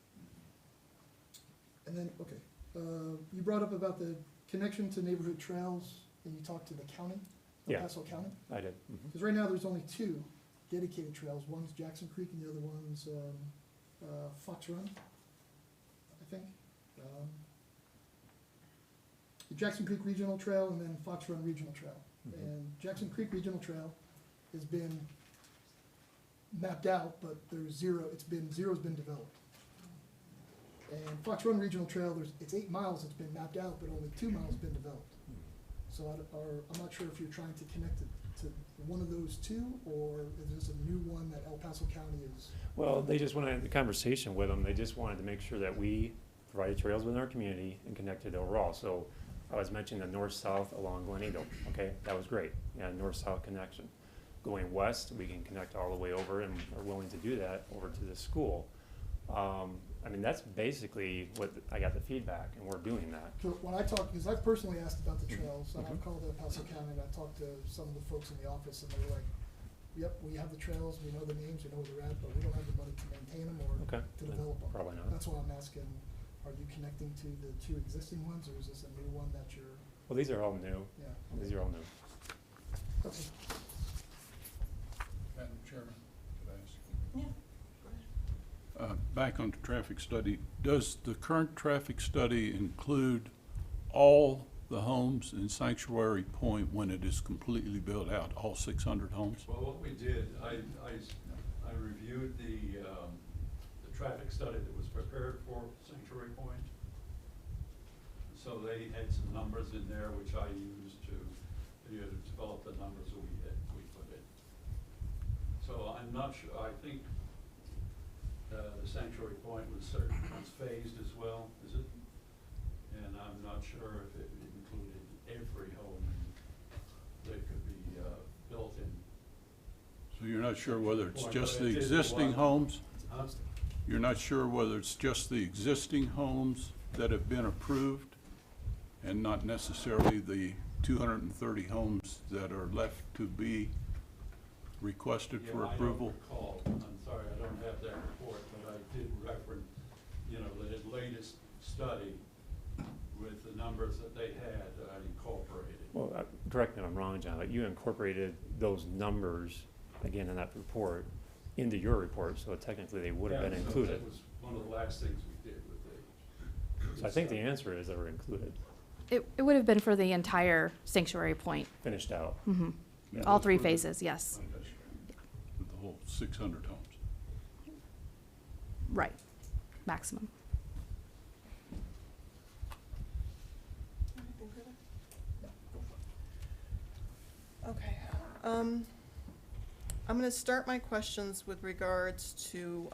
Speaker 11: And then, okay, you brought up about the connection to neighborhood trails, and you talked to the county, El
Speaker 4: Yeah.
Speaker 11: Paso County?
Speaker 4: I did. Mhm.
Speaker 11: Because right now, there's only 2 dedicated trails. One's Jackson Creek and the other one's Fox Run, I think. The Jackson Creek Regional Trail and then Fox Run Regional Trail.
Speaker 4: Mhm.
Speaker 11: And Jackson Creek Regional Trail has been mapped out, but zero's been developed. And Fox Run Regional Trail, it's 8 miles that's been mapped out, but only 2 miles been developed. So I'm not sure if you're trying to connect it to one of those 2, or is this a new one that El Paso County is?
Speaker 4: Well, they just wanted the conversation with them, they just wanted to make sure that we provided trails within our community and connected overall. So I was mentioning the north-south along Glen Eagle, okay, that was great, yeah, north-south connection. Going west, we can connect all the way over and are willing to do that over to the school. I mean, that's basically what, I got the feedback, and we're doing that.
Speaker 11: So when I talk, because I've personally asked about the trails, and I've called El Paso County, and I've talked to some of the folks in the office, and they're like, yep, we have the trails, we know the names, we know where they're at, but we don't have the money to maintain them or
Speaker 4: Okay,
Speaker 11: to
Speaker 4: then
Speaker 11: develop them.
Speaker 4: probably not.
Speaker 11: That's why I'm asking, are you connecting to the 2 existing ones, or is this a new one that you're,
Speaker 4: Well, these are all new,
Speaker 11: yeah?
Speaker 4: these are all new.
Speaker 11: Okay.
Speaker 12: Madam Chairman, could I ask?
Speaker 1: Yeah.
Speaker 12: Back on the traffic study, does the current traffic study include all the homes in Sanctuary Point when it is completely built out, all 600 homes?
Speaker 3: Well, what we did, I reviewed the traffic study that was prepared for Sanctuary Point. So they had some numbers in there which I used to develop the numbers we put in. So I'm not sure, I think the Sanctuary Point was phased as well, is it? And I'm not sure if it included every home that could be built in.
Speaker 12: So you're not sure whether it's
Speaker 3: Point,
Speaker 12: just
Speaker 3: but
Speaker 12: the
Speaker 3: it did
Speaker 12: existing
Speaker 3: one.
Speaker 12: homes?
Speaker 3: Huh?
Speaker 12: You're not sure whether it's just the existing homes that have been approved and not necessarily the 230 homes that are left to be requested for approval?
Speaker 3: Yeah, I don't recall. I'm sorry, I don't have that report, but I did reference, the latest study with the numbers that they had that I incorporated.
Speaker 4: Well, correct me if I'm wrong, John, but you incorporated those numbers, again, in that report, into your report, so technically they would have been
Speaker 3: Yeah, so
Speaker 4: included.
Speaker 3: That was one of the last things we did with the.
Speaker 4: So I think the answer is they were included,
Speaker 2: It would have been for the entire Sanctuary Point,
Speaker 4: finished out.
Speaker 12: Yeah,
Speaker 2: all
Speaker 12: those
Speaker 2: 3
Speaker 12: were the-
Speaker 2: phases, yes.
Speaker 12: With the whole 600 homes.
Speaker 2: Right, maximum.
Speaker 1: Anything further? Okay, I'm gonna start my questions with regards to,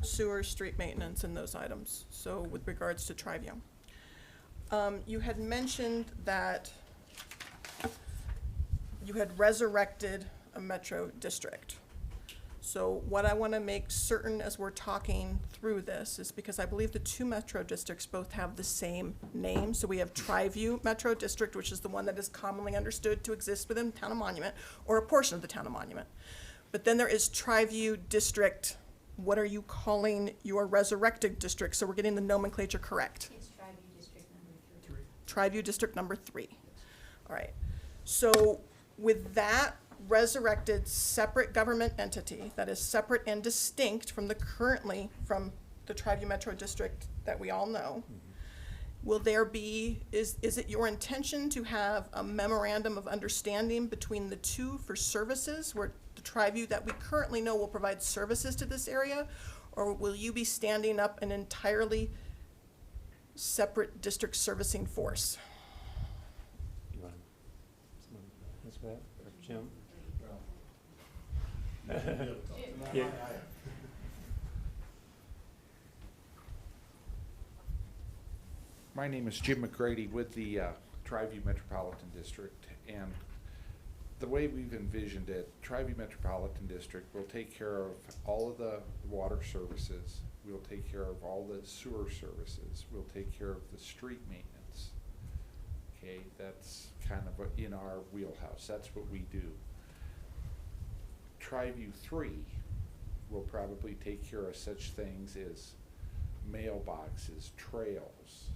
Speaker 1: sewer, street maintenance, and those items, so with regards to Triview. You had mentioned that you had resurrected a metro district. So what I want to make certain as we're talking through this is because I believe the two metro districts both have the same name. So we have Triview Metro District, which is the one that is commonly understood to exist within the Town of Monument, or a portion of the Town of Monument. But then there is Triview District. What are you calling your resurrected district? So we're getting the nomenclature correct.
Speaker 6: It's Triview District number 3.
Speaker 1: Triview District number 3. All right. So with that resurrected separate government entity that is separate and distinct from the Triview Metro District that we all know, will there be, is it your intention to have a memorandum of understanding between the two for services, where the Triview that we currently know will provide services to this area, or will you be standing up an entirely separate district servicing force?
Speaker 4: You want someone answer that, or Jim? Yeah.
Speaker 14: My name is Jim McGrady with the Triview Metropolitan District, and the way we've envisioned it, Triview Metropolitan District will take care of all of the water services, we'll take care of all the sewer services, we'll take care of the street maintenance. Okay, that's kind of in our wheelhouse, that's what we do. Triview 3 will probably take care of such things as mailboxes, trails,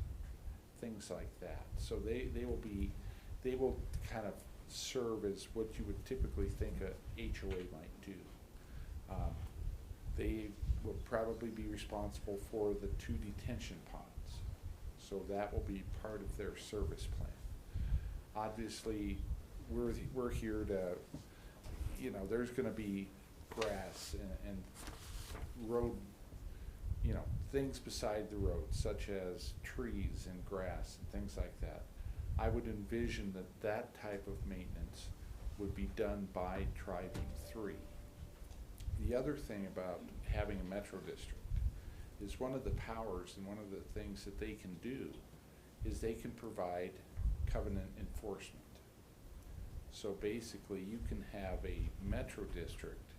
Speaker 14: things like that. So they will kind of serve as what you would typically think a HOA might do. They will probably be responsible for the 2 detention ponds. So that will be part of their service plan. Obviously, we're here to, there's gonna be grass and road, things beside the road, such as trees and grass and things like that. I would envision that type of maintenance would be done by Triview 3. The other thing about having a metro district is one of the powers and one of the things that they can do is they can provide covenant enforcement. So basically, you can have a metro district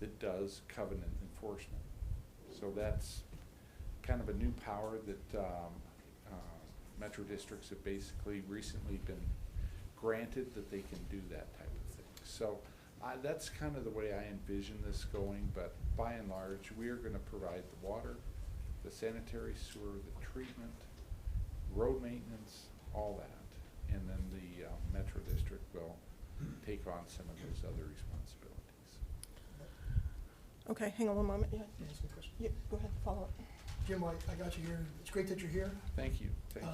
Speaker 14: that does covenant enforcement. So that's kind of a new power that metro districts have basically recently been granted, that they can do that type of thing. So that's kind of the way I envision this going, but by and large, we are going to provide the water, the sanitary sewer, the treatment, road maintenance, all that. And then the metro district will take on some of those other responsibilities.
Speaker 1: Okay, hang on one moment. Yeah,
Speaker 11: Can I ask you a question?
Speaker 1: yeah, go ahead, follow up.
Speaker 11: Jim, I got you here. It's great that you're here.
Speaker 14: Thank you, thank you.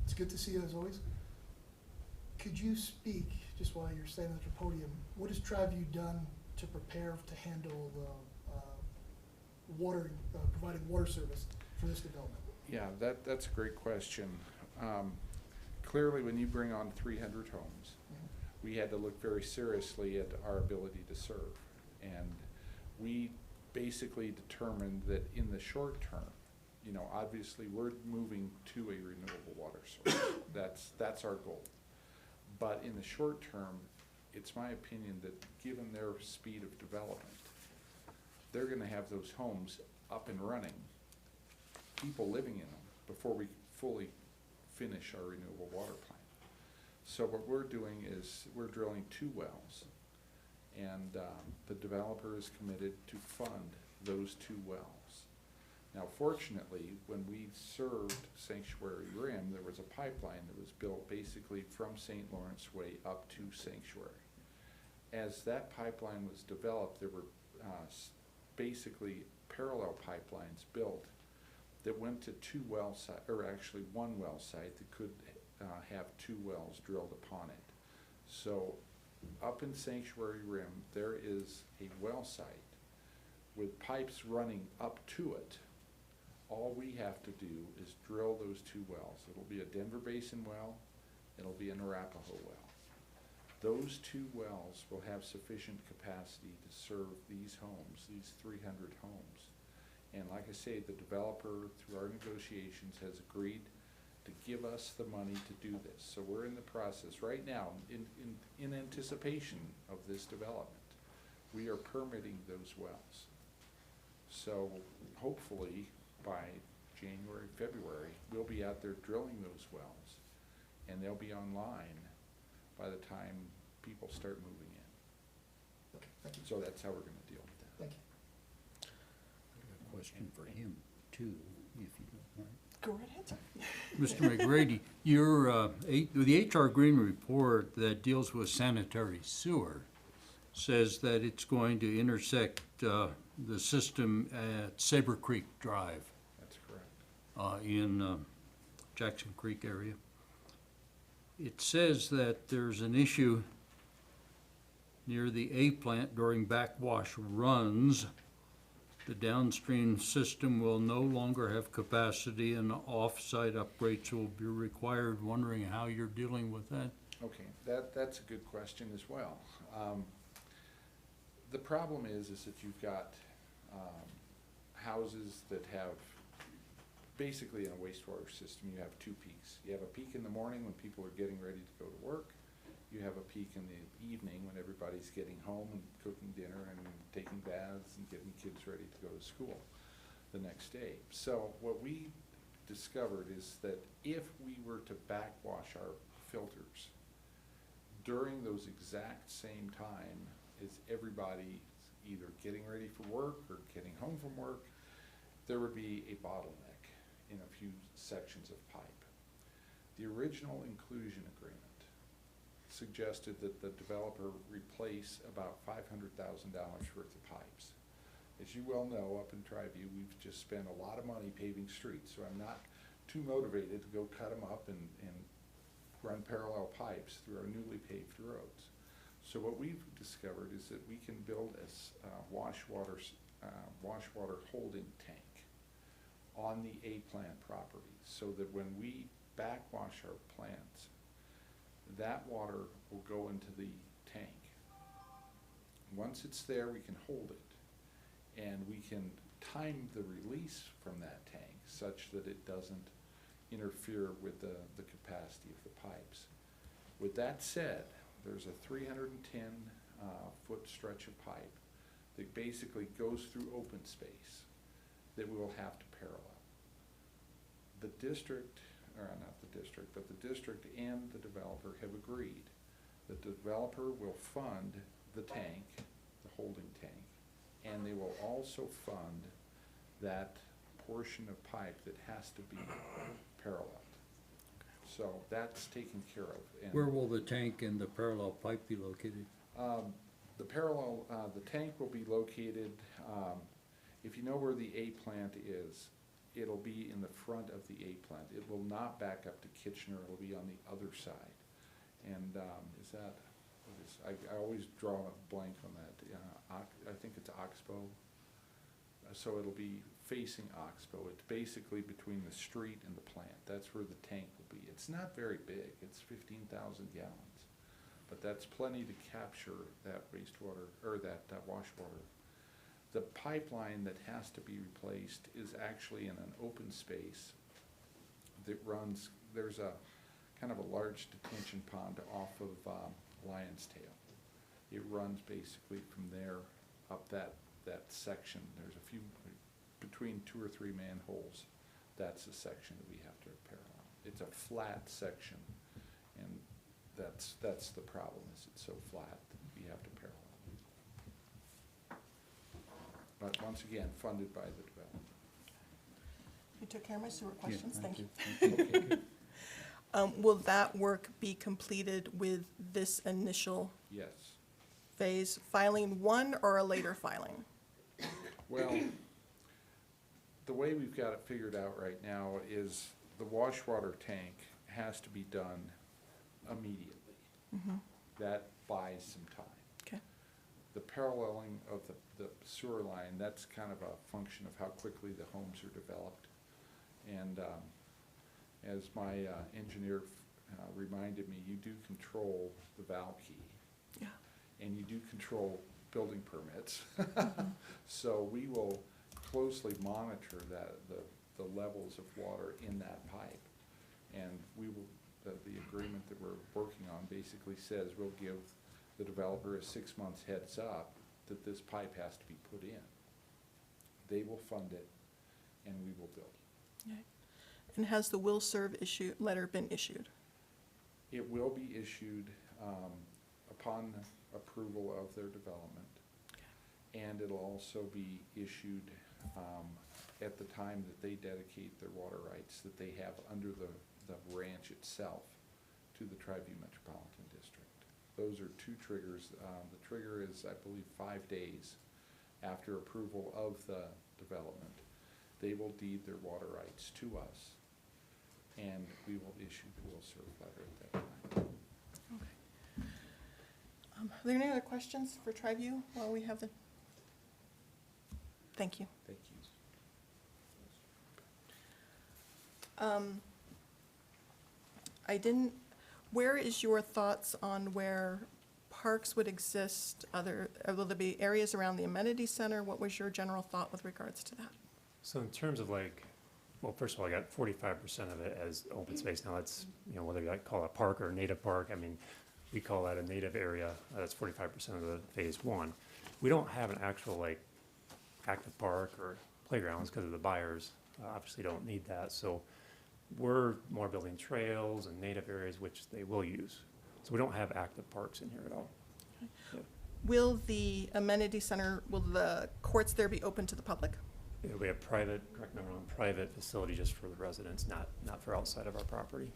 Speaker 11: It's good to see you as always. Could you speak, just while you're standing at your podium, what has Triview done to prepare to handle the providing water service for this development?
Speaker 14: Yeah, that's a great question. Clearly, when you bring on 300 homes, we had to look very seriously at our ability to serve. And we basically determined that in the short term, obviously we're moving to a renewable water source. That's our goal. But in the short term, it's my opinion that given their speed of development, they're gonna have those homes up and running, people living in them, before we fully finish our renewable water plan. So what we're doing is we're drilling 2 wells, and the developer is committed to fund those 2 wells. Now, fortunately, when we served Sanctuary Rim, there was a pipeline that was built basically from St. Lawrence Way up to Sanctuary. As that pipeline was developed, there were basically parallel pipelines built that went to 2 well sites, or actually 1 well site that could have 2 wells drilled upon it. So up in Sanctuary Rim, there is a well site with pipes running up to it. All we have to do is drill those 2 wells. It'll be a Denver Basin well, it'll be an Arapahoe well. Those 2 wells will have sufficient capacity to serve these homes, these 300 homes. And like I say, the developer, through our negotiations, has agreed to give us the money to do this. So we're in the process right now, in anticipation of this development. We are permitting those wells. So hopefully by January, February, we'll be out there drilling those wells, and they'll be online by the time people start moving in.
Speaker 11: Okay, thank you.
Speaker 14: So that's how we're gonna deal with that.
Speaker 11: Thank you.
Speaker 9: Question for him too, if you don't mind.
Speaker 1: Go right ahead, sir.
Speaker 9: Mr. McGrady, your, the HR Green report that deals with sanitary sewer says that it's going to intersect the system at Saber Creek Drive
Speaker 14: That's correct.
Speaker 9: in Jackson Creek area. It says that there's an issue near the A plant during backwash runs. The downstream system will no longer have capacity and off-site upgrades will be required. Wondering how you're dealing with that?
Speaker 14: Okay, that's a good question as well. The problem is that you've got houses that have, basically in a wastewater system, you have two peaks. You have a peak in the morning when people are getting ready to go to work. You have a peak in the evening when everybody's getting home and cooking dinner and taking baths and getting kids ready to go to school the next day. So what we discovered is that if we were to backwash our filters during those exact same time as everybody either getting ready for work or getting home from work, there would be a bottleneck in a few sections of pipe. The original inclusion agreement suggested that the developer replace about $500,000 worth of pipes. As you well know, up in Tri-View, we've just spent a lot of money paving streets, so I'm not too motivated to go cut them up and run parallel pipes through our newly paved roads. So what we've discovered is that we can build a wash water holding tank on the A plant property, so that when we backwash our plants, that water will go into the tank. Once it's there, we can hold it, and we can time the release from that tank such that it doesn't interfere with the capacity of the pipes. With that said, there's a 310 foot stretch of pipe that basically goes through open space that we will have to parallel. The district, or not the district, but the district and the developer have agreed that the developer will fund the tank, the holding tank, and they will also fund that portion of pipe that has to be paralleled. So that's taken care of. And
Speaker 9: Where will the tank and the parallel pipe be located?
Speaker 14: the tank will be located, if you know where the A plant is, it'll be in the front of the A plant. It will not back up to Kitchener, it'll be on the other side. And is that, what is, I always draw a blank on that. I think it's Oxbow. So it'll be facing Oxbow. It's basically between the street and the plant. That's where the tank will be. It's not very big, it's 15,000 gallons. But that's plenty to capture that wastewater, or that wash water. The pipeline that has to be replaced is actually in an open space that runs, there's a kind of a large detention pond off of Lion's Tail. It runs basically from there up that section. There's a few, between 2 or 3 manholes, that's the section that we have to parallel. It's a flat section, and that's the problem, is it's so flat that we have to parallel. But once again, funded by the developer.
Speaker 1: You took care of my sewer questions, thank you.
Speaker 14: Okay.
Speaker 1: Will that work be completed with this initial
Speaker 14: Yes.
Speaker 1: phase, filing 1 or a later filing?
Speaker 14: Well, the way we've got it figured out right now is the wash water tank has to be done immediately. That buys some time.
Speaker 1: Okay.
Speaker 14: The paralleling of the sewer line, that's kind of a function of how quickly the homes are developed. And as my engineer reminded me, you do control the valve key.
Speaker 1: Yeah.
Speaker 14: And you do control building permits. So we will closely monitor the levels of water in that pipe. And we will, the agreement that we're working on basically says we'll give the developer a 6 months heads up that this pipe has to be put in. They will fund it, and we will build.
Speaker 1: Okay. And has the will serve letter been issued?
Speaker 14: It will be issued upon approval of their development. And it'll also be issued at the time that they dedicate their water rights that they have under the ranch itself to the Tri-View Metropolitan District. Those are two triggers. The trigger is, I believe, 5 days after approval of the development. They will deed their water rights to us, and we will issue the will serve letter at that time.
Speaker 1: Okay. Are there any other questions for Tri-View while we have the? Thank you.
Speaker 14: Thank you.
Speaker 1: Where is your thoughts on where parks would exist? Will there be areas around the amenity center? What was your general thought with regards to that?
Speaker 4: So in terms of like, well, first of all, I got 45% of it as open space. Now it's, whether you call it a park or a native park, I mean, we call that a native area. That's 45% of the phase one. We don't have an actual like active park or playgrounds because of the buyers obviously don't need that. So we're more building trails and native areas, which they will use. So we don't have active parks in here at all. Yeah.
Speaker 1: Will the amenity center, will the courts there be open to the public?
Speaker 4: It'll be a private, correct me if I'm wrong, private facility just for the residents, not for outside of our property.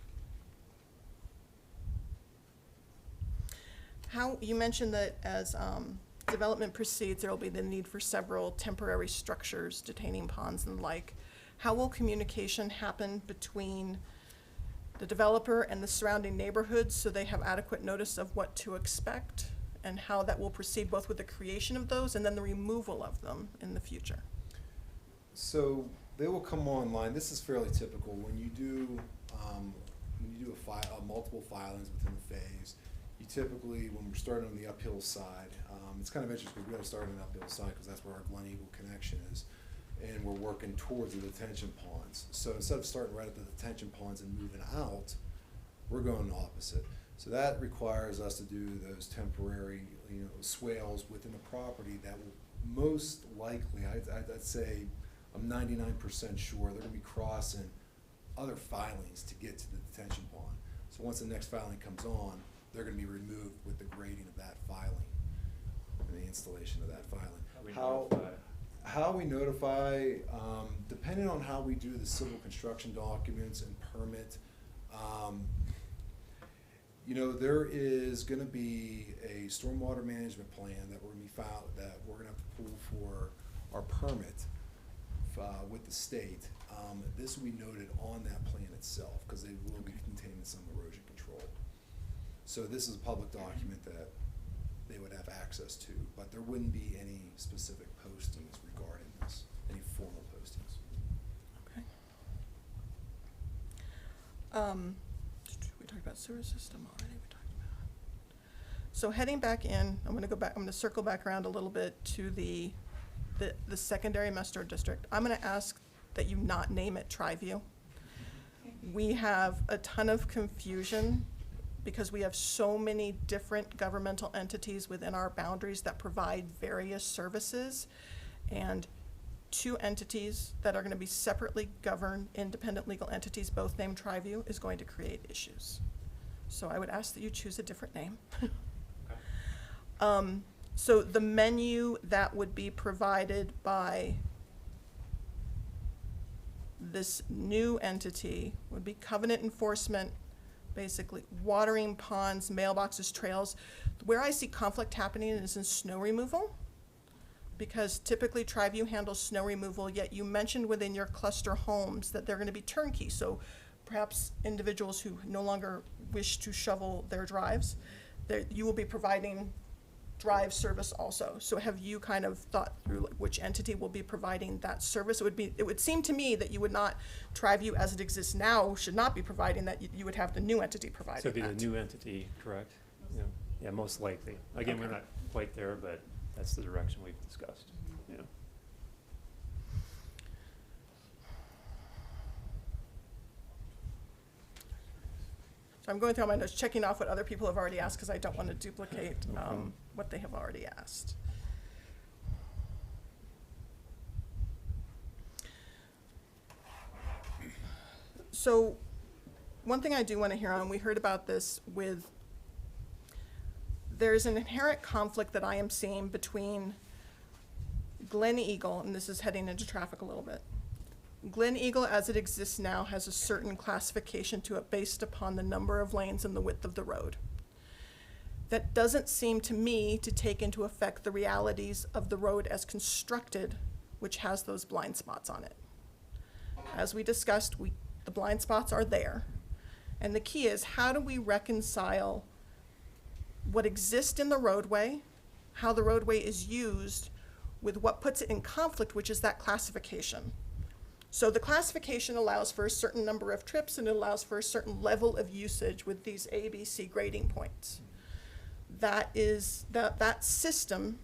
Speaker 1: You mentioned that as development proceeds, there will be the need for several temporary structures, detaining ponds and the like. How will communication happen between the developer and the surrounding neighborhoods so they have adequate notice of what to expect, and how that will proceed both with the creation of those and then the removal of them in the future?
Speaker 5: So they will come online. This is fairly typical when you do multiple filings within a phase. You typically, when we're starting on the uphill side, it's kind of interesting. We don't start on the uphill side because that's where our Glen Eagle connection is, and we're working towards the detention ponds. So instead of starting right at the detention ponds and moving out, we're going the opposite. So that requires us to do those temporary, swales within the property that will most likely, I'd say, I'm 99% sure they're gonna be crossing other filings to get to the detention pond. So once the next filing comes on, they're gonna be removed with the grading of that filing and the installation of that filing. How we notify, depending on how we do the civil construction documents and permit, there is gonna be a stormwater management plan that we're gonna be filed, that we're gonna have to pull for our permit with the state. This will be noted on that plan itself, because they will be containing some erosion control. So this is a public document that they would have access to, but there wouldn't be any specific postings regarding this, any formal postings.
Speaker 1: Okay. We talked about sewer system already. We talked about. So heading back in, I'm gonna circle back around a little bit to the secondary master district. I'm gonna ask that you not name it Tri-View. We have a ton of confusion because we have so many different governmental entities within our boundaries that provide various services. And 2 entities that are gonna be separately governed, independent legal entities, both named Tri-View, is going to create issues. So I would ask that you choose a different name. So the menu that would be provided by this new entity would be covenant enforcement, basically watering ponds, mailboxes, trails. Where I see conflict happening is in snow removal, because typically Tri-View handles snow removal, yet you mentioned within your cluster homes that they're gonna be turnkey. So perhaps individuals who no longer wish to shovel their drives, you will be providing drive service also. So have you kind of thought through which entity will be providing that service? It would seem to me that you would not, Tri-View as it exists now should not be providing that, you would have the new entity providing
Speaker 4: So it'd be
Speaker 1: that.
Speaker 4: the new entity, correct? Yeah, most likely. Again, we're
Speaker 1: Okay.
Speaker 4: not quite there, but that's the direction we've discussed, yeah.
Speaker 1: I'm going through all my notes, checking off what other people have already asked, because I don't want to duplicate what they have already asked. So, one thing I do want to hear on, we heard about this with, there's an inherent conflict that I am seeing between Glen Eagle, and this is heading into traffic a little bit. Glen Eagle, as it exists now, has a certain classification to it based upon the number of lanes and the width of the road. That doesn't seem to me to take into effect the realities of the road as constructed, which has those blind spots on it. As we discussed, the blind spots are there. And the key is, how do we reconcile what exists in the roadway, how the roadway is used, with what puts it in conflict, which is that classification. So the classification allows for a certain number of trips, and it allows for a certain level of usage with these A, B, C grading points. That system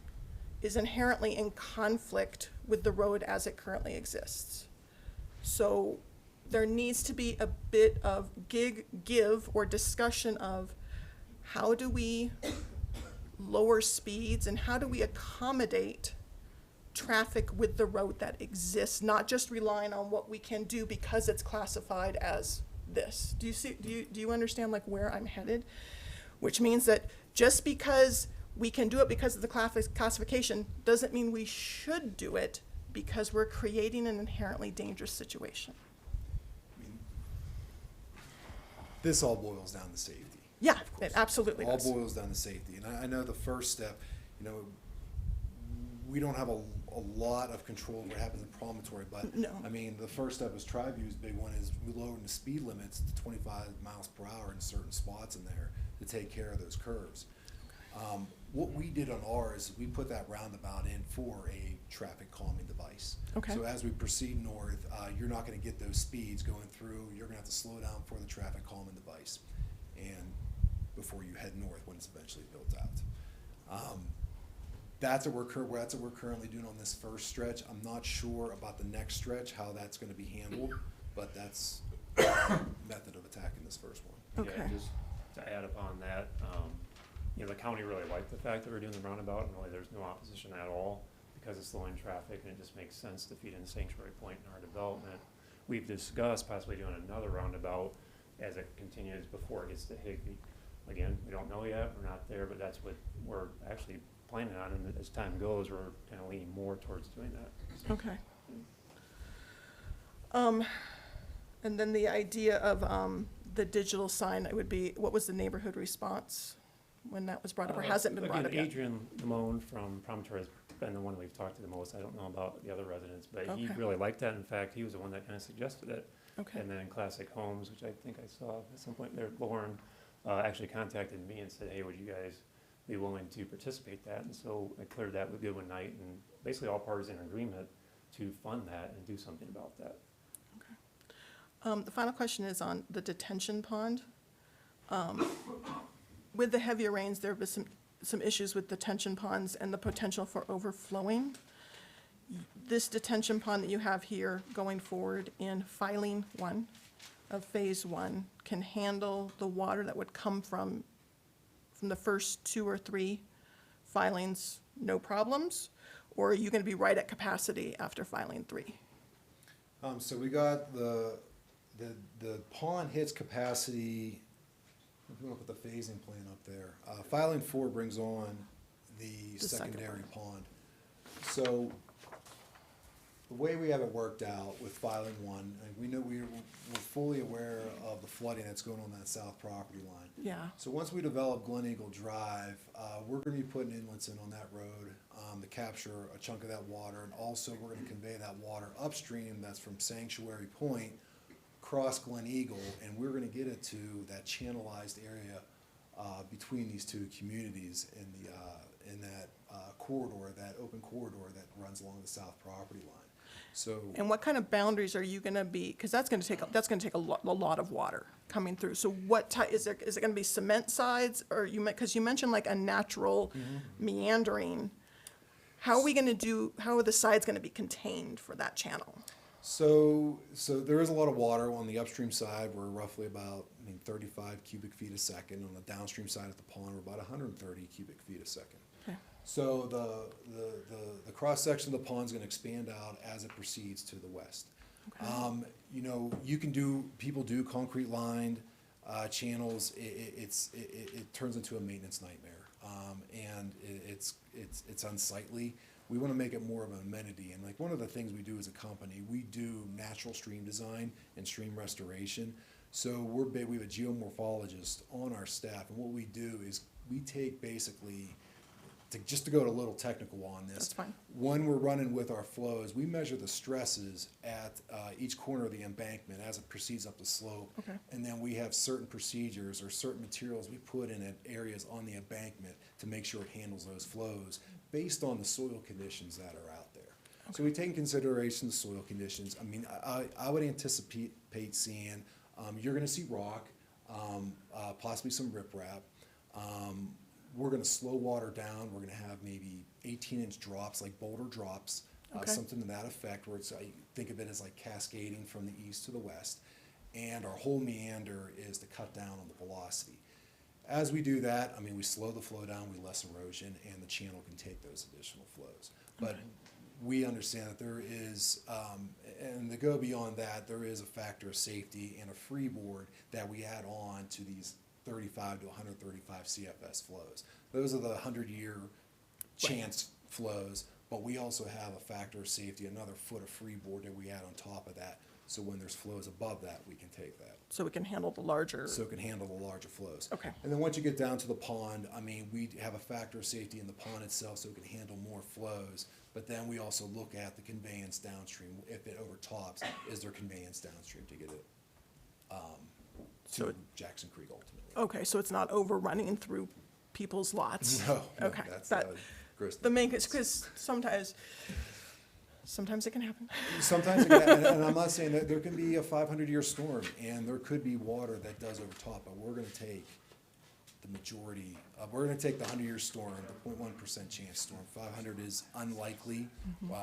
Speaker 1: is inherently in conflict with the road as it currently exists. So there needs to be a bit of give or discussion of how do we lower speeds and how do we accommodate traffic with the road that exists, not just relying on what we can do because it's classified as this. Do you understand like where I'm headed? Which means that just because we can do it because of the classification doesn't mean we should do it because we're creating an inherently dangerous situation.
Speaker 5: I mean, this all boils down to safety.
Speaker 1: Yeah, it absolutely
Speaker 5: all
Speaker 1: does.
Speaker 5: boils down to safety. And I know the first step, we don't have a lot of control of what happens in Promontory, but
Speaker 1: No.
Speaker 5: I mean, the first step is Triview's big one is we lowered the speed limits to 25 miles per hour in certain spots in there to take care of those curves. What we did on ours, we put that roundabout in for a traffic calming device.
Speaker 1: Okay.
Speaker 5: So as we proceed north, you're not gonna get those speeds going through, you're gonna have to slow down for the traffic calming device and before you head north when it's eventually built out. That's what we're currently doing on this first stretch. I'm not sure about the next stretch, how that's gonna be handled, but that's method of attack in this first one.
Speaker 1: Okay.
Speaker 4: Yeah, just to add upon that, the county really liked the fact that we're doing the roundabout, and really there's no opposition at all because it's slowing traffic, and it just makes sense to feed in the sanctuary point in our development. We've discussed possibly doing another roundabout as it continues before it gets to Higbee. Again, we don't know yet, we're not there, but that's what we're actually planning on, and as time goes, we're kind of leaning more towards doing that. So,
Speaker 1: Okay. And then the idea of the digital sign, it would be, what was the neighborhood response when that was brought up, or hasn't been brought up
Speaker 4: Again,
Speaker 1: yet?
Speaker 4: Adrian Lamone from Promontory has been the one we've talked to the most. I don't know about the other residents, but he
Speaker 1: Okay.
Speaker 4: really liked that. In fact, he was the one that kind of suggested it.
Speaker 1: Okay.
Speaker 4: And then Classic Homes, which I think I saw at some point there, Lauren actually contacted me and said, hey, would you guys be willing to participate in that? And so I cleared that with Goodwin Knight, and basically all parties in agreement to fund that and do something about that.
Speaker 1: The final question is on the detention pond. With the heavier rains, there have been some issues with detention ponds and the potential for overflowing. This detention pond that you have here going forward in filing 1 of phase 1 can handle the water that would come from the first 2 or 3 filings, no problems? Or are you gonna be right at capacity after filing 3?
Speaker 5: So we got the pond hits capacity, if we want to put the phasing plan up there. Filing 4 brings on the
Speaker 1: The second
Speaker 5: secondary
Speaker 1: one.
Speaker 5: pond. So the way we have it worked out with filing 1, and we know we're fully aware of the flooding that's going on that south property line.
Speaker 1: Yeah,
Speaker 5: So once we develop Glen Eagle Drive, we're gonna be putting inlets in on that road, to capture a chunk of that water, and also we're gonna convey that water upstream, that's from Sanctuary Point, across Glen Eagle, and we're gonna get it to that channelized area, between these two communities in that corridor, that open corridor that runs along the south property line. So.
Speaker 1: and what kind of boundaries are you gonna be, because that's gonna take a lot of water coming through. So what is it gonna be cement sides, or because you mentioned like a natural meandering. How are the sides gonna be contained for that channel?
Speaker 5: So there is a lot of water on the upstream side. We're roughly about, 35 cubic feet a second. On the downstream side of the pond, we're about 130 cubic feet a second.
Speaker 1: Okay.
Speaker 5: So the cross-section of the pond is gonna expand out as it proceeds to the west. People do concrete lined, channels. It turns into a maintenance nightmare. And it's unsightly. We want to make it more of an amenity. And like one of the things we do as a company, we do natural stream design and stream restoration. So we have a geomorphologist on our staff, and what we do is we take basically, just to go a little technical on this.
Speaker 1: That's fine.
Speaker 5: When we're running with our flows, we measure the stresses at each corner of the embankment as it proceeds up the slope.
Speaker 1: Okay.
Speaker 5: And then we have certain procedures or certain materials we put in at areas on the embankment to make sure it handles those flows based on the soil conditions that are out there. So we take in consideration the soil conditions. I would anticipate seeing, you're gonna see rock, possibly some riprap. We're gonna slow water down. We're gonna have maybe 18-inch drops, like boulder drops,
Speaker 1: Okay.
Speaker 5: something to that effect, where I think of it as like cascading from the east to the west. And our whole meander is to cut down on the velocity. As we do that, we slow the flow down, we less erosion, and the channel can take those additional flows. But we understand that there is, and to go beyond that, there is a factor of safety and a freeboard that we add on to these 35 to 135 CFS flows. Those are the 100-year chance flows, but we also have a factor of safety, another foot of freeboard that we add on top of that. So when there's flows above that, we can take that.
Speaker 1: So we can handle the larger.
Speaker 5: So it can handle the larger flows.
Speaker 1: Okay.
Speaker 5: And then once you get down to the pond, we have a factor of safety in the pond itself, so it can handle more flows. But then we also look at the conveyance downstream. If it overtops, is there conveyance downstream to get it
Speaker 1: So
Speaker 5: to
Speaker 1: it-
Speaker 5: Jackson Creek ultimately?
Speaker 1: Okay, so it's not overrunning through people's lots?
Speaker 5: No,
Speaker 1: Okay,
Speaker 5: that's
Speaker 1: that-
Speaker 5: gross.
Speaker 1: The main, because sometimes it can happen.
Speaker 5: Sometimes, it can- and I'm not saying that there can be a 500-year storm, and there could be water that does overtop, but we're gonna take the majority, we're gonna take the 100-year storm, the 0.1% chance storm. 500 is unlikely.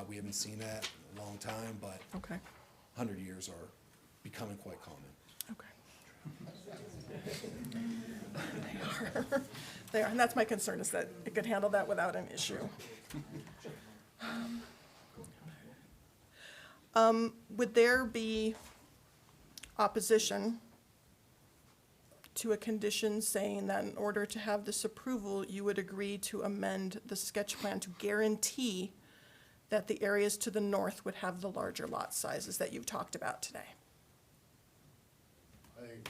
Speaker 5: We haven't seen that in a long time, but
Speaker 1: Okay,
Speaker 5: 100 years are becoming quite common.
Speaker 1: okay. They are, and that's my concern, is that it could handle that without an issue. Would there be opposition to a condition saying that in order to have this approval, you would agree to amend the sketch plan to guarantee that the areas to the north would have the larger lot sizes that you've talked about today?
Speaker 8: I think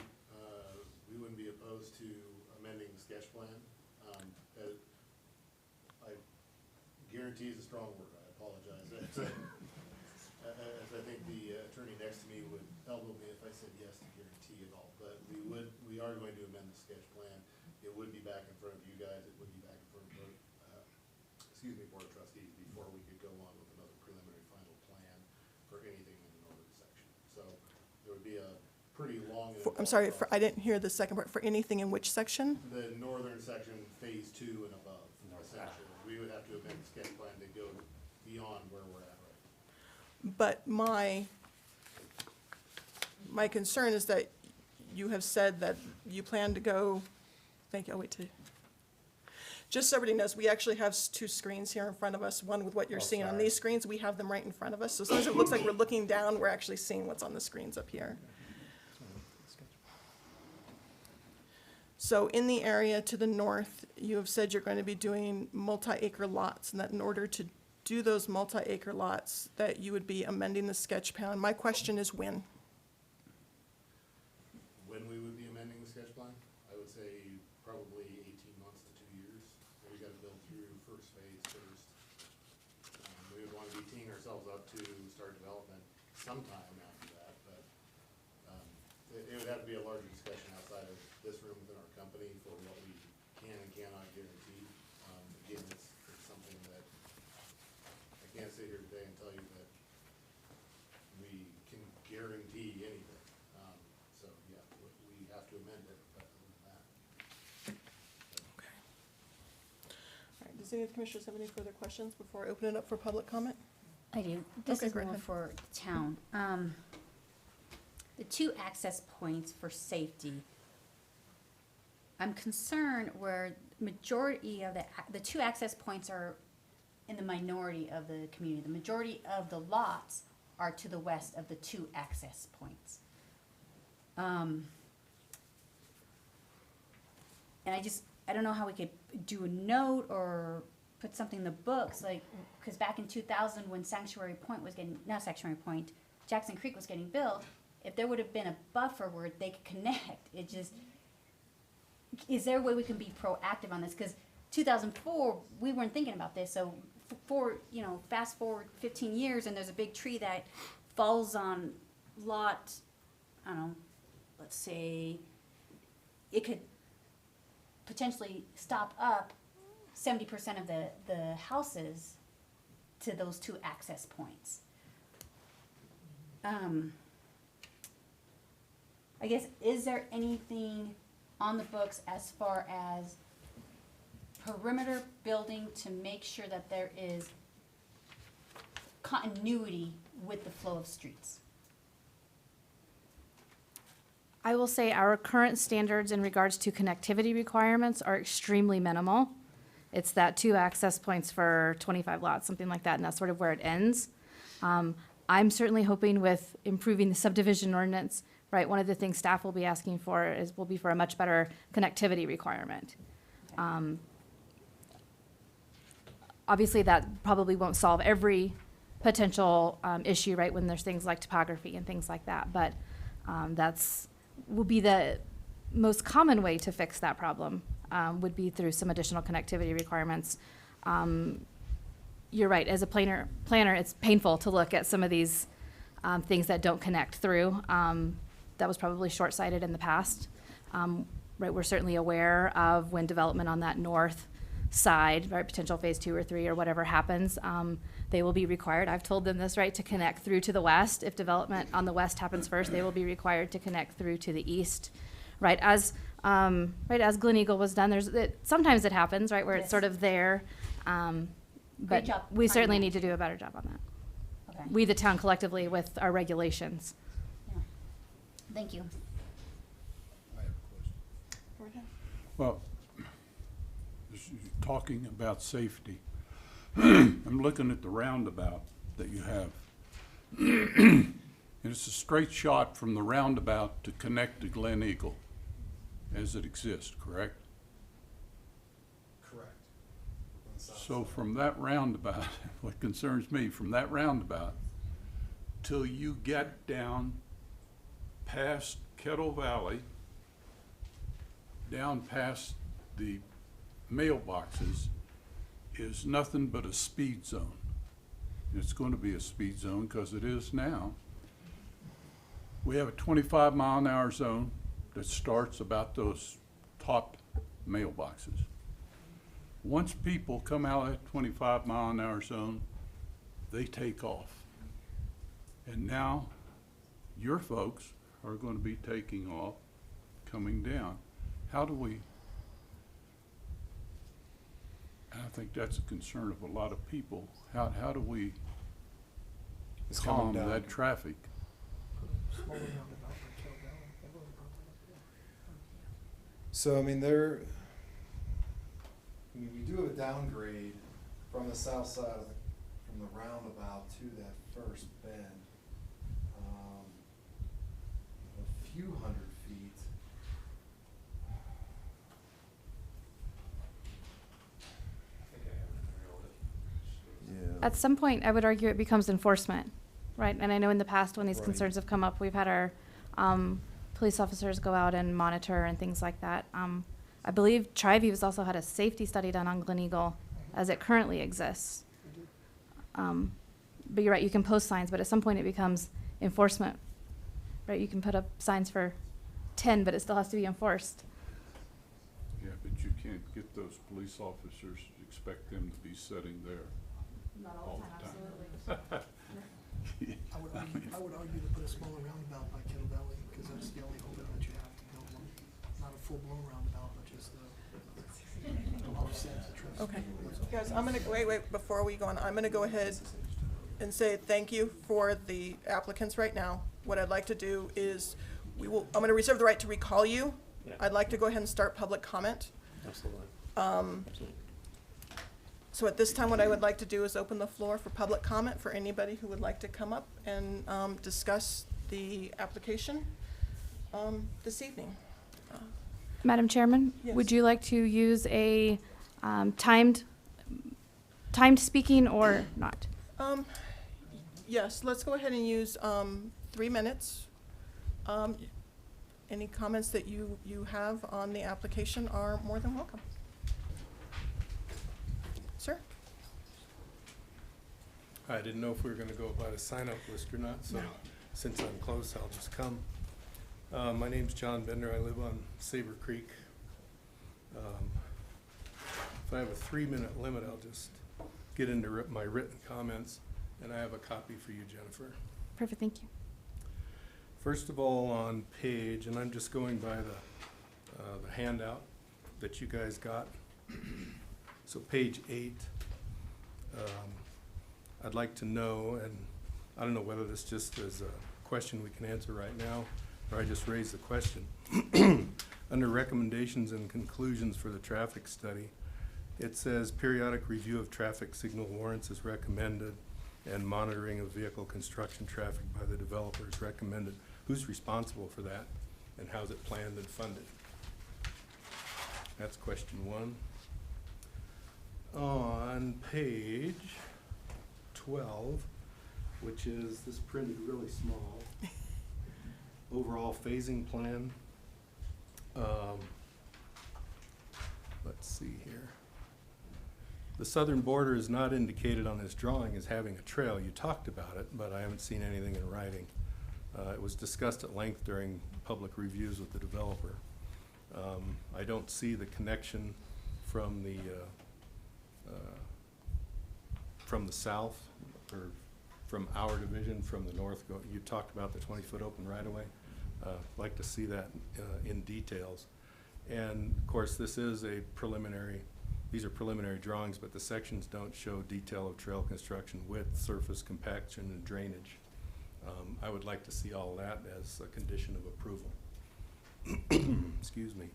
Speaker 8: we wouldn't be opposed to amending the sketch plan. Guarantee is a strong word, I apologize. As I think the attorney next to me would elbow me if I said yes to guarantee at all. But we are going to amend the sketch plan. It would be back in front of you guys, it would be back in front of Board of Trustees before we could go on with another preliminary final plan for anything in the northern section. So there would be a pretty long.
Speaker 1: I'm sorry, I didn't hear the second part. For anything in which section?
Speaker 8: The northern section, phase 2 and above, essentially. We would have to amend the sketch plan to go beyond where we're at right now.
Speaker 1: But my concern is that you have said that you plan to go, thank you, I'll wait to. Just so everybody knows, we actually have two screens here in front of us, one with what you're seeing on these screens, we have them right in front of us. So as long as it looks like we're looking down, we're actually seeing what's on the screens up here. So in the area to the north, you have said you're going to be doing multi-acre lots, and that in order to do those multi-acre lots, that you would be amending the sketch plan. My question is when?
Speaker 8: When we would be amending the sketch plan, I would say probably 18 months to 2 years. We gotta build through first phase first. We would wanna be teeing ourselves up to start development sometime after that, but, it would have to be a larger discussion outside of this room within our company for what we can and cannot guarantee. Again, it's something that I can't sit here today and tell you that we can guarantee anything. So, yeah, we have to amend it, but other than that.
Speaker 1: Okay. All right, does any of the commissioners have any further questions before I open it up for public comment?
Speaker 6: I do. This
Speaker 1: Okay,
Speaker 6: is
Speaker 1: go
Speaker 6: more
Speaker 1: ahead.
Speaker 6: for the town. The 2 access points for safety. I'm concerned where majority of the 2 access points are in the minority of the community. The majority of the lots are to the west of the 2 access points. And I don't know how we could do a note or put something in the books, like, because back in 2000, when Sanctuary Point was getting, not Sanctuary Point, Jackson Creek was getting built, if there would have been a buffer where they could connect, it just, is there a way we can be proactive on this? Because 2004, we weren't thinking about this, so fast forward 15 years and there's a big tree that falls on lot, I don't know, let's say, it could potentially stop up 70% of the houses to those 2 access points. I guess, is there anything on the books as far as perimeter building to make sure that there is continuity with the flow of streets?
Speaker 2: I will say our current standards in regards to connectivity requirements are extremely minimal. It's that 2 access points for 25 lots, something like that, and that's sort of where it ends. I'm certainly hoping with improving the subdivision ordinance, right, one of the things staff will be asking for will be for a much better connectivity requirement. Obviously, that probably won't solve every potential issue, right, when there's things like topography and things like that, but will be the most common way to fix that problem, would be through some additional connectivity requirements. You're right, as a planner, it's painful to look at some of these things that don't connect through. That was probably short-sighted in the past. Right, we're certainly aware of when development on that north side, right, potential phase 2 or 3 or whatever happens, they will be required, I've told them this, right, to connect through to the west. If development on the west happens first, they will be required to connect through to the east. Right, as Glen Eagle was done, sometimes it happens, right, where it's
Speaker 6: Yes.
Speaker 2: sort of there. But
Speaker 6: job
Speaker 2: we
Speaker 6: finding
Speaker 2: certainly
Speaker 6: that.
Speaker 2: need to do a better job on that.
Speaker 6: Okay.
Speaker 2: We, the town, collectively with our regulations.
Speaker 6: Yeah. Thank you.
Speaker 5: I have a question.
Speaker 12: Well, talking about safety, I'm looking at the roundabout that you have. And it's a straight shot from the roundabout to connect to Glen Eagle as it exists, correct?
Speaker 5: Correct.
Speaker 12: So from that roundabout, what concerns me, from that roundabout till you get down past Kettle Valley, down past the mailboxes, is nothing but a speed zone. It's going to be a speed zone because it is now. We have a 25-mile-an-hour zone that starts about those top mailboxes. Once people come out of that 25-mile-an-hour zone, they take off. And now your folks are going to be taking off, coming down. How do we, I think that's a concern of a lot of people. How do we
Speaker 5: It's coming
Speaker 12: calm
Speaker 5: down.
Speaker 12: that traffic?
Speaker 5: So, I mean, we do have a downgrade from the south side of from the roundabout to that first bend. A few hundred feet. Yeah.
Speaker 2: At some point, I would argue it becomes enforcement, right? And I know in the past, when these
Speaker 5: Right.
Speaker 2: concerns have come up, we've had our police officers go out and monitor and things like that. I believe Tri-View's also had a safety study done on Glen Eagle as it currently exists. But you're right, you can post signs, but at some point it becomes enforcement, right? You can put up signs for 10, but it still has to be enforced.
Speaker 12: Yeah, but you can't get those police officers, expect them to be sitting there.
Speaker 2: Not
Speaker 12: all the time, absolutely.
Speaker 11: I would argue to put a smaller roundabout by Kettle Valley, because that's the only open that you have to build one. Not a full-blown roundabout, but just offset the traffic.
Speaker 1: Okay. Guys, I'm gonna, wait, before we go on, I'm gonna go ahead and say thank you for the applicants right now. What I'd like to do is, I'm going to reserve the right to recall you.
Speaker 4: Yeah.
Speaker 1: I'd like to go ahead and start public comment.
Speaker 4: Absolutely.
Speaker 1: So at this time, what I would like to do is open the floor for public comment for anybody who would like to come up and discuss the application this evening.
Speaker 2: Madam Chairman,
Speaker 1: Yes.
Speaker 2: would you like to use a timed speaking or not?
Speaker 1: Yes, let's go ahead and use 3 minutes. Any comments that you have on the application are more than welcome. Sir?
Speaker 15: I didn't know if we were gonna go by the sign-up list or not, so
Speaker 1: No.
Speaker 15: since I'm close, I'll just come. My name's John Bender, I live on Saber Creek. If I have a 3-minute limit, I'll just get into my written comments, and I have a copy for you, Jennifer.
Speaker 2: Perfect, thank you.
Speaker 15: First of all, on page, and I'm just going by the handout that you guys got. So page 8, I'd like to know, and I don't know whether this just is a question we can answer right now, or I just raised the question. Under recommendations and conclusions for the traffic study, it says periodic review of traffic signal warrants is recommended, and monitoring of vehicle construction traffic by the developer is recommended. Who's responsible for that, and how's it planned and funded? That's question 1. On page 12, which is this printed really small, overall phasing plan. Let's see here. The southern border is not indicated on this drawing as having a trail. You talked about it, but I haven't seen anything in writing. It was discussed at length during public reviews with the developer. I don't see the connection from the south, or from our division, from the north. You talked about the 20-foot open right-of-way. Like to see that in details. And of course, this is a preliminary, these are preliminary drawings, but the sections don't show detail of trail construction, width, surface compaction, and drainage. I would like to see all that as a condition of approval. Excuse me.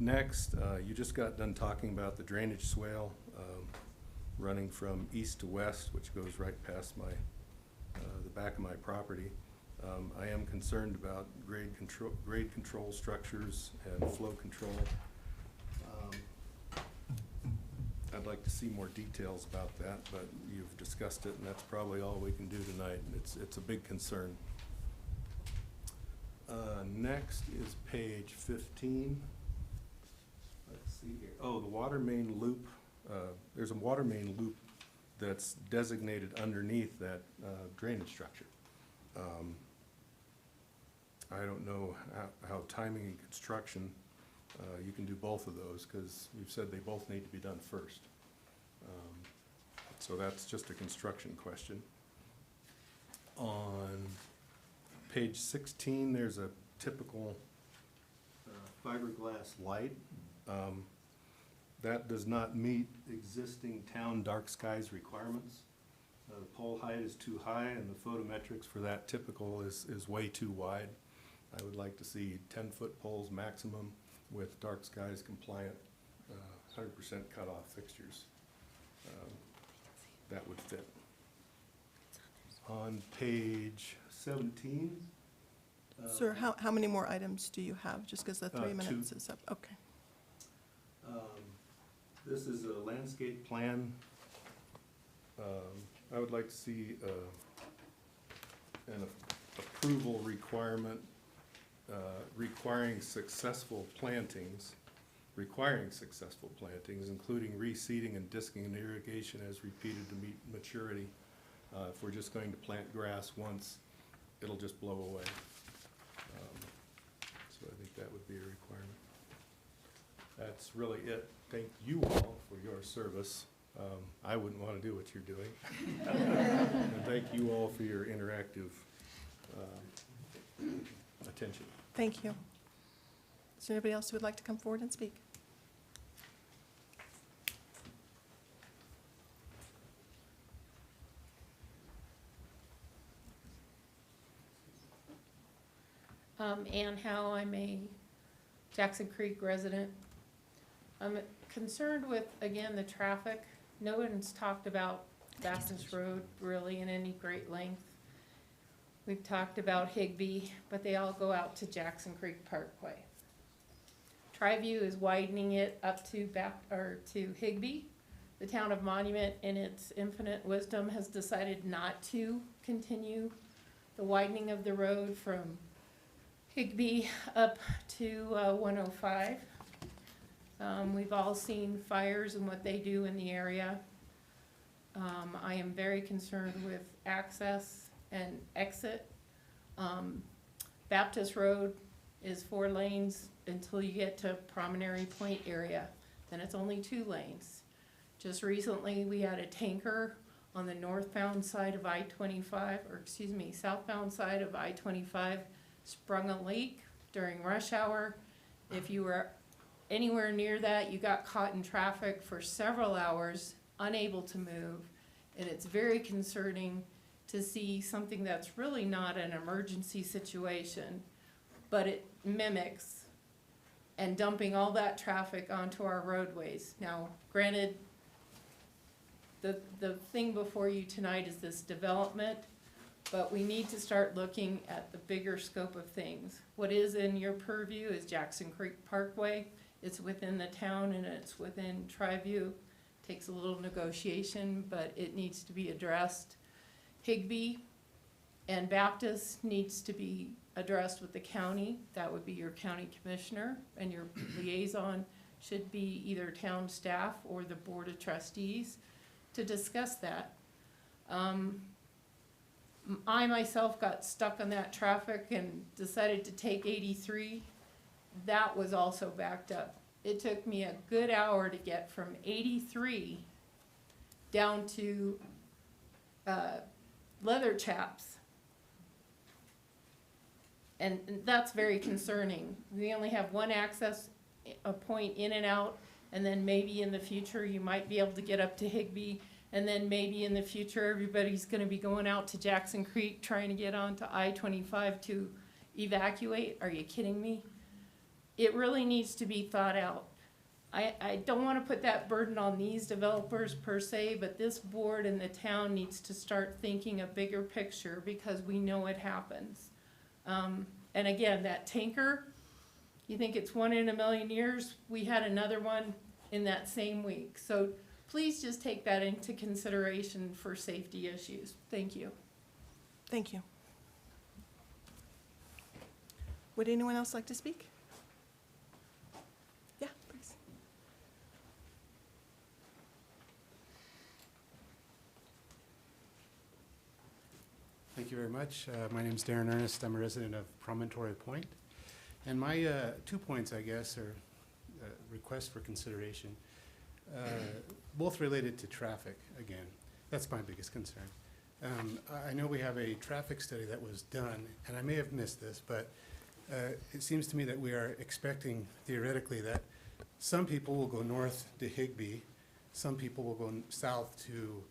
Speaker 15: Next, you just got done talking about the drainage swale running from east to west, which goes right past my the back of my property. I am concerned about grade control structures and flow control. I'd like to see more details about that, but you've discussed it, and that's probably all we can do tonight. It's a big concern. Next is page 15. Let's see here. Oh, the water main loop. There's a water main loop that's designated underneath that drainage structure. I don't know how timing and construction, you can do both of those, because we've said they both need to be done first. So that's just a construction question. On page 16, there's a typical fiberglass light. That does not meet existing town dark skies requirements. The pole height is too high, and the photometrics for that typical is way too wide. I would like to see 10-foot poles maximum with dark skies compliant, 100% cutoff fixtures. That would fit. On page 17.
Speaker 1: Sir, how many more items do you have? Just because the 3
Speaker 15: 2.
Speaker 1: minutes is up. Okay.
Speaker 15: This is a landscape plan. I would like to see an approval requirement requiring successful plantings, including reseeding and disking and irrigation as repeated to meet maturity. If we're just going to plant grass once, it'll just blow away. So I think that would be a requirement. That's really it. Thank you all for your service. I wouldn't want to do what you're doing. And thank you all for your interactive attention.
Speaker 1: Thank you. Is there anybody else who would like to come forward and speak?
Speaker 16: Ann Howe, I'm a Jackson Creek resident. I'm concerned with, again, the traffic. No one's talked about Baptist Road really in any great length. We've talked about Higbee, but they all go out to Jackson Creek Parkway. Triview is widening it up to to Higbee. The town of Monument, in its infinite wisdom, has decided not to continue the widening of the road from Higbee up to 105. We've all seen fires and what they do in the area. I am very concerned with access and exit. Baptist Road is 4 lanes until you get to Promontory Point area. Then it's only 2 lanes. Just recently, we had a tanker on the northbound side of I-25, or excuse me, southbound side of I-25, sprung a leak during rush hour. If you were anywhere near that, you got caught in traffic for several hours, unable to move. And it's very concerning to see something that's really not an emergency situation, but it mimics and dumping all that traffic onto our roadways. Now, granted, the thing before you tonight is this development, but we need to start looking at the bigger scope of things. What is in your purview is Jackson Creek Parkway. It's within the town and it's within Triview. Takes a little negotiation, but it needs to be addressed. Higbee and Baptist needs to be addressed with the county. That would be your county commissioner, and your liaison should be either town staff or the board of trustees to discuss that. I myself got stuck on that traffic and decided to take 83. That was also backed up. It took me a good hour to get from 83 down to Leather Chaps. And that's very concerning. We only have one access point in and out, and then maybe in the future you might be able to get up to Higbee, and then maybe in the future everybody's gonna be going out to Jackson Creek trying to get onto I-25 to evacuate. Are you kidding me? It really needs to be thought out. I don't wanna put that burden on these developers per se, but this board and the town needs to start thinking a bigger picture because we know it happens. And again, that tanker, you think it's 1 in a million years? We had another one in that same week. So please just take that into consideration for safety issues. Thank you.
Speaker 1: Thank you. Would anyone else like to speak? Yeah, please.
Speaker 17: Thank you very much. My name is Darren Ernest. I'm a resident of Promontory Point. And my 2 points, I guess, are requests for consideration, both related to traffic, again. That's my biggest concern. I know we have a traffic study that was done, and I may have missed this, but it seems to me that we are expecting theoretically that some people will go north to Higbee, some people will go south to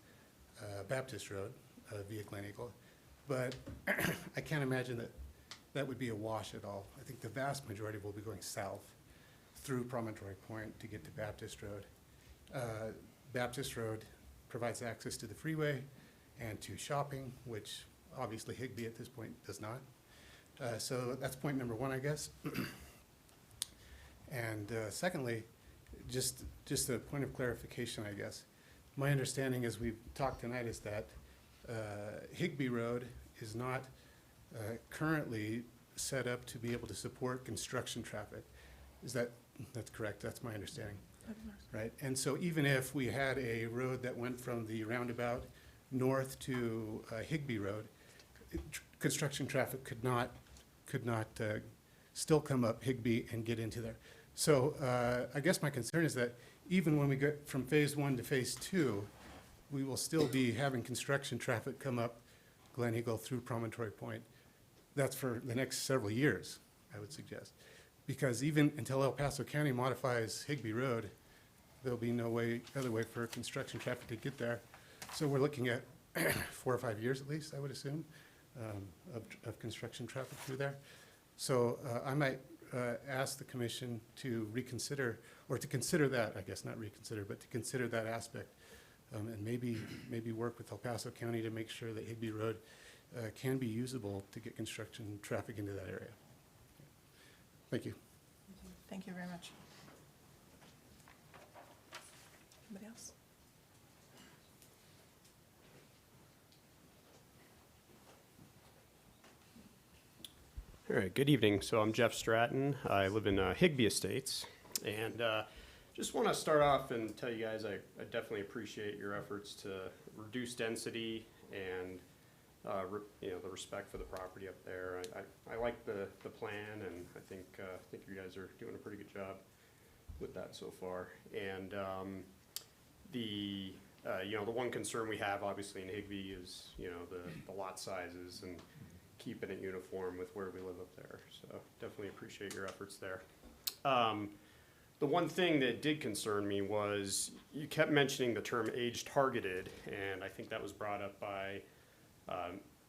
Speaker 17: Baptist Road via Glen Eagle. But I can't imagine that that would be a wash at all. I think the vast majority will be going south through Promontory Point to get to Baptist Road. Baptist Road provides access to the freeway and to shopping, which obviously Higbee at this point does not. So that's point number 1, I guess. And secondly, just a point of clarification, I guess. My understanding as we've talked tonight is that Higbee Road is not currently set up to be able to support construction traffic. That's correct? That's my understanding, right? And so even if we had a road that went from the roundabout north to Higbee Road, construction traffic could not still come up Higbee and get into there. So I guess my concern is that even when we get from phase 1 to phase 2, we will still be having construction traffic come up Glen Eagle through Promontory Point. That's for the next several years, I would suggest. Because even until El Paso County modifies Higbee Road, there'll be no other way for construction traffic to get there. So we're looking at 4 or 5 years at least, I would assume, of construction traffic through there. So I might ask the commission to reconsider, or to consider that, I guess, not reconsider, but to consider that aspect. And maybe work with El Paso County to make sure that Higby Road can be usable to get construction traffic into that area. Thank you.
Speaker 1: Thank you very much. Anybody else?
Speaker 18: All right, good evening. So I'm Jeff Stratton. I live in Higby Estates. And just want to start off and tell you guys I definitely appreciate your efforts to reduce density and the respect for the property up there. I like the plan, and I think you guys are doing a pretty good job with that so far. And the one concern we have obviously in Higby is the lot sizes and keeping it uniform with where we live up there. So definitely appreciate your efforts there. The one thing that did concern me was you kept mentioning the term age targeted, and I think that was brought up by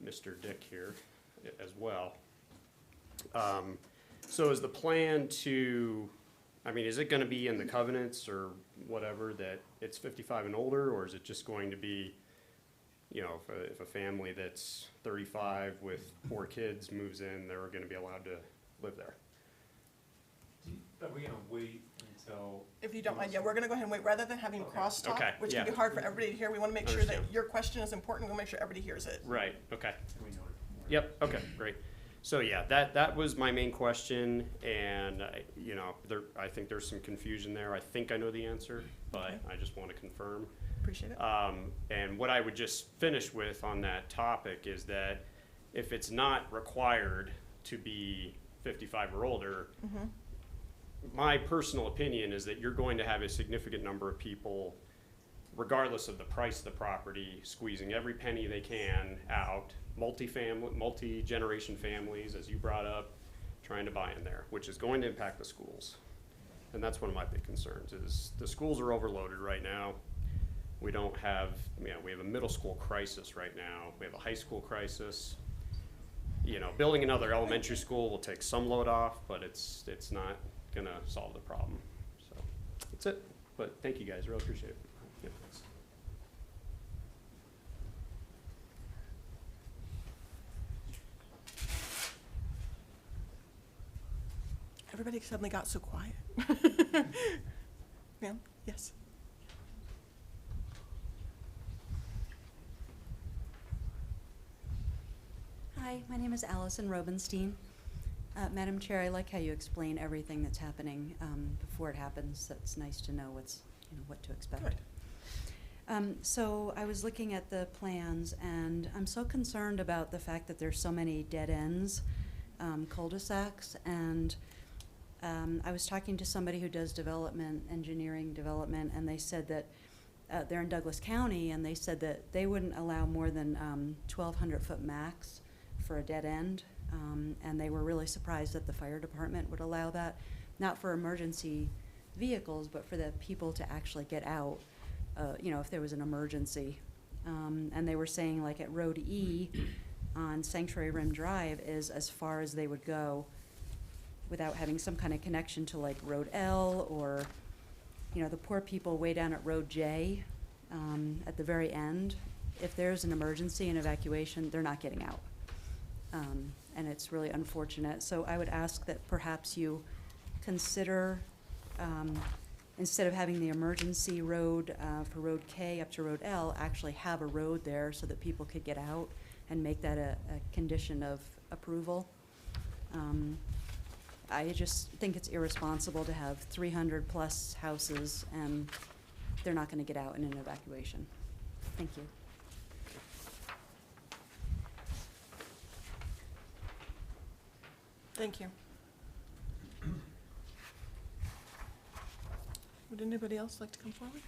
Speaker 18: Mr. Dick here as well. So is the plan to, is it going to be in the covenants or whatever that it's 55 and older, or is it just going to be, if a family that's 35 with 4 kids moves in, they're going to be allowed to live there?
Speaker 4: Are we gonna wait until?
Speaker 1: If you don't mind, yeah, we're gonna go ahead and wait, rather than having crosstalk,
Speaker 18: Okay,
Speaker 1: which can be
Speaker 18: yeah.
Speaker 1: hard for everybody to hear. We wanna make sure that
Speaker 18: Understand.
Speaker 1: your question is important. We'll make sure everybody hears it.
Speaker 18: Right, okay. Yep, okay, great. So yeah, that was my main question, and I think there's some confusion there. I think I know the answer, but
Speaker 1: Okay.
Speaker 18: I just want to confirm.
Speaker 1: Appreciate it.
Speaker 18: And what I would just finish with on that topic is that if it's not required to be 55 or older,
Speaker 1: Mhm.
Speaker 18: my personal opinion is that you're going to have a significant number of people, regardless of the price of the property, squeezing every penny they can out, multi-generation families, as you brought up, trying to buy in there, which is going to impact the schools. And that's one of my big concerns, is the schools are overloaded right now. We don't have, we have a middle school crisis right now. We have a high school crisis. Building another elementary school will take some load off, but it's not gonna solve the problem. So that's it. But thank you guys, really appreciate it. Yeah, thanks.
Speaker 1: Everybody suddenly got so quiet. Ma'am, yes.
Speaker 19: Hi, my name is Allison Robenstein. Madam Chair, I like how you explain everything that's happening before it happens. That's nice to know what to expect.
Speaker 1: Good.
Speaker 19: So I was looking at the plans, and I'm so concerned about the fact that there's so many dead ends, cul-de-sacs, and I was talking to somebody who does engineering development, and they said that they're in Douglas County, and they said that they wouldn't allow more than 1,200-foot max for a dead end, and they were really surprised that the fire department would allow that, not for emergency vehicles, but for the people to actually get out, if there was an emergency. And they were saying, like at Road E on Sanctuary Rim Drive is as far as they would go without having some kind of connection to like Road L, or the poor people way down at Road J at the very end. If there's an emergency and evacuation, they're not getting out. And it's really unfortunate. So I would ask that perhaps you consider, instead of having the emergency road for Road K up to Road L, actually have a road there so that people could get out, and make that a condition of approval. I just think it's irresponsible to have 300-plus houses and they're not going to get out in an evacuation. Thank you.
Speaker 1: Thank you. Would anybody else like to come forward?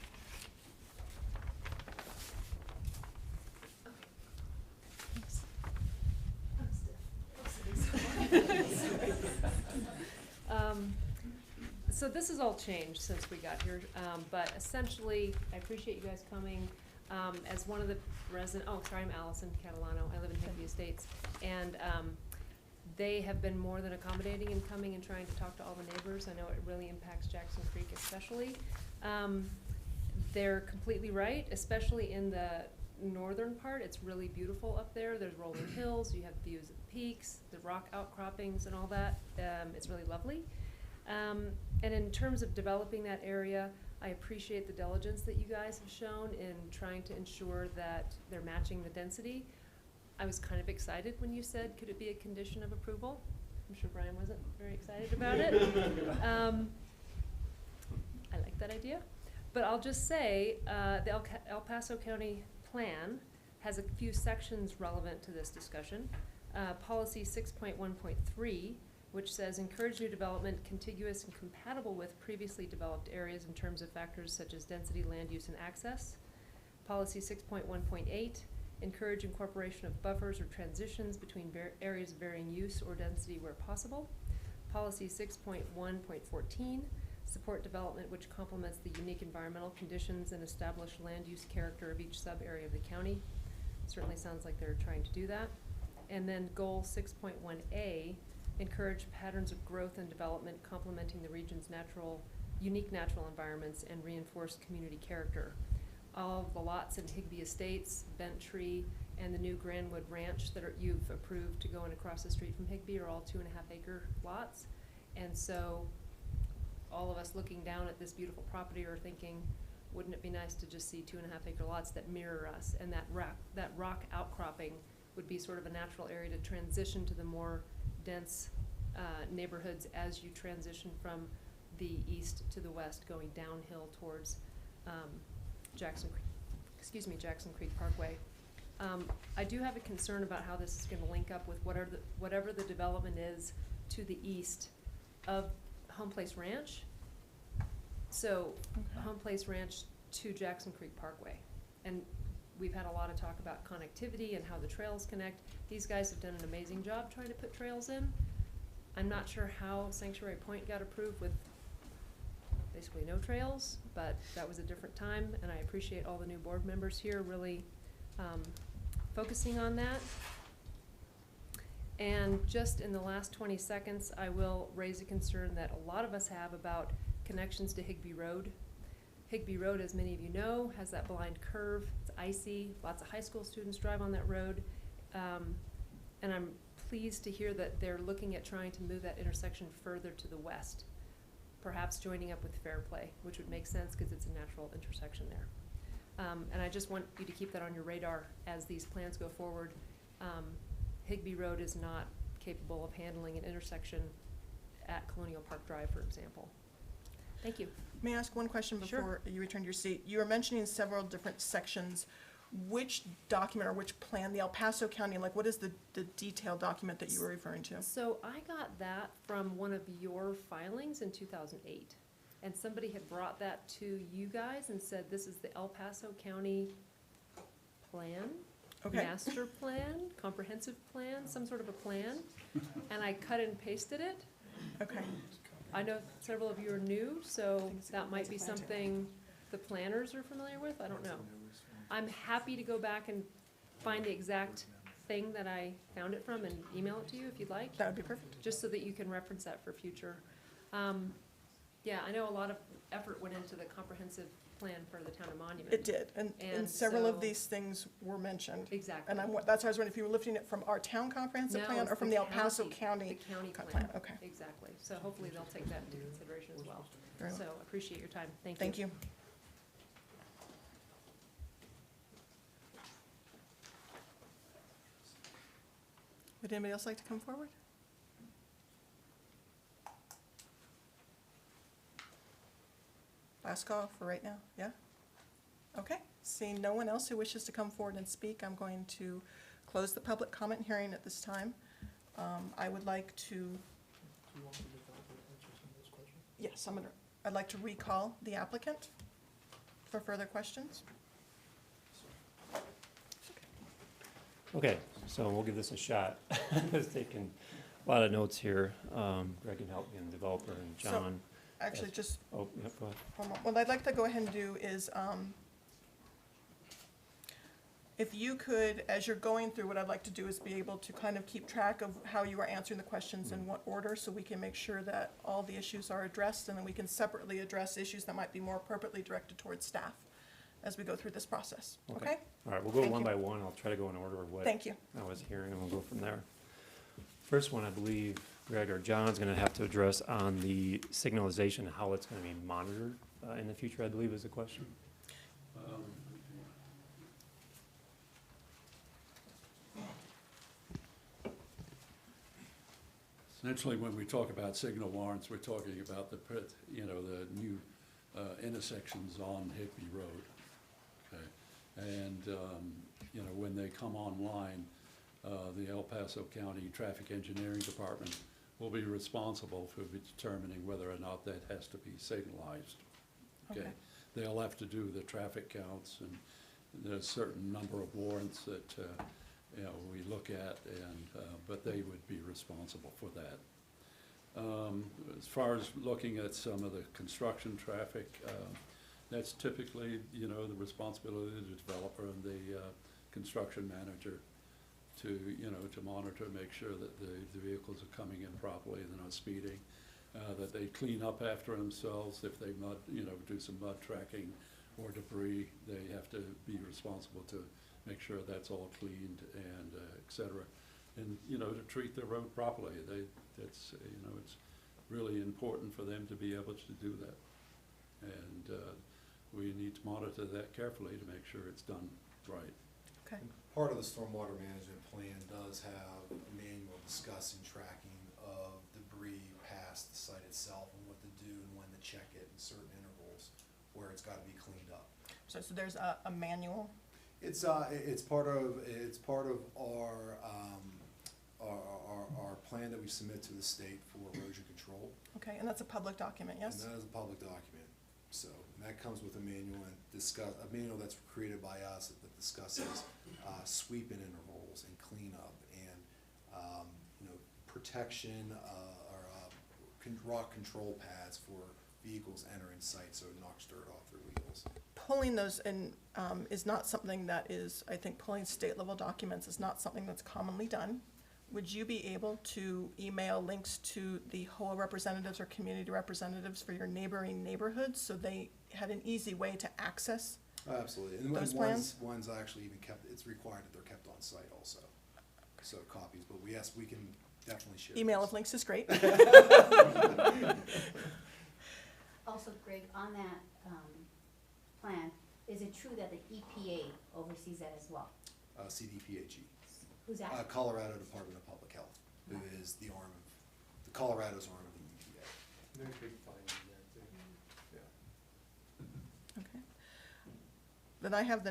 Speaker 20: So this has all changed since we got here, but essentially, I appreciate you guys coming. As one of the I'm Allison Catalano, I live in Higby Estates, and they have been more than accommodating in coming and trying to talk to all the neighbors. I know it really impacts Jackson Creek especially. They're completely right, especially in the northern part. It's really beautiful up there. There's rolling hills, you have views of the peaks, the rock outcroppings and all that. It's really lovely. And in terms of developing that area, I appreciate the diligence that you guys have shown in trying to ensure that they're matching the density. I was kind of excited when you said, could it be a condition of approval? I'm sure Brian wasn't very excited about it. I like that idea. But I'll just say, the El Paso County Plan has a few sections relevant to this discussion. Policy 6.1.3, which says encourage new development contiguous and compatible with previously developed areas in terms of factors such as density, land use, and access. Policy 6.1.8, encourage incorporation of buffers or transitions between areas of varying use or density where possible. Policy 6.1.14, support development which complements the unique environmental conditions and established land use character of each sub-area of the county. Certainly sounds like they're trying to do that. And then goal 6.1A, encourage patterns of growth and development complementing the region's unique natural environments and reinforce community character. All of the lots in Higbee Estates, Bent Tree, and the new Grandwood Ranch that you've approved to go in across the street from Higbee are all 2.5 acre lots. And so all of us looking down at this beautiful property are thinking, wouldn't it be nice to just see 2.5 acre lots that mirror us? And that rock outcropping would be sort of a natural area to transition to the more dense neighborhoods as you transition from the east to the west, going downhill towards Jackson Creek Parkway. I do have a concern about how this is going to link up with whatever the development is to the east of Home Place Ranch. So Home Place Ranch to Jackson Creek Parkway. And we've had a lot of talk about connectivity and how the trails connect. These guys have done an amazing job trying to put trails in. I'm not sure how Sanctuary Point got approved with basically no trails, but that was a different time, and I appreciate all the new board members here really focusing on that. And just in the last 20 seconds, I will raise a concern that a lot of us have about connections to Higbee Road. Higbee Road, as many of you know, has that blind curve. It's icy. Lots of high school students drive on that road. And I'm pleased to hear that they're looking at trying to move that intersection further to the west, perhaps joining up with Fairplay, which would make sense because it's a natural intersection there. And I just want you to keep that on your radar as these plans go forward. Higbee Road is not capable of handling an intersection at Colonial Park Drive, for example. Thank you.
Speaker 1: May I ask one question before you return to your seat? You were mentioning several different sections. Which document or which plan, the El Paso County, like what is the detailed document that you were referring to?
Speaker 20: So I got that from one of your filings in 2008. And somebody had brought that to you guys and said, this is the El Paso County plan, master plan, comprehensive plan, some sort of a plan. And I cut and pasted it.
Speaker 1: Okay.
Speaker 20: I know several of you are new, so that might be something the planners are familiar with, I don't know. I'm happy to go back and find the exact thing that I found it from and email it to you if you'd like.
Speaker 1: That would be perfect.
Speaker 20: Just so that you can reference that for future. Yeah, I know a lot of effort went into the comprehensive plan for the town of Monument.
Speaker 1: It did, and several of these things were mentioned.
Speaker 20: Exactly.
Speaker 1: And that's why I was wondering if you were lifting it from our town comprehensive plan or from the El Paso County plan. Okay.
Speaker 20: Exactly. So hopefully they'll take that into consideration as well.
Speaker 1: Very well.
Speaker 20: So appreciate your time. Thank you.
Speaker 1: Thank you. Would anybody else like to come forward? Last call for right now, yeah? Okay, seeing no one else who wishes to come forward and speak, I'm going to close the public comment hearing at this time. I would like to. Do you want me to answer some of those questions? Yes, I'd like to recall the applicant for further questions.
Speaker 4: Okay, so we'll give this a shot. I was taking a lot of notes here. Greg can help me, and the developer, and John.
Speaker 1: Actually, just.
Speaker 4: Oh, yep, go ahead.
Speaker 1: What I'd like to go ahead and do is, if you could, as you're going through, what I'd like to do is be able to kind of keep track of how you are answering the questions in what order, so we can make sure that all the issues are addressed, and then we can separately address issues that might be more appropriately directed towards staff as we go through this process, okay?
Speaker 4: All right, we'll go
Speaker 1: Thank
Speaker 4: one
Speaker 1: you.
Speaker 4: by one. I'll try to go in order of what
Speaker 1: Thank you.
Speaker 4: I was hearing, and we'll go from there. First one, I believe Greg or John's gonna have to address on the signalization, and how it's gonna be monitored in the future, I believe is the question.
Speaker 3: Essentially, when we talk about signal warrants, we're talking about the new intersections on Higby Road. Okay, and when they come online, the El Paso County Traffic Engineering Department will be responsible for determining whether or not that has to be signalized. Okay, they'll have to do the traffic counts, and there's a certain number of warrants that we look at, and but they would be responsible for that. As far as looking at some of the construction traffic, that's typically the responsibility of the developer and the construction manager to monitor, make sure that the vehicles are coming in properly, they're not speeding, that they clean up after themselves. If they do some mud tracking or debris, they have to be responsible to make sure that's all cleaned, and et cetera. And, to treat the road properly. It's really important for them to be able to do that. And we need to monitor that carefully to make sure it's done right.
Speaker 1: Okay.
Speaker 5: Part of the stormwater management plan does have a manual discussing tracking of debris past the site itself, and what to do and when to check it in certain intervals where it's gotta be cleaned up.
Speaker 1: So there's a manual?
Speaker 5: It's part of our plan that we submit to the state for erosion control.
Speaker 1: Okay, and that's a public document, yes?
Speaker 5: And that is a public document. So, and that comes with a manual a manual that's created by us that discusses sweep-in intervals and cleanup, and protection rock control pads for vehicles entering sites, so it knocks dirt off their wheels.
Speaker 1: Pulling those in is not something that is, I think pulling state level documents is not something that's commonly done. Would you be able to email links to the HOA representatives or community representatives for your neighboring neighborhoods, so they had an easy way to access
Speaker 5: Absolutely, and
Speaker 1: those plans?
Speaker 5: one's actually even kept, it's required that they're kept on site also, so copies, but yes, we can definitely share.
Speaker 1: Email
Speaker 5: those.
Speaker 1: of links is great.
Speaker 6: Also, Greg, on that plan, is it true that the EPA oversees that as well?
Speaker 5: CDPHE.
Speaker 6: Who's that?
Speaker 5: Colorado Department of Public Health, who is the Colorado's arm of the EPA.
Speaker 7: There's big findings there too.
Speaker 5: Yeah.
Speaker 1: Okay. Then I have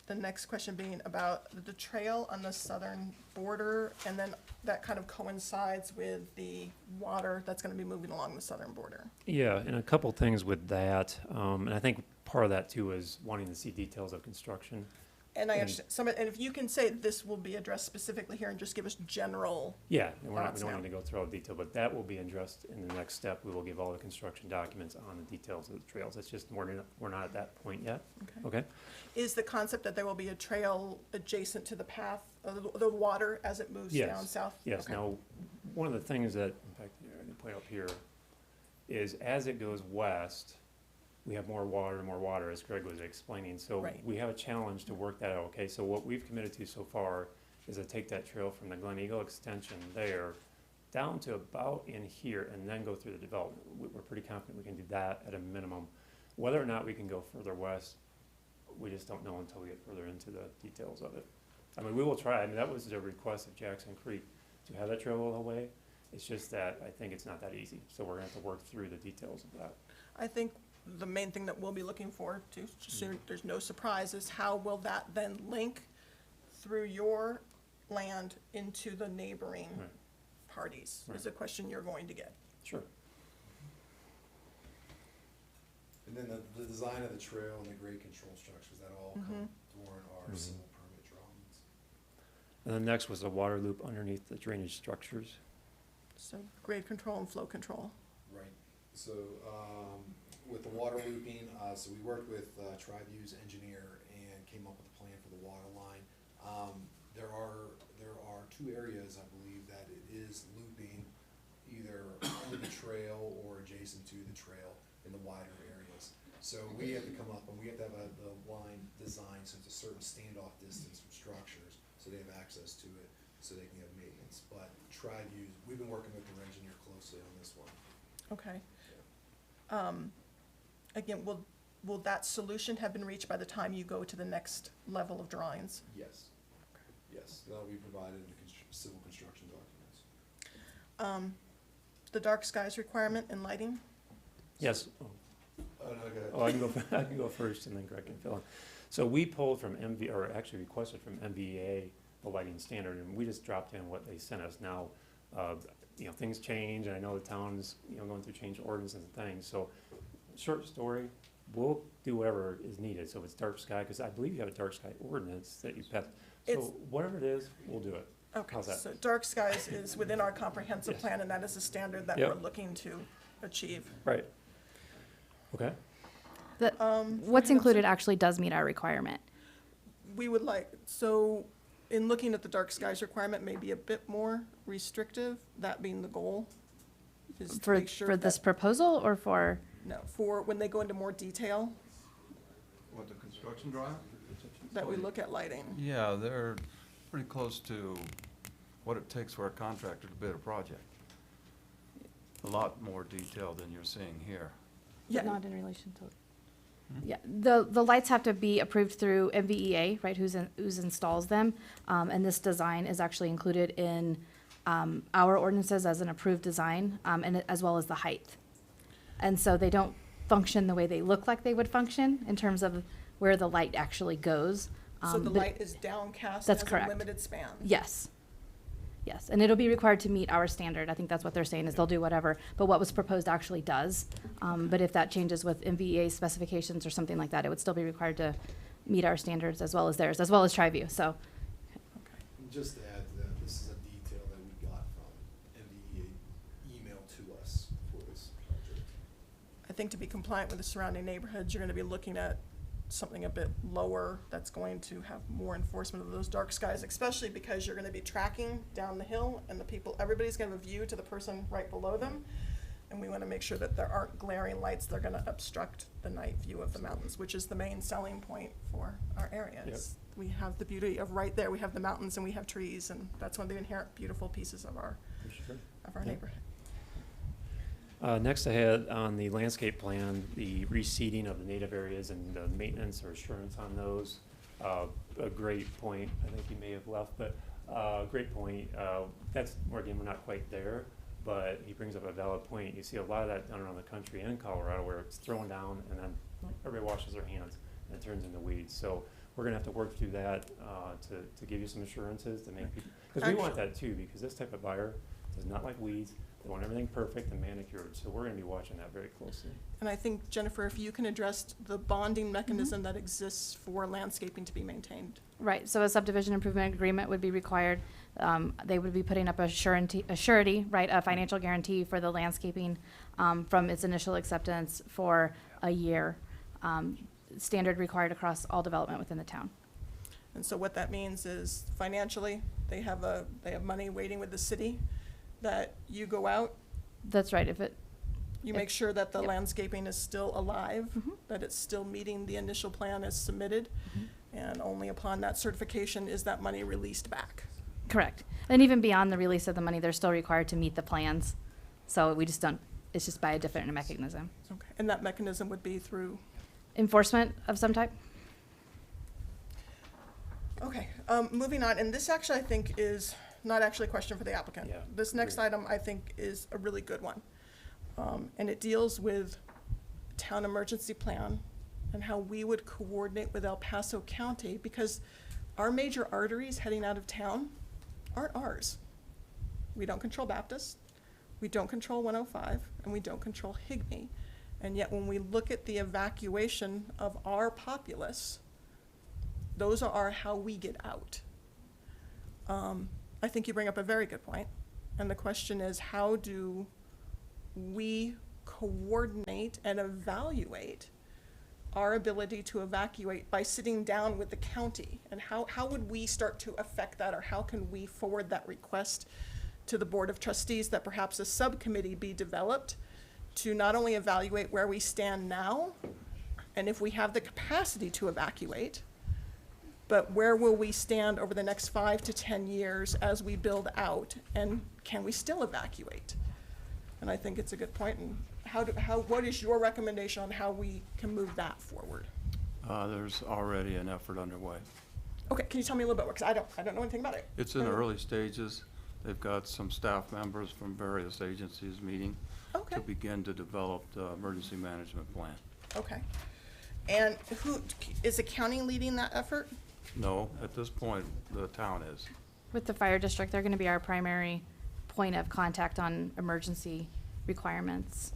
Speaker 1: the next question being about the trail on the southern border, and then that kind of coincides with the water that's gonna be moving along the southern border.
Speaker 4: Yeah, and a couple things with that, and I think part of that too is wanting to see details of construction.
Speaker 1: And I
Speaker 4: And-
Speaker 1: understand, and if you can say this will be addressed specifically here and just give us general,
Speaker 4: Yeah, and we
Speaker 1: Thoughts
Speaker 4: don't
Speaker 1: now?
Speaker 4: need to go through all the detail, but that will be addressed in the next step. We will give all the construction documents on the details of the trails. It's just we're not at that point yet. Okay?
Speaker 1: is the concept that there will be a trail adjacent to the path, the water as it moves
Speaker 4: Yes.
Speaker 1: down south?
Speaker 4: Yes,
Speaker 1: Okay.
Speaker 4: now, one of the things that, in fact, I can point up here, is as it goes west, we have more water, as Greg was explaining. So
Speaker 1: Right.
Speaker 4: we have a challenge to work that out, okay? So what we've committed to so far is to take that trail from the Glen Eagle extension there down to about in here and then go through the development. We're pretty confident we can do that at a minimum. Whether or not we can go further west, we just don't know until we get further into the details of it. I mean, we will try. I mean, that was the request of Jackson Creek, to have that trail all the way. It's just that I think it's not that easy, so we're gonna have to work through the details of that.
Speaker 1: I think the main thing that we'll be looking for, to, so there's no surprise, is how will that then link through your land into the neighboring
Speaker 4: Right.
Speaker 1: parties,
Speaker 4: Right.
Speaker 1: is a question you're going to get.
Speaker 4: Sure.
Speaker 5: And then the design of the trail and the grade control structures, that all come during our
Speaker 4: Mhm.
Speaker 5: civil permit drawings.
Speaker 4: And then next was the water loop underneath the drainage structures.
Speaker 1: So grade control and flow control.
Speaker 5: Right, so, with the water looping, so we worked with Tribu's engineer and came up with a adjacent to the trail in the wider areas. So we have to come up and we have to have the line designed so it's a certain standoff distance from structures, so they have access to it, so they can have maintenance. But TriView, we've been working with their engineer closely on this one.
Speaker 1: Okay. Again, will that solution have been reached by the time you go to the next level of drawings?
Speaker 5: Yes. Yes, that'll be provided in the civil construction documents.
Speaker 1: The dark skies requirement and lighting?
Speaker 4: Yes.
Speaker 5: Oh, no, go ahead.
Speaker 4: Oh, I can go first and then Greg can fill in. So we pulled from or actually requested from MVEA the lighting standard, and we just dropped in what they sent us. Now, you know, things change, and I know the town's, you know, going through change ordinances and things. So, short story, we'll do whatever is needed. So if it's dark sky, because I believe you have a dark sky ordinance that you passed. So
Speaker 1: It's-
Speaker 4: whatever it is, we'll do it.
Speaker 1: Okay,
Speaker 4: How's that?
Speaker 1: so dark skies is within our comprehensive
Speaker 4: Yes.
Speaker 1: plan, and that is a standard that
Speaker 4: Yep.
Speaker 1: we're looking to achieve.
Speaker 4: Right. Okay.
Speaker 2: What's included actually does meet our requirement.
Speaker 1: We would like, so in looking at the dark skies requirement, maybe a bit more restrictive, that being the goal, is to
Speaker 2: For,
Speaker 1: make sure
Speaker 2: for this
Speaker 1: that,
Speaker 2: proposal or for,
Speaker 1: no, for when they go into more detail,
Speaker 13: What, the construction drawing?
Speaker 1: that we look at lighting.
Speaker 13: Yeah, they're pretty close to what it takes for a contractor to bid a project. A lot more detail than you're seeing here.
Speaker 1: Yeah.
Speaker 2: but not in relation to. Yeah, the lights have to be approved through MVEA, right, who's installs them. And this design is actually included in, our ordinances as an approved design, and as well as the height. And so they don't function the way they look like they would function in terms of where the light actually goes.
Speaker 1: So the
Speaker 2: but-
Speaker 1: light is downcast,
Speaker 2: That's
Speaker 1: has a
Speaker 2: correct.
Speaker 1: limited span.
Speaker 2: Yes. Yes, and it'll be required to meet our standard. I think that's what they're saying, is they'll do whatever, but what was proposed actually does. But if that changes with MVEA specifications or something like that, it would still be required to meet our standards as well as theirs, as well as TriView, so.
Speaker 5: And just to add to that, this is a detail that we got from MVEA email to us for this project.
Speaker 1: I think to be compliant with the surrounding neighborhoods, you're gonna be looking at something a bit lower that's going to have more enforcement of those dark skies, especially because you're gonna be tracking down the hill and the people, everybody's gonna have a view to the person right below them. And we wanna make sure that there aren't glaring lights that are gonna obstruct the night view of the mountains, which is the main selling point for our area.
Speaker 4: Yep.
Speaker 1: is We have the beauty of right there, we have the mountains and we have trees, and that's one of the inherent beautiful pieces of our
Speaker 4: Sure.
Speaker 1: of our neighborhood.
Speaker 4: Next I had on the landscape plan, the reseeding of the native areas and the maintenance or assurance on those. A great point, I think you may have left, but, great point. That's, where again, we're not quite there, but he brings up a valid point. You see a lot of that done around the country and in Colorado where it's thrown down and then everybody washes their hands and it turns into weeds. So we're gonna have to work through that, to give you some assurances to make people, because we want that too, because this type of buyer does not like weeds. They want everything perfect and manicured, so we're gonna be watching that very closely.
Speaker 1: And I think, Jennifer, if you can address the bonding mechanism that exists for landscaping to be maintained.
Speaker 2: Right, so a subdivision improvement agreement would be required. They would be putting up a surety, right, a financial guarantee for the landscaping, from its initial acceptance for a year. Standard required across all development within the town.
Speaker 1: And so what that means is financially, they have money waiting with the city, that you go out,
Speaker 2: That's right, if it,
Speaker 1: you make sure that the
Speaker 2: Yep.
Speaker 1: landscaping is still alive,
Speaker 2: Mhm.
Speaker 1: that it's still meeting the initial plan as submitted,
Speaker 2: Mhm.
Speaker 1: and only upon that certification is that money released back.
Speaker 2: correct. And even beyond the release of the money, they're still required to meet the plans. So we just don't, it's just by a different mechanism.
Speaker 1: Okay, and that mechanism would be through,
Speaker 2: Enforcement of some type?
Speaker 1: okay, moving on, and this actually I think is not actually a question for the applicant.
Speaker 4: Yeah,
Speaker 1: This next item I think is a really good one. And it deals with town emergency plan and how we would coordinate with El Paso County, because our major arteries heading out of town aren't ours. We don't control Baptist, we don't control 105, and we don't control Higbee. And yet when we look at the evacuation of our populace, those are how we get out. I think you bring up a very good point, and the question is, how do we coordinate and evaluate our ability to evacuate by sitting down with the county? And how would we start to affect that, or how can we forward that request to the Board of Trustees, that perhaps a subcommittee be developed to not only evaluate where we stand now, and if we have the capacity to evacuate, but where will we stand over the next 5 to 10 years as we build out, and can we still evacuate? And I think it's a good point, and what is your recommendation on how we can move that forward?
Speaker 13: There's already an effort underway.
Speaker 1: Okay, can you tell me a little bit more, because I don't know anything about it.
Speaker 13: It's in the early stages. They've got some staff members from various agencies meeting
Speaker 1: Okay.
Speaker 13: to begin to develop the emergency management plan.
Speaker 1: Okay. And is the county leading that effort?
Speaker 13: No, at this point, the town is.
Speaker 2: With the fire district, they're gonna be our primary point of contact on emergency requirements,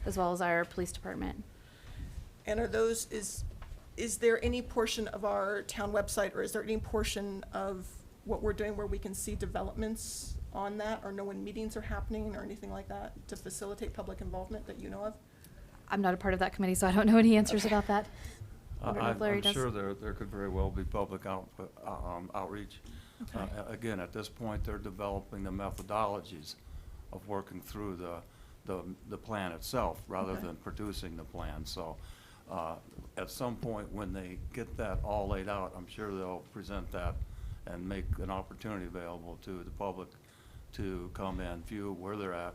Speaker 2: as well as our police department.
Speaker 1: And are those, is there any portion of our town website, or is there any portion of what we're doing where we can see developments on that, or know when meetings are happening, or anything like that, to facilitate public involvement that you know of?
Speaker 2: I'm not a part of that committee, so I don't know any answers about that. I don't know if Larry
Speaker 13: I'm
Speaker 2: does.
Speaker 13: sure there could very well be public outreach.
Speaker 1: Okay.
Speaker 13: Again, at this point, they're developing the methodologies of working through the plan itself, rather
Speaker 1: Okay.
Speaker 13: than producing the plan. So, at some point, when they get that all laid out, I'm sure they'll present that and make an opportunity available to the public to come and view where they're at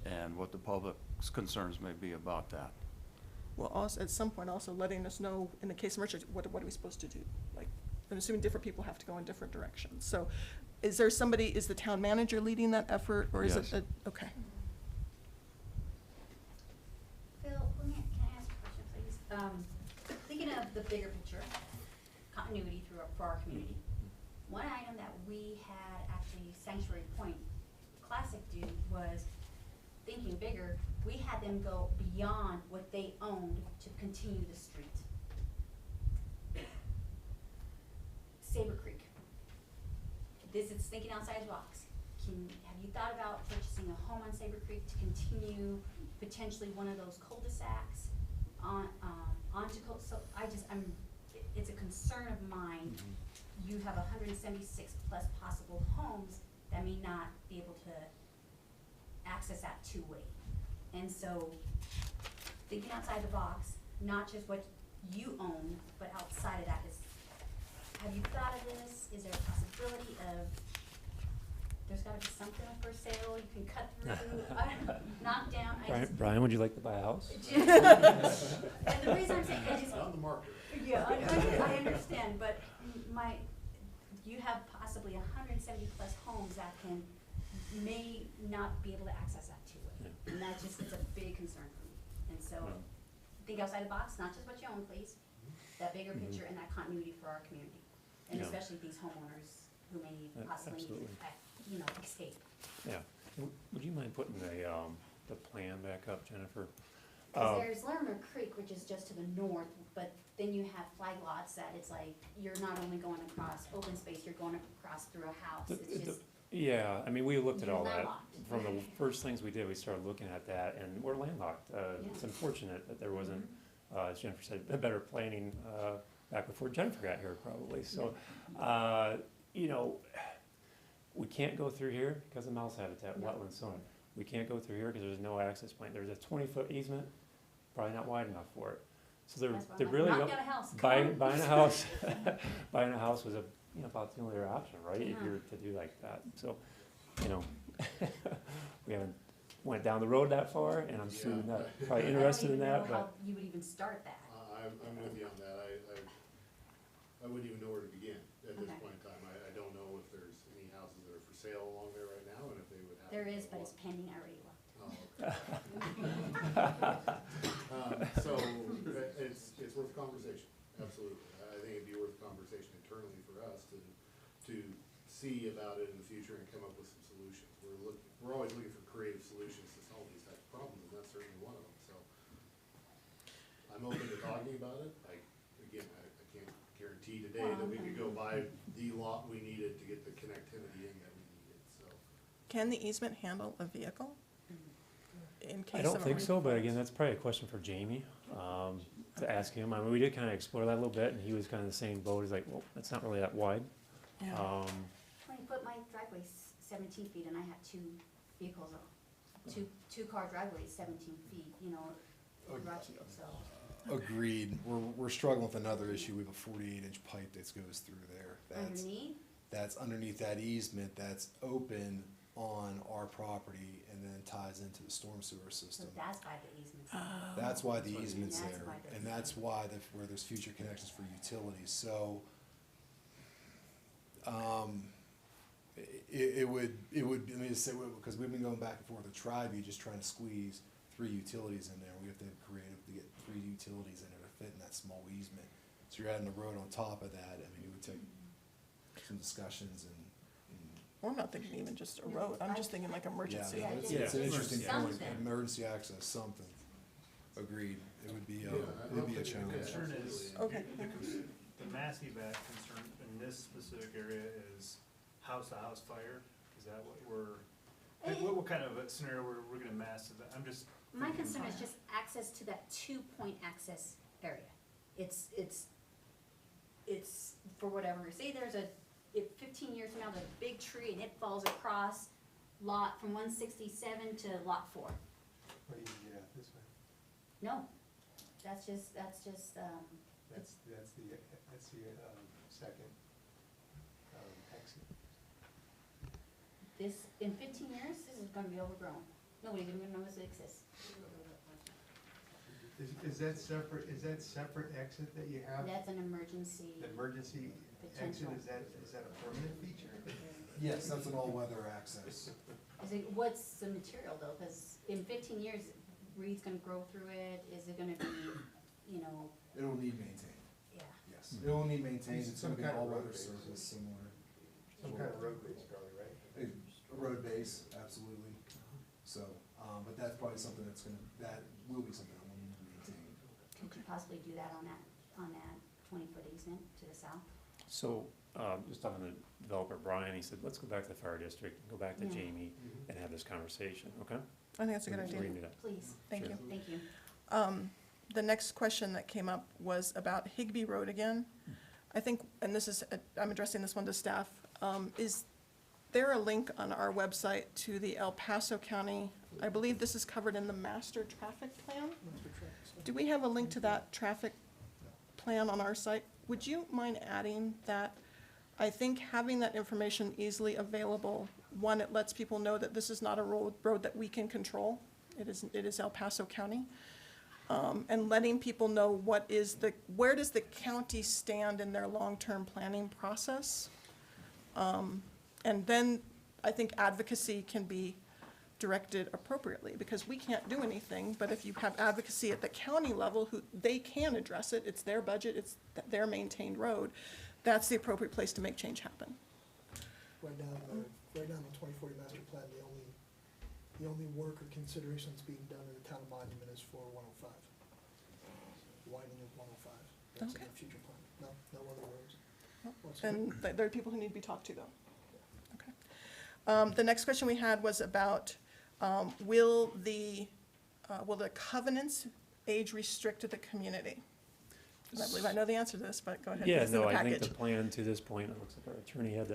Speaker 13: and what the public's concerns may be about that.
Speaker 1: Well, also, at some point, also letting us know, in the case of emergency, what are we supposed to do? Like, I'm assuming different people have to go in different directions. So is there somebody, is the town manager leading that effort, or is it?
Speaker 13: Yes.
Speaker 1: Okay.
Speaker 6: Phil, can I ask a question, please? Thinking of the bigger picture, continuity for our community, one item that we had actually Sanctuary Point Classic do was, thinking bigger, we had them go beyond what they owned to continue the street. Saber Creek. This is thinking outside the box. Have you thought about purchasing a home on Saber Creek to continue potentially one of those cul-de-sacs onto so it's a concern of mine. You have 176 plus possible homes that may not be able to access that two-way. And so, thinking outside the box, not just what you own, but outside of that is, have you thought of this? Is there a possibility of, there's gotta be something for sale you can cut through, knock down?
Speaker 4: Brian, would you like to buy a house?
Speaker 6: And the reason I'm saying, I just.
Speaker 8: On the market.
Speaker 6: Yeah, I understand, but you have possibly 170 plus homes that may not be able to access that two-way. And that just, it's a big concern for me. And so, think outside the box, not just what you own, please, that bigger picture and that continuity for our community. And
Speaker 4: Yeah.
Speaker 6: especially these homeowners who may possibly,
Speaker 4: Absolutely.
Speaker 6: escape.
Speaker 4: Yeah. Would you mind putting the plan back up, Jennifer?
Speaker 6: Because there's Lerner Creek, which is just to the north, but then you have flag lots that it's like, you're not only going across open space, you're going across through a house. It's just,
Speaker 4: Yeah, I mean, we looked at
Speaker 6: You're
Speaker 4: all that.
Speaker 6: landlocked.
Speaker 4: From the first things we did, we started looking at that, and we're landlocked. It's unfortunate that there wasn't, as Jennifer said, a better planning back before Jennifer got here, probably. So, we can't go through here because of mouse habitat, wetlands, so on. We can't go through here because there's no access point. There's a 20-foot easement, probably not wide enough for it. So
Speaker 6: That's why
Speaker 4: they're
Speaker 6: I'm
Speaker 4: really
Speaker 6: like, knock down a house, come
Speaker 4: buying
Speaker 6: on.
Speaker 4: a house. Buying a house was about the only other option, right? If
Speaker 6: Yeah.
Speaker 4: you were to do like that. So, we haven't went down the road that far, and I'm sure not probably interested in that,
Speaker 6: I don't even know
Speaker 4: but.
Speaker 6: how you would even start that.
Speaker 8: I'm with you on that. I wouldn't even know where to begin at this
Speaker 6: Okay.
Speaker 8: point in time. I don't know if there's any houses that are for sale along there right now, and if they would have.
Speaker 6: There is, but it's pending, I already looked.
Speaker 8: Oh, okay. So, it's worth conversation, absolutely. I think it'd be worth conversation internally for us to see about it in the future and come up with some solutions. We're always looking for creative solutions to solve these types of problems, and that's certainly one of them, so. I'm open to talking about it. I can't guarantee today that we could go buy the lot we needed to get the connectivity in that we needed, so.
Speaker 1: Can the easement handle a vehicle? In case
Speaker 4: I don't
Speaker 1: of
Speaker 4: think so, but
Speaker 1: emergency?
Speaker 4: again, that's probably a question for Jamie, to ask him. I mean, we did kind of explore that a little bit, and he was kind of the same boat. He's like, well, it's not really that wide.
Speaker 1: Yeah.
Speaker 6: 20 foot, my driveway's 17 feet, and I have two vehicles two-car driveway is 17 feet, you know, roughly, so.
Speaker 5: Agreed. We're struggling with another issue. We have a 48-inch pipe that goes through there.
Speaker 6: Underneath?
Speaker 5: That's underneath that easement that's open on our property and then ties into the storm sewer
Speaker 6: So
Speaker 5: system.
Speaker 6: that's why the easement's there.
Speaker 5: That's why the easement's
Speaker 6: That's
Speaker 5: there,
Speaker 6: why there's-
Speaker 5: and that's why where there's future connections for utilities, so, it would, I mean, say, because we've been going back and forth with Tri-View, just trying to squeeze 3 utilities in there, we have to be creative to get 3 utilities in there to fit in that small easement. So you're adding a road on top of that, I mean, it would take some discussions and.
Speaker 1: Or I'm not thinking even just a road, I'm just thinking like emergency.
Speaker 5: Yeah, it's an interesting point, emergency access, something, agreed, it would be, it'd be a
Speaker 10: The
Speaker 5: challenge.
Speaker 10: concern is,
Speaker 1: Okay.
Speaker 10: the Massey back concern in this specific area is house-to-house fire? Is that what like, what kind of a scenario we're gonna mass it? I'm just.
Speaker 6: My concern is just access to that 2-point access area. It's, for whatever, say there's if 15 years from now, there's a big tree and it falls across lot from 167 to lot 4.
Speaker 7: What do you get out this way?
Speaker 6: No, that's just,
Speaker 7: That's the second, exit.
Speaker 6: this, in 15 years, this is gonna be overgrown. Nobody's even gonna notice it exists.
Speaker 7: Is that separate exit that you have?
Speaker 6: That's an emergency.
Speaker 7: The emergency exit,
Speaker 6: Potential.
Speaker 7: is that a permanent feature?
Speaker 5: Yes, that's an all-weather access.
Speaker 6: Is it, what's the material though? Because in 15 years, reed's gonna grow through it. Is it gonna be, you know,
Speaker 5: It'll need maintained,
Speaker 6: yeah.
Speaker 5: yes, it'll need maintained, it's
Speaker 7: Some
Speaker 5: gonna be an
Speaker 7: kind of road
Speaker 5: all-weather
Speaker 7: base.
Speaker 5: surface similar.
Speaker 7: Some kind of road base probably, right?
Speaker 5: A road base, absolutely, so, but that's probably something that will be something that we'll need to maintain.
Speaker 6: Could you possibly do that on that 20-foot easement to the south?
Speaker 4: So, just talking to the developer, Brian, he said, let's go back to the fire district, go back to
Speaker 6: Yeah.
Speaker 4: Jamie and have this conversation, okay?
Speaker 1: I think that's a good
Speaker 4: We can
Speaker 1: idea.
Speaker 4: do that.
Speaker 6: Please.
Speaker 1: Thank
Speaker 4: Sure.
Speaker 1: you.
Speaker 6: Thank you.
Speaker 1: The next question that came up was about Higbee Road again. I think, and this is, I'm addressing this one to staff, is there a link on our website to the El Paso County, I believe this is covered in the master traffic plan? Do we have a link to that traffic plan on our site? Would you mind adding that? I think having that information easily available, one, it lets people know that this is not a road that we can control. It is El Paso County. And letting people know where does the county stand in their long-term planning process? And then I think advocacy can be directed appropriately, because we can't do anything, but if you have advocacy at the county level, they can address it, it's their budget, it's their maintained road, that's the appropriate place to make change happen.
Speaker 11: Right now, in the 2040 master plan, the only work or consideration that's being done in the town of Monument is for 105. Widening of 105. That's in
Speaker 1: Okay.
Speaker 11: the future plan. No other roads.
Speaker 1: And there are people who need to be talked to, though. Okay. The next question we had was about, will the covenants age restrict to the community? And I believe I know the answer to this, but go ahead.
Speaker 4: Yeah,
Speaker 1: It's in
Speaker 4: no,
Speaker 1: the
Speaker 4: I think the
Speaker 1: package.
Speaker 4: plan to this point, it looks like our attorney had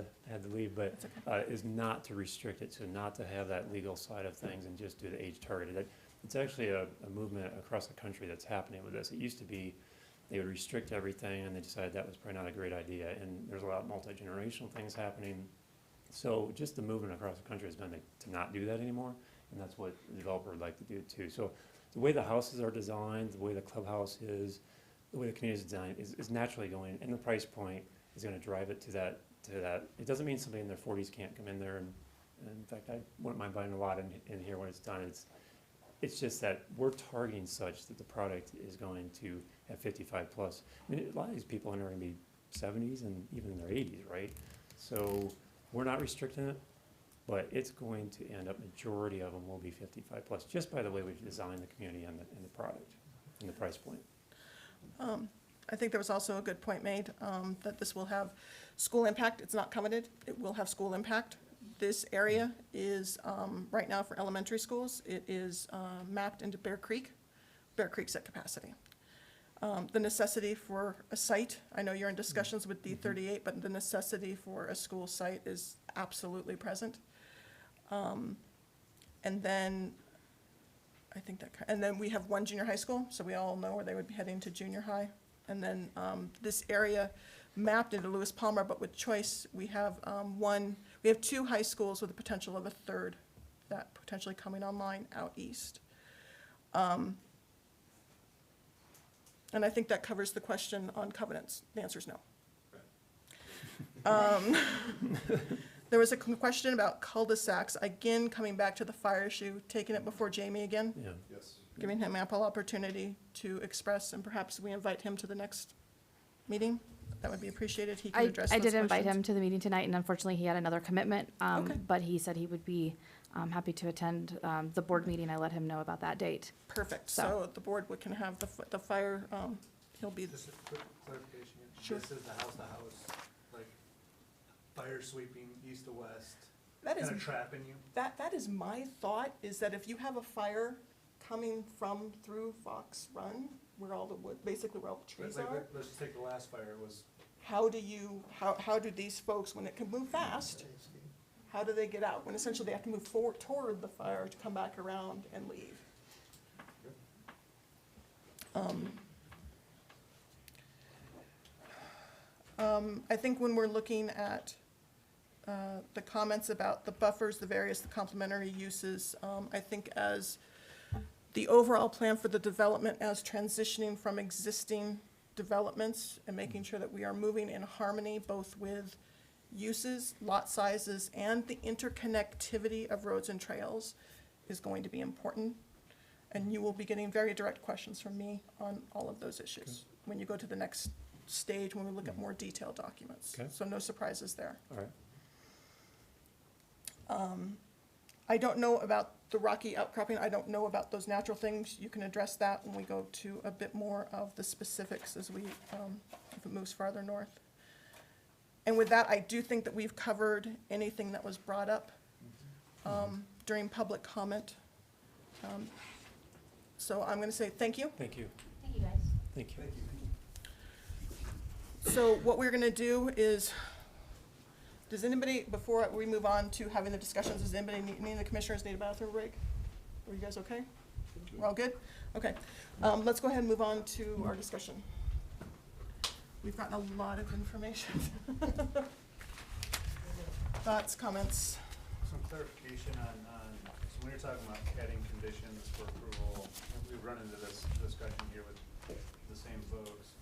Speaker 4: to leave, but, is not to restrict it, so not to have that legal side of things and just do the age targeted. It's actually a movement across the country that's happening with this. It used to be, they would restrict everything, and they decided that was probably not a great idea, and there's a lot of multi-generational things happening. So just the movement across the country has been to not do that anymore, and that's what the developer would like to do too. So the way the houses are designed, the way the clubhouse is, the way the community is designed is naturally going, and the price point is gonna drive it to that. It doesn't mean somebody in their 40s can't come in there, and in fact, I wouldn't mind buying a lot in here when it's done. It's just that we're targeting such that the product is going to have 55 plus. I mean, a lot of these people are gonna be 70s and even in their 80s, right? So we're not restricting it, but it's going to end up, majority of them will be 55 plus, just by the way we've designed the community and the product and the price point.
Speaker 1: I think there was also a good point made, that this will have school impact. It's not coveted. It will have school impact. This area is, right now for elementary schools, it is mapped into Bear Creek. Bear Creek's at capacity. The necessity for a site, I know you're in discussions with D38, but the necessity for a school site is absolutely present. And then I think that, and then we have one junior high school, so we all know where they would be heading to junior high. And then this area mapped into Lewis Palmer, but with choice, we have we have 2 high schools with the potential of a third that potentially coming online out east. And I think that covers the question on covenants. The answer is no. There was a question about cul-de-sacs, again, coming back to the fire issue, taking it before Jamie again.
Speaker 4: Yeah.
Speaker 8: Yes.
Speaker 1: Giving him ample opportunity to express, and perhaps we invite him to the next meeting. That would be appreciated. He can address those
Speaker 2: I did invite
Speaker 1: questions.
Speaker 2: him to the meeting tonight, and unfortunately, he had another commitment.
Speaker 1: Okay.
Speaker 2: But he said he would be happy to attend the board meeting. I let him know about that date.
Speaker 1: Perfect.
Speaker 2: So-
Speaker 1: So the board can have the fire, he'll be,
Speaker 10: Just a quick clarification.
Speaker 1: Sure.
Speaker 10: This is the house, like fire sweeping east to west,
Speaker 1: that is,
Speaker 10: kind of trapping you.
Speaker 1: that is my thought, is that if you have a fire coming from through Fox Run, where all the wood, basically where all the trees are,
Speaker 10: Let's just take the last fire, it was
Speaker 1: how do these folks, when it can move fast, how do they get out? When essentially they have to move forward toward the fire to come back around and leave. I think when we're looking at the comments about the buffers, the complementary uses, I think as the overall plan for the development as transitioning from existing developments and making sure that we are moving in harmony both with uses, lot sizes, and the interconnectivity of roads and trails is going to be important. And you will be getting very direct questions from me on all of those issues when you go to the next stage, when we look at more detailed documents.
Speaker 4: Okay.
Speaker 1: So no surprises there.
Speaker 4: All right.
Speaker 1: I don't know about the rocky outcropping. I don't know about those natural things. You can address that when we go to a bit more of the specifics as we, if it moves farther north. And with that, I do think that we've covered anything that was brought up during public comment. So I'm going to say thank you.
Speaker 4: Thank you.
Speaker 6: Thank you, guys.
Speaker 4: Thank you.
Speaker 1: So what we're going to do is, does anybody, before we move on to having the discussions, does anybody, any of the commissioners need a bathroom break? Are you guys okay? We're all good? Okay. Let's go ahead and move on to our discussion. We've gotten a lot of information. Thoughts, comments?
Speaker 10: some clarification on, so when you're talking about adding conditions for approval, we've run into this discussion here with the same folks.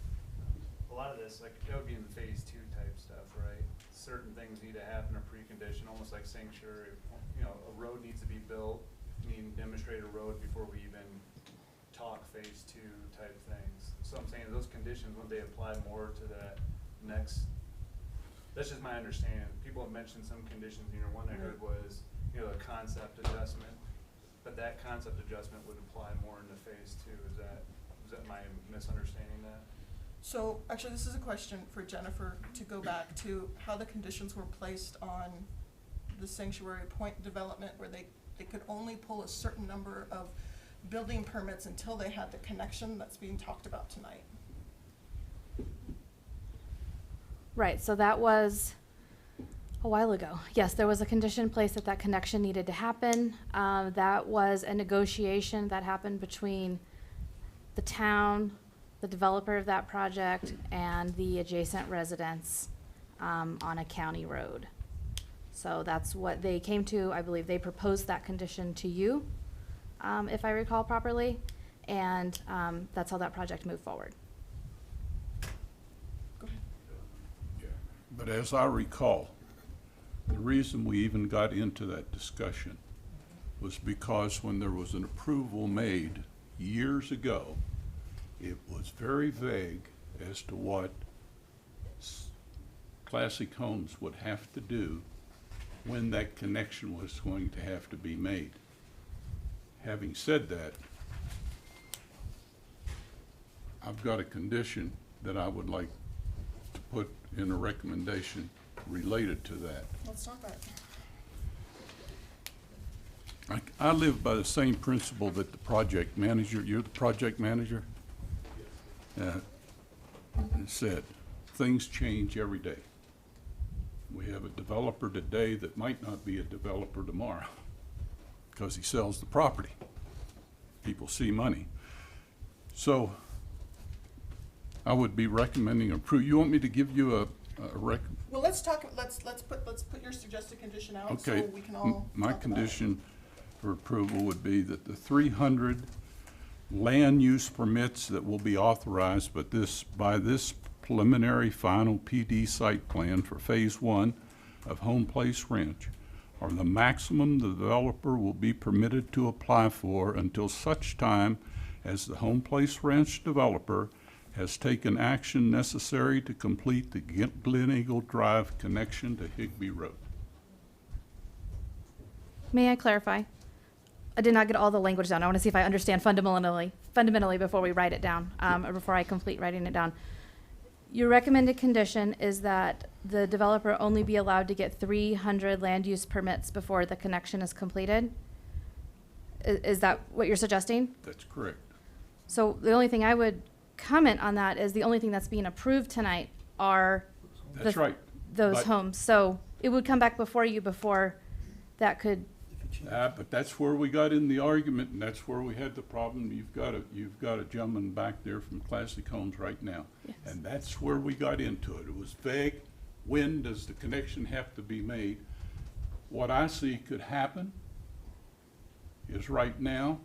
Speaker 10: A lot of this, like, that would be in the phase 2 type stuff, right? Certain things need to happen, a precondition, almost like sanctuary, you know, a road needs to be built, you need to demonstrate a road before we even talk phase 2 type things. So I'm saying those conditions, would they apply more to that next, that's just my understanding. People have mentioned some conditions, you know, one I heard was, you know, a concept adjustment, but that concept adjustment would apply more into phase 2. Is that my misunderstanding that?
Speaker 1: So, actually, this is a question for Jennifer to go back to how the conditions were placed on the Sanctuary Point development, where they could only pull a certain number of building permits until they had the connection that's being talked about tonight.
Speaker 2: Right, so that was a while ago. Yes, there was a condition placed that connection needed to happen. That was a negotiation that happened between the town, the developer of that project, and the adjacent residents on a county road. So that's what they came to. I believe they proposed that condition to you, if I recall properly, and that's how that project moved forward.
Speaker 12: But as I recall, the reason we even got into that discussion was because when there was an approval made years ago, it was very vague as to what Classic Homes would have to do when that connection was going to have to be made. Having said that, I've got a condition that I would like to put in a recommendation related to that.
Speaker 1: Let's talk about it.
Speaker 12: I live by the same principle that the project manager, you're the project manager? Said, things change every day. We have a developer today that might not be a developer tomorrow because he sells the property. people see money. So I would be recommending approve. You want me to give you a
Speaker 1: Well, let's put your suggested condition out so
Speaker 12: okay.
Speaker 1: we can all
Speaker 12: My
Speaker 1: talk about it.
Speaker 12: condition for approval would be that the 300 land use permits that will be authorized, but by this preliminary final PD site plan for Phase 1 of Home Place Ranch are the maximum the developer will be permitted to apply for until such time as the Home Place Ranch developer has taken action necessary to complete the Glen Eagle Drive connection to Higbee Road.
Speaker 2: May I clarify? I did not get all the language down. I want to see if I understand fundamentally before we write it down, or before I complete writing it down. Your recommended condition is that the developer only be allowed to get 300 land use permits before the connection is completed? Is that what you're suggesting?
Speaker 12: That's correct.
Speaker 2: So the only thing I would comment on that is the only thing that's being approved tonight are
Speaker 12: That's right.
Speaker 2: those
Speaker 12: But-
Speaker 2: homes. So it would come back before you before that could,
Speaker 12: But that's where we got in the argument, and that's where we had the problem. You've got a gentleman back there from Classic Homes right now.
Speaker 2: Yes.
Speaker 12: And that's where we got into it. It was vague. When does the connection have to be made? What I see could happen is right now,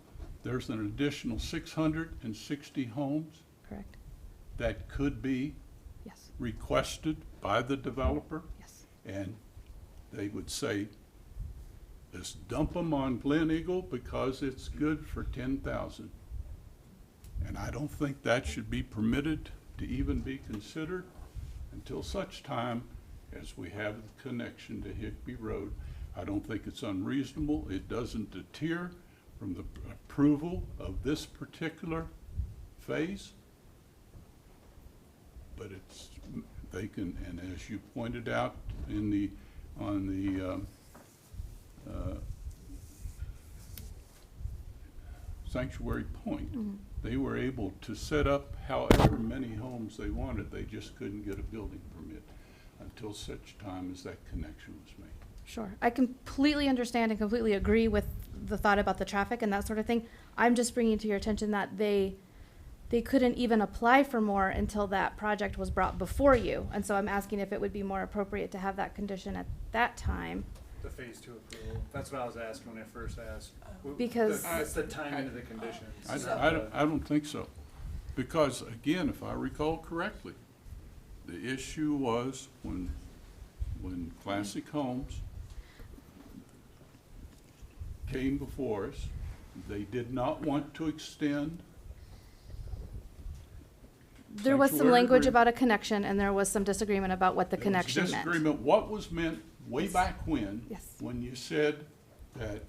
Speaker 12: there's an additional 660 homes
Speaker 2: correct?
Speaker 12: that could be
Speaker 2: Yes.
Speaker 12: requested by the developer.
Speaker 2: Yes.
Speaker 12: And they would say, let's dump them on Glen Eagle because it's good for 10,000. And I don't think that should be permitted to even be considered until such time as we have the connection to Higbee Road. I don't think it's unreasonable. It doesn't deter from the approval of this particular phase. But it's, they can, and as you pointed out in the, on the Sanctuary Point, they were able to set up however many homes they wanted. They just couldn't get a building permit until such time as that connection was made.
Speaker 2: Sure. I completely understand and completely agree with the thought about the traffic and that sort of thing. I'm just bringing to your attention that they couldn't even apply for more until that project was brought before you. And so I'm asking if it would be more appropriate to have that condition at that time.
Speaker 10: The phase 2 approval, that's what I was asking when I first asked.
Speaker 2: Because-
Speaker 10: It's the timing of the conditions.
Speaker 12: I don't think so. Because again, if I recall correctly, the issue was when Classic Homes came before us, they did not want to extend.
Speaker 2: There was some
Speaker 12: Sanctuary
Speaker 2: language
Speaker 12: agreement.
Speaker 2: about a connection and there was some disagreement about what the
Speaker 12: There was
Speaker 2: connection meant.
Speaker 12: disagreement, what was meant way back when?
Speaker 2: Yes.
Speaker 12: When you said that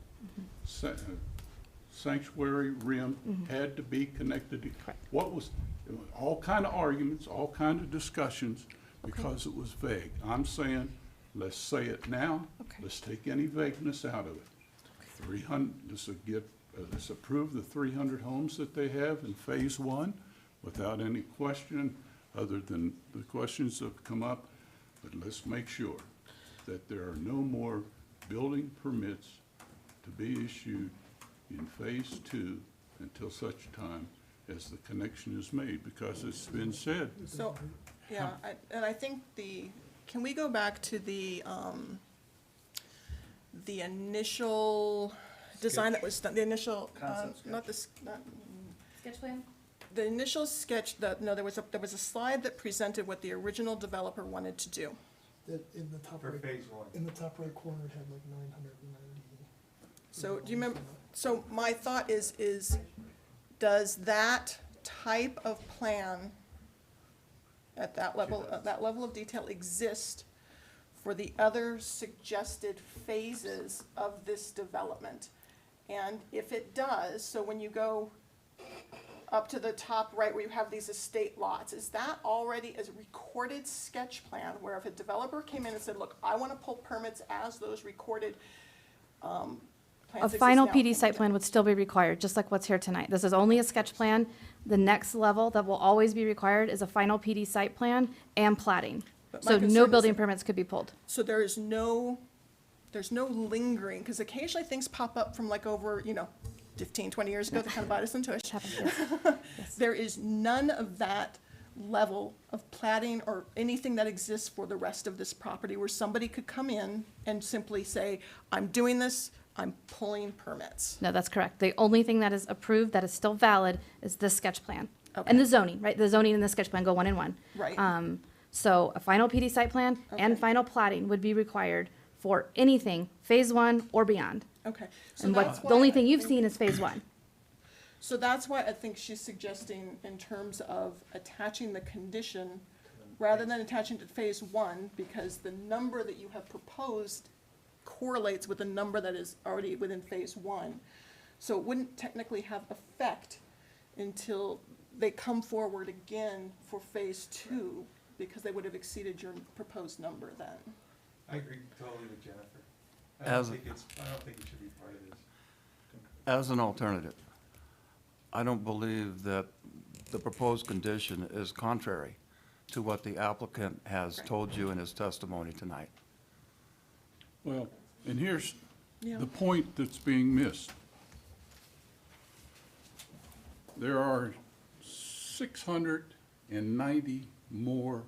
Speaker 12: Sanctuary Rim had to be connected to.
Speaker 2: Correct.
Speaker 12: What was, all kind of arguments, all kind of discussions, because it was vague. I'm saying, let's say it now.
Speaker 2: Okay.
Speaker 12: Let's take any vagueness out of it. 300, let's approve the 300 homes that they have in Phase 1 without any question other than the questions that have come up. But let's make sure that there are no more building permits to be issued in Phase 2 until such time as the connection is made, because it's been said.
Speaker 1: So, yeah, and I think can we go back to the initial design that was done, the initial, not
Speaker 2: Sketch plan?
Speaker 1: the initial sketch, there was a slide that presented what the original developer wanted to do.
Speaker 11: In the top
Speaker 7: For
Speaker 11: right,
Speaker 7: phase 1.
Speaker 11: in the top right corner, it had like 990.
Speaker 1: So do you remember, so my thought is, does that type of plan at that level of detail exist for the other suggested phases of this development? And if it does, so when you go up to the top right where you have these estate lots, is that already a recorded sketch plan where if a developer came in and said, look, I want to pull permits as those recorded plans
Speaker 2: A
Speaker 1: exist
Speaker 2: final
Speaker 1: now?
Speaker 2: PD site plan would still be required, just like what's here tonight. This is only a sketch plan. The next level that will always be required is a final PD site plan and plating.
Speaker 1: But my
Speaker 2: So
Speaker 1: concern
Speaker 2: no
Speaker 1: is
Speaker 2: building
Speaker 1: that-
Speaker 2: permits could be pulled.
Speaker 1: So there's no lingering, because occasionally things pop up from like over, 15, 20 years ago, that kind of bite us in tush.
Speaker 2: Happens, yes.
Speaker 1: There is none of that level of platting or anything that exists for the rest of this property where somebody could come in and simply say, I'm doing this, I'm pulling permits.
Speaker 2: No, that's correct. The only thing that is approved, that is still valid, is the sketch plan.
Speaker 1: Okay.
Speaker 2: And the zoning, right? The zoning and the sketch plan go one in one.
Speaker 1: Right.
Speaker 2: So a final PD site plan and
Speaker 1: Okay.
Speaker 2: final platting would be required for anything phase one or beyond.
Speaker 1: Okay. So
Speaker 2: And
Speaker 1: that's
Speaker 2: the only
Speaker 1: why I
Speaker 2: thing you've
Speaker 1: think-
Speaker 2: seen is phase one.
Speaker 1: So that's why I think she's suggesting in terms of attaching the condition, rather than attaching to phase one, because the number that you have proposed correlates with the number that is already within phase one. So it wouldn't technically have effect until they come forward again for phase two, because they would have exceeded your proposed number then.
Speaker 21: I agree totally with Jennifer. I
Speaker 13: As-
Speaker 21: don't think it should be part of this.
Speaker 13: As an alternative, I don't believe that the proposed condition is contrary to what the applicant has told you in his testimony tonight.
Speaker 12: Well, and here's
Speaker 1: Yeah.
Speaker 12: the point that's being missed. There are 690 more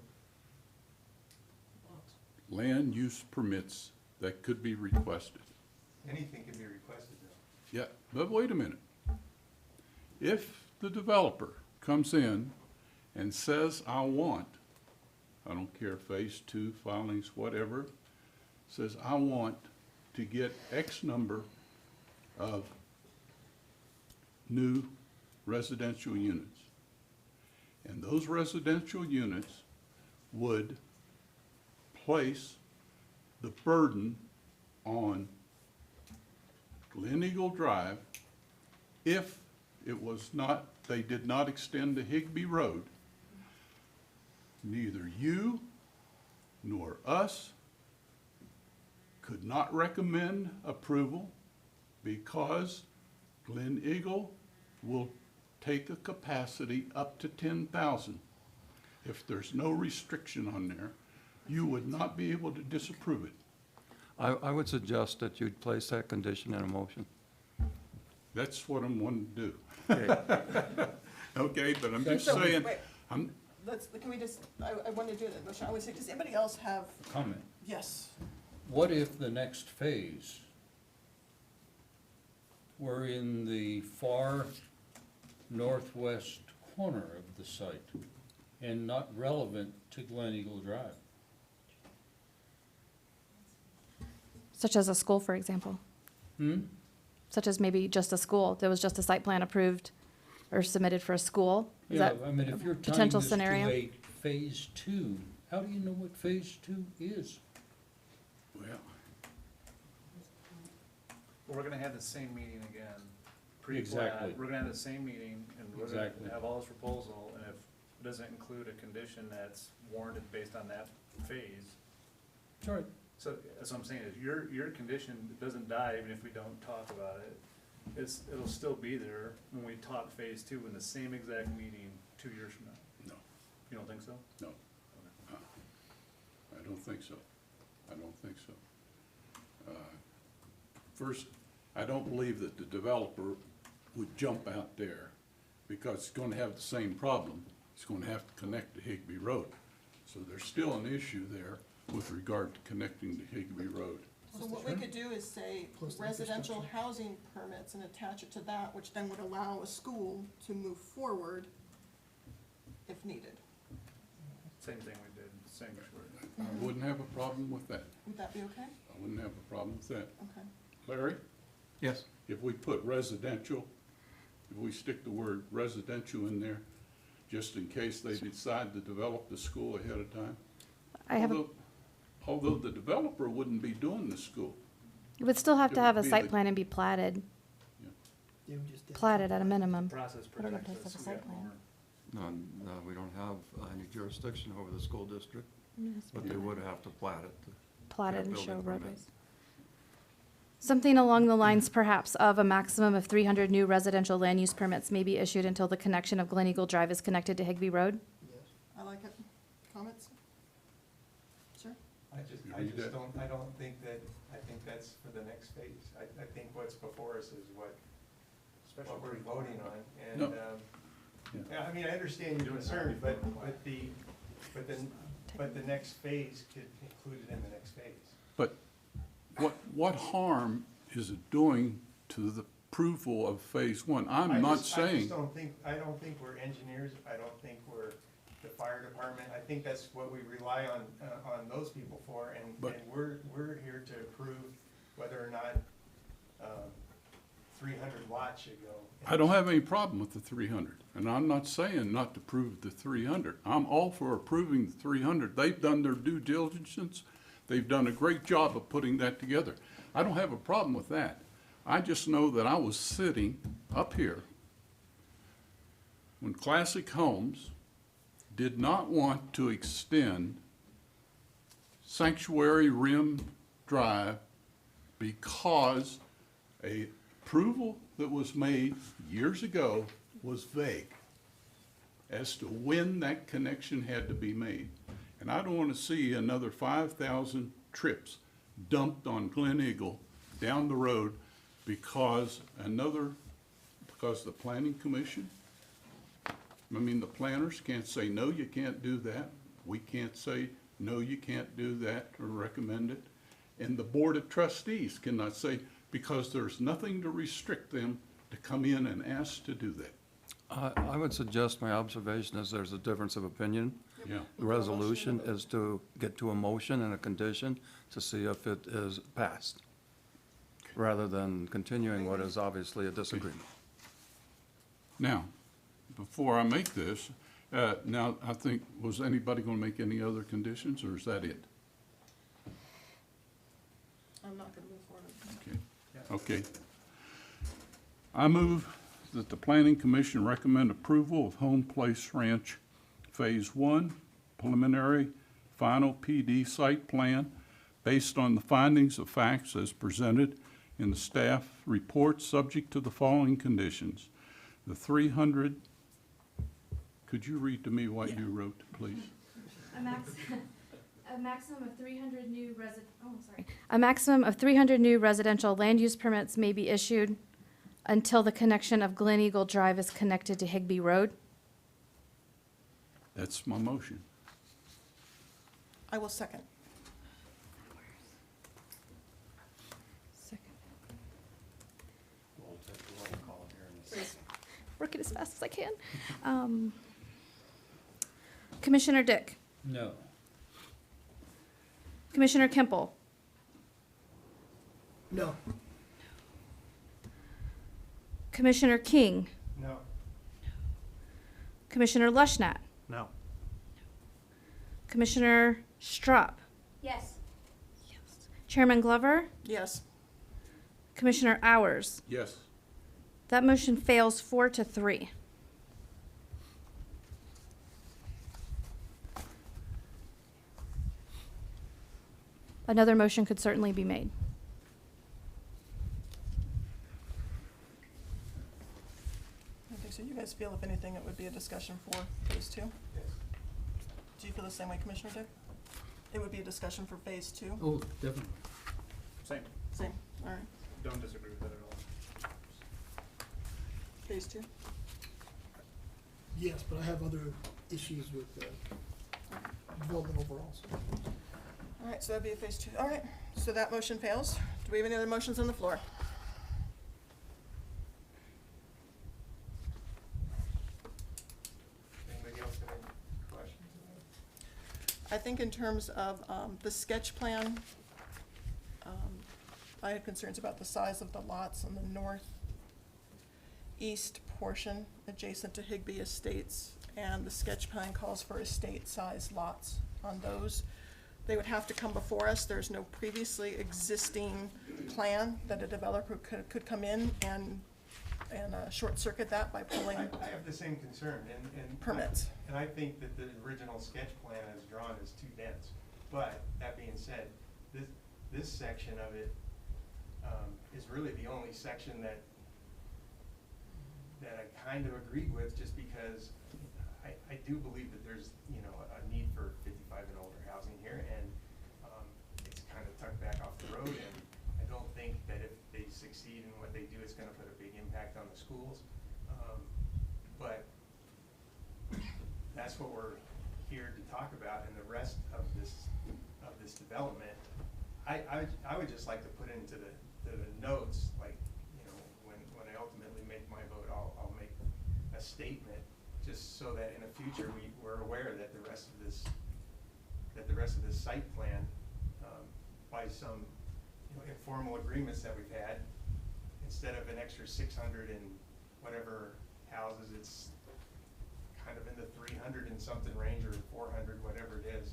Speaker 12: land use permits that could be requested.
Speaker 21: Anything can be requested though.
Speaker 12: Yeah, but wait a minute. If the developer comes in and says, I don't care, phase two filings, whatever, says, I want to get X number of new residential units. And those residential units would place the burden on Glen Eagle Drive if it was not, they did not extend to Higbee Road. Neither you nor us could not recommend approval because Glen Eagle will take a capacity up to 10,000. If there's no restriction on there, you would not be able to disapprove it.
Speaker 13: I would suggest that you'd place that condition in a motion.
Speaker 12: That's what I'm wanting to do.
Speaker 13: Okay.
Speaker 12: Okay, but I'm just
Speaker 1: So,
Speaker 12: saying,
Speaker 1: wait.
Speaker 12: I'm,
Speaker 1: Can we just, I want to do that, motion. I would say, does anybody else have,
Speaker 9: Comment.
Speaker 1: yes?
Speaker 9: What if the next phase were in the far northwest corner of the site and not relevant to Glen Eagle Drive?
Speaker 2: Such as a school, for example. Such as maybe just a school. There was just a site plan approved or submitted for a school. Is
Speaker 9: Yeah,
Speaker 2: that
Speaker 9: I mean, if
Speaker 2: a
Speaker 9: you're tying
Speaker 2: potential
Speaker 9: this to
Speaker 2: scenario?
Speaker 9: a phase two, how do you know what phase two is?
Speaker 12: well,
Speaker 10: We're gonna have the same meeting again,
Speaker 9: Exactly.
Speaker 10: We're gonna have the same meeting, and we're
Speaker 9: Exactly.
Speaker 10: gonna have all this proposal, and if it doesn't include a condition that's warranted based on that phase.
Speaker 9: That's right.
Speaker 10: So, that's what I'm saying, is your condition doesn't die even if we don't talk about it. It'll still be there when we talk phase two in the same exact meeting 2 years from now.
Speaker 12: no,
Speaker 10: You don't think so?
Speaker 12: no. I don't think so. I don't think so. First, I don't believe that the developer would jump out there because it's going to have the same problem. It's going to have to connect to Higbee Road. So there's still an issue there with regard to connecting to Higbee Road.
Speaker 1: So what we could do is say residential housing permits and attach it to that, which then would allow a school to move forward if needed.
Speaker 10: Same thing we did, same short.
Speaker 12: I wouldn't have a problem with that.
Speaker 1: Would that be okay?
Speaker 12: I wouldn't have a problem with that.
Speaker 1: Okay.
Speaker 12: Larry?
Speaker 13: Yes.
Speaker 12: If we put residential, if we stick the word residential in there, just in case they decide to develop the school ahead of time?
Speaker 2: I have,
Speaker 12: Although the developer wouldn't be doing the school.
Speaker 2: it would still have
Speaker 12: it
Speaker 2: to have a
Speaker 12: would be
Speaker 2: site
Speaker 12: the-
Speaker 2: plan and be platted. Platted at a minimum.
Speaker 10: Process
Speaker 2: I don't know if
Speaker 10: protects
Speaker 2: there's
Speaker 10: us.
Speaker 2: a
Speaker 10: We
Speaker 2: site
Speaker 10: got
Speaker 2: plan.
Speaker 10: more.
Speaker 13: No, we don't have any jurisdiction over the school district,
Speaker 2: Yes,
Speaker 13: but they would have to plat it. to
Speaker 2: Platted
Speaker 13: get a
Speaker 2: and
Speaker 13: building
Speaker 2: show
Speaker 13: permit.
Speaker 2: roadways. Something along the lines perhaps of a maximum of 300 new residential land use permits may be issued until the connection of Glen Eagle Drive is connected to Higbee Road.
Speaker 1: I like it. Comments? Sir?
Speaker 21: I don't think that, I think that's for the next phase. I think what's before us is what
Speaker 7: what we're voting on, and,
Speaker 12: No.
Speaker 7: yeah, I mean, I understand your concern, but the next phase could include it in the next phase.
Speaker 12: But what harm is it doing to the approval of phase one? I'm not
Speaker 7: I
Speaker 12: saying,
Speaker 7: don't think we're engineers, I don't think we're the fire department, I think that's what we rely on those people for, and
Speaker 12: But-
Speaker 7: we're here to approve whether or not, 300 lots should go.
Speaker 12: I don't have any problem with the 300, and I'm not saying not to approve the 300. I'm all for approving the 300. They've done their due diligence. They've done a great job of putting that together. I don't have a problem with that. I just know that I was sitting up here when Classic Homes did not want to extend Sanctuary Rim Drive because a approval that was made years ago was vague as to when that connection had to be made. And I don't want to see another 5,000 trips dumped on Glen Eagle down the road because the planning commission, the planners can't say, no, you can't do that. We can't say, no, you can't do that or recommend it. And the board of trustees cannot say, because there's nothing to restrict them to come in and ask to do that.
Speaker 13: I would suggest my observation is there's a difference of opinion.
Speaker 12: Yeah.
Speaker 13: The resolution is to get to a motion and a condition to see if it is passed, rather than continuing what is obviously a disagreement.
Speaker 12: Now, before I make this, now I think, was anybody going to make any other conditions, or is that it?
Speaker 1: I'm not gonna move forward.
Speaker 12: Okay. I move that the Planning Commission recommend approval of Home Place Ranch Phase 1 preliminary final PD site plan based on the findings of facts as presented in the staff report, subject to the following conditions. The 300, could you read to me what you wrote, please?
Speaker 2: A maximum of 300 new A maximum of 300 new residential land use permits may be issued until the connection of Glen Eagle Drive is connected to Higbee Road.
Speaker 12: That's my motion.
Speaker 1: I will second.
Speaker 4: We'll take the roll call here in a second.
Speaker 2: Work it as fast as I can. Commissioner Dick.
Speaker 9: No.
Speaker 2: Commissioner Kimple.
Speaker 11: No.
Speaker 2: Commissioner King.
Speaker 7: No.
Speaker 2: Commissioner Lushnatt.
Speaker 10: No.
Speaker 2: Commissioner Straup.
Speaker 6: Yes.
Speaker 2: Chairman Glover.
Speaker 1: Yes.
Speaker 2: Commissioner Hours.
Speaker 12: Yes.
Speaker 2: That motion fails 4-3. Another motion could certainly be made.
Speaker 1: Okay, so you guys feel, if anything, it would be a discussion for phase 2?
Speaker 7: Yes.
Speaker 1: Do you feel the same way, Commissioner Dick? It would be a discussion for phase 2?
Speaker 9: Oh, definitely.
Speaker 10: Same.
Speaker 1: Same, all right.
Speaker 10: Don't disagree with that at all.
Speaker 1: Phase 2?
Speaker 11: Yes, but I have other issues with development overall. So.
Speaker 1: All right, so that'd be a phase 2. All right, so that motion fails. Do we have any other motions on the floor?
Speaker 7: Anybody else have any questions?
Speaker 1: I think in terms of the sketch plan, I had concerns about the size of the lots on the northeast portion adjacent to Higbee Estates, and the sketch plan calls for estate-sized lots on those. They would have to come before us. There's no previously existing plan that a developer could come in and short-circuit that by pulling
Speaker 7: I have the same concern, and.
Speaker 1: permits.
Speaker 7: And I think that the original sketch plan as drawn is too dense. But, that being said, this section of it, is really the only section that I kind of agreed with, just because I do believe that there's, a need for 55 and older housing here, and, it's kind of tucked back off the road, and I don't think that if they succeed in what they do, it's gonna put a big impact impact on the schools. But that's what we're here to talk about, and the rest of this development. I would just like to put into the notes, like, you know, when I ultimately make my vote, I'll make a statement, just so that in the future, we're aware that the rest of this site plan, by some, you know, informal agreements that we've had, instead of an extra 600 and whatever houses, it's kind of in the 300 and something range, or 400, whatever it is.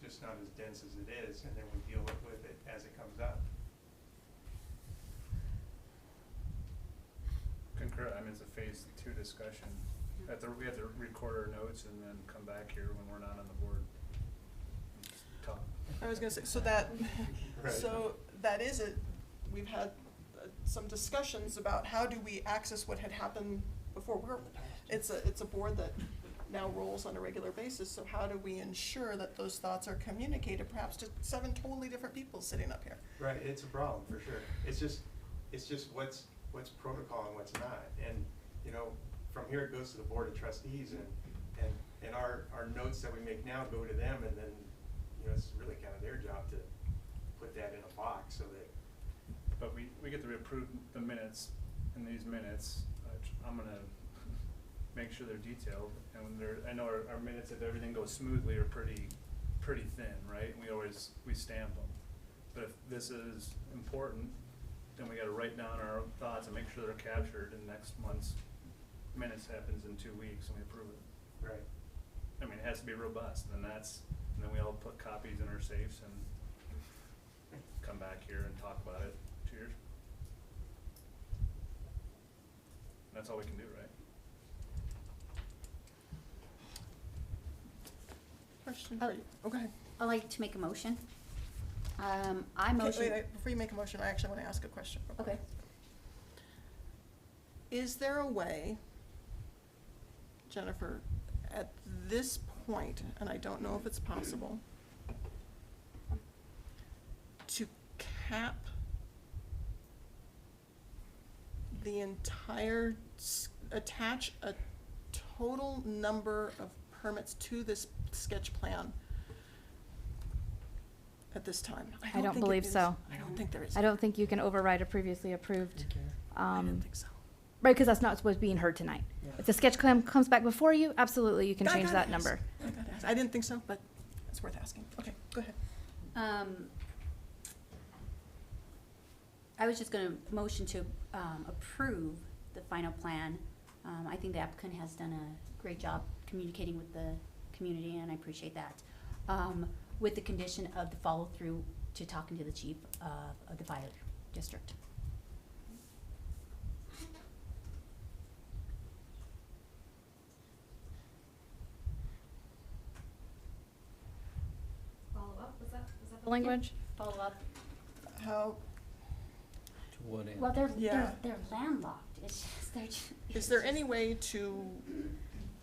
Speaker 7: Just not as dense as it is, and then we deal with it as it comes up.
Speaker 10: Concur, I mean, it's a phase 2 discussion. We have to record our notes and then come back here when we're not on the board. and just talk.
Speaker 1: I was gonna say, so that,
Speaker 7: Right.
Speaker 1: so that is it, we've had some discussions about how do we access what had happened before. It's a board that now rolls on a regular basis, so how do we ensure that those thoughts are communicated, perhaps to 7 totally different people sitting up here?
Speaker 7: Right, it's a problem, for sure. It's just what's protocol and what's not. And, you know, from here it goes to the Board of Trustees, and our notes that we make now go to them, and then, you know, it's really kind of their job to put that in a box so that.
Speaker 10: But we get to approve the minutes, in these minutes, I'm gonna make sure they're detailed, and when I know our minutes, if everything goes smoothly, are pretty thin, right? We stamp them. But if this is important, then we gotta write down our thoughts and make sure they're captured, and next month's minutes happens in 2 weeks, and we approve it.
Speaker 7: Right.
Speaker 10: I mean, it has to be robust, and then we all put copies in our safes and come back here and talk about it 2 years. That's all we can do, right?
Speaker 1: Question for you. Oh, go ahead.
Speaker 6: I'd like to make a motion. I
Speaker 1: Okay,
Speaker 6: motion.
Speaker 1: wait, before you make a motion, I actually want to ask a question.
Speaker 6: Okay.
Speaker 1: Is there a way, Jennifer, at this point, and I don't know if it's possible, to cap the entire, attach a total number of permits to this sketch plan at this time?
Speaker 2: I don't
Speaker 1: think it
Speaker 2: believe
Speaker 1: is.
Speaker 2: so.
Speaker 1: I don't think there is.
Speaker 2: I don't think you can override a previously approved.
Speaker 1: I didn't think so.
Speaker 2: Right, because that's not what's being heard tonight. If the sketch plan comes back before you, absolutely, you can
Speaker 1: I
Speaker 2: change
Speaker 1: gotta
Speaker 2: that
Speaker 1: ask.
Speaker 2: number.
Speaker 1: I gotta ask. I didn't think so, but it's worth asking. Okay, go ahead.
Speaker 6: I was just gonna motion to approve the final plan. I think the applicant has done a great job communicating with the community, and I appreciate that. With the condition of the follow-through to talking to the chief of the fire district.
Speaker 2: Follow up, was that the language?
Speaker 6: Follow up.
Speaker 1: How,
Speaker 9: To what end?
Speaker 6: Well,
Speaker 1: Yeah.
Speaker 6: they're landlocked. It's just, they're just.
Speaker 1: is there any way to,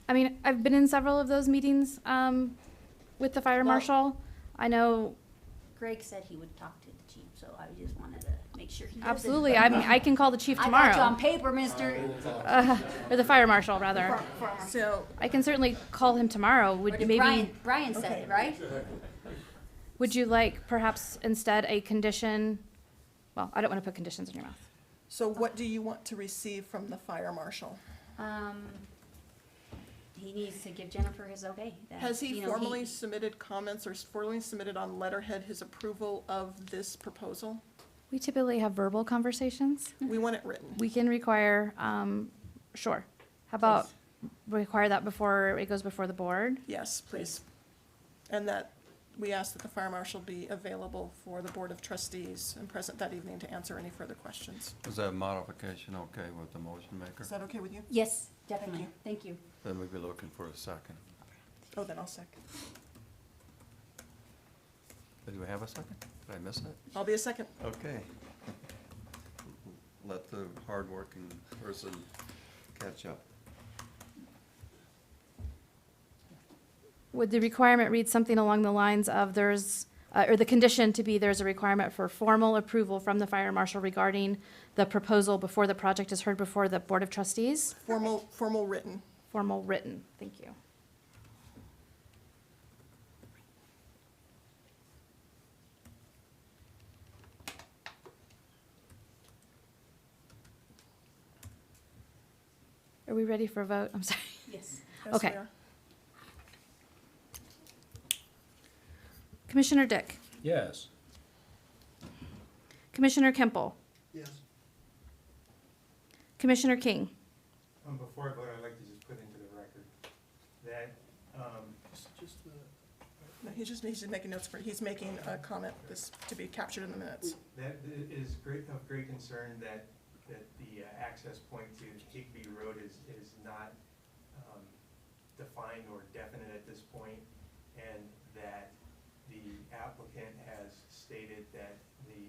Speaker 2: I mean, I've been in several of those meetings with the fire
Speaker 6: Well-
Speaker 2: marshal. I know,
Speaker 6: Greg said he would talk to the chief, so I just wanted to make sure he does it.
Speaker 2: absolutely, I can call the chief
Speaker 6: I
Speaker 2: tomorrow.
Speaker 6: got you on paper, mister.
Speaker 2: Or the fire marshal, rather.
Speaker 1: so,
Speaker 2: I can certainly call him tomorrow.
Speaker 6: Or
Speaker 2: Would
Speaker 6: did
Speaker 2: maybe,
Speaker 6: Brian said it, right?
Speaker 2: would you like perhaps instead a condition, well, I don't want to put conditions in your mouth.
Speaker 1: so what do you want to receive from the fire marshal?
Speaker 6: He needs to give Jennifer his okay. that,
Speaker 1: Has he
Speaker 6: you know,
Speaker 1: formally submitted comments or formally submitted on letterhead his approval of this proposal?
Speaker 2: We typically have verbal conversations.
Speaker 1: We want it written.
Speaker 2: We can require, sure. How about require that before it goes before the board?
Speaker 1: Yes, please. And that we ask that the fire marshal be available for the Board of Trustees and present that evening to answer any further questions.
Speaker 13: Is that modification okay with the motion maker?
Speaker 1: Is that okay with you?
Speaker 6: Yes, definitely. Thank you.
Speaker 13: Then we'd be looking for a second.
Speaker 1: Oh, then I'll second.
Speaker 13: Did we have a second? Did I miss it?
Speaker 1: I'll be a second.
Speaker 13: Okay. Let the hardworking person catch up.
Speaker 2: Would the requirement read something along the lines of there's or the condition to be there's a requirement for formal approval from the fire marshal regarding the proposal before the project is heard before the Board of Trustees.
Speaker 1: Formal written.
Speaker 2: Formal written, thank you. Are we ready for a vote? I'm sorry.
Speaker 6: Yes.
Speaker 1: Yes,
Speaker 2: Okay.
Speaker 1: we are.
Speaker 2: Commissioner Dick,
Speaker 9: Yes.
Speaker 2: Commissioner Kemple,
Speaker 11: Yes.
Speaker 2: Commissioner King,
Speaker 7: Before I vote, I'd like to just put into the record that,
Speaker 1: No, he's just making notes for, he's making a comment this to be captured in the minutes.
Speaker 7: that it is of great concern that the access point to Higby Road is not defined or definite at this point, and that the applicant has stated that the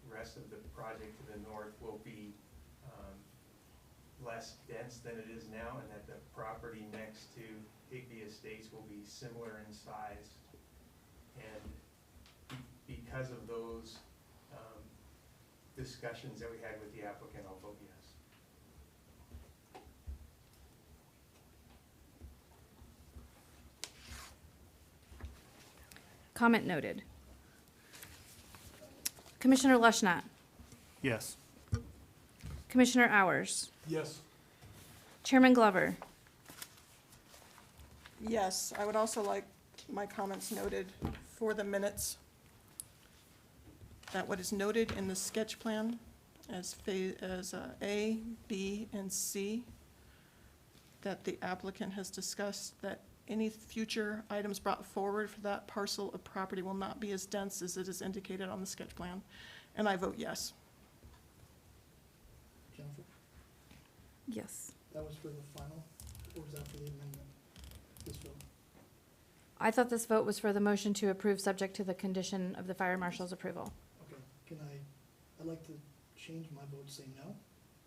Speaker 7: rest of the project to the north will be less dense than it is now, and that the property next to Higby Estates will be similar in size. And because of those discussions that we had with the applicant, I'll vote yes.
Speaker 2: comment noted. Commissioner Lushnet,
Speaker 10: Yes.
Speaker 2: Commissioner Hours,
Speaker 11: Yes.
Speaker 2: Chairman Glover,
Speaker 1: Yes, I would also like my comments noted for the minutes, that what is noted in the sketch plan as A, B, and C, that the applicant has discussed that any future items brought forward for that parcel of property will not be as dense as it is indicated on the sketch plan, and I vote yes.
Speaker 11: Jennifer,
Speaker 2: yes.
Speaker 11: that was for the final, or was that for the amendment? This vote?
Speaker 2: I thought this vote was for the motion to approve subject to the condition of the fire marshal's approval.
Speaker 11: Okay, I'd like to change my vote to say no,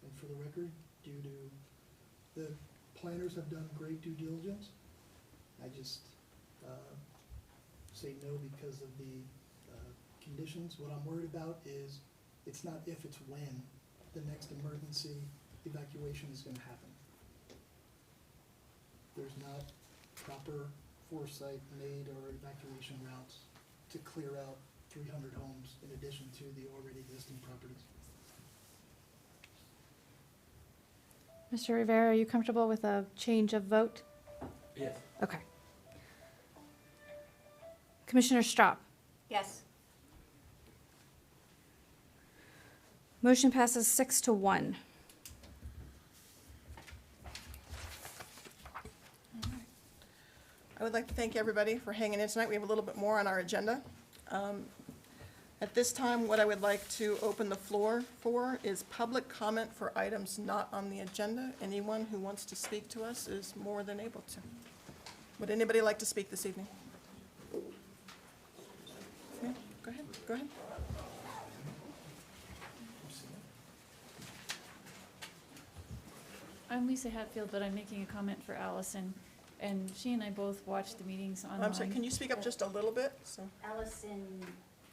Speaker 11: and for the record, due to, the planners have done great due diligence. I just, say no because of the, conditions. What I'm worried about is, it's not if, it's when the next emergency evacuation is gonna happen. There's not proper foresight made or evacuation routes to clear out 300 homes in addition to the already existing properties.
Speaker 2: Mr. Rivera, are you comfortable with a change of vote?
Speaker 9: Yes.
Speaker 2: Okay. Commissioner Straub,
Speaker 6: Yes.
Speaker 2: motion passes 6-1.
Speaker 1: I would like to thank everybody for hanging in tonight. We have a little bit more on our agenda. At this time, what I would like to open the floor for is public comment for items not on the agenda. Anyone who wants to speak to us is more than able to. Would anybody like to speak this evening? Yeah, go ahead, go ahead.
Speaker 14: I'm Lisa Hatfield, but I'm making a comment for Allison, and she and I both watched the meetings online.
Speaker 1: I'm sorry, can you speak up just a little bit? So,
Speaker 6: Allison,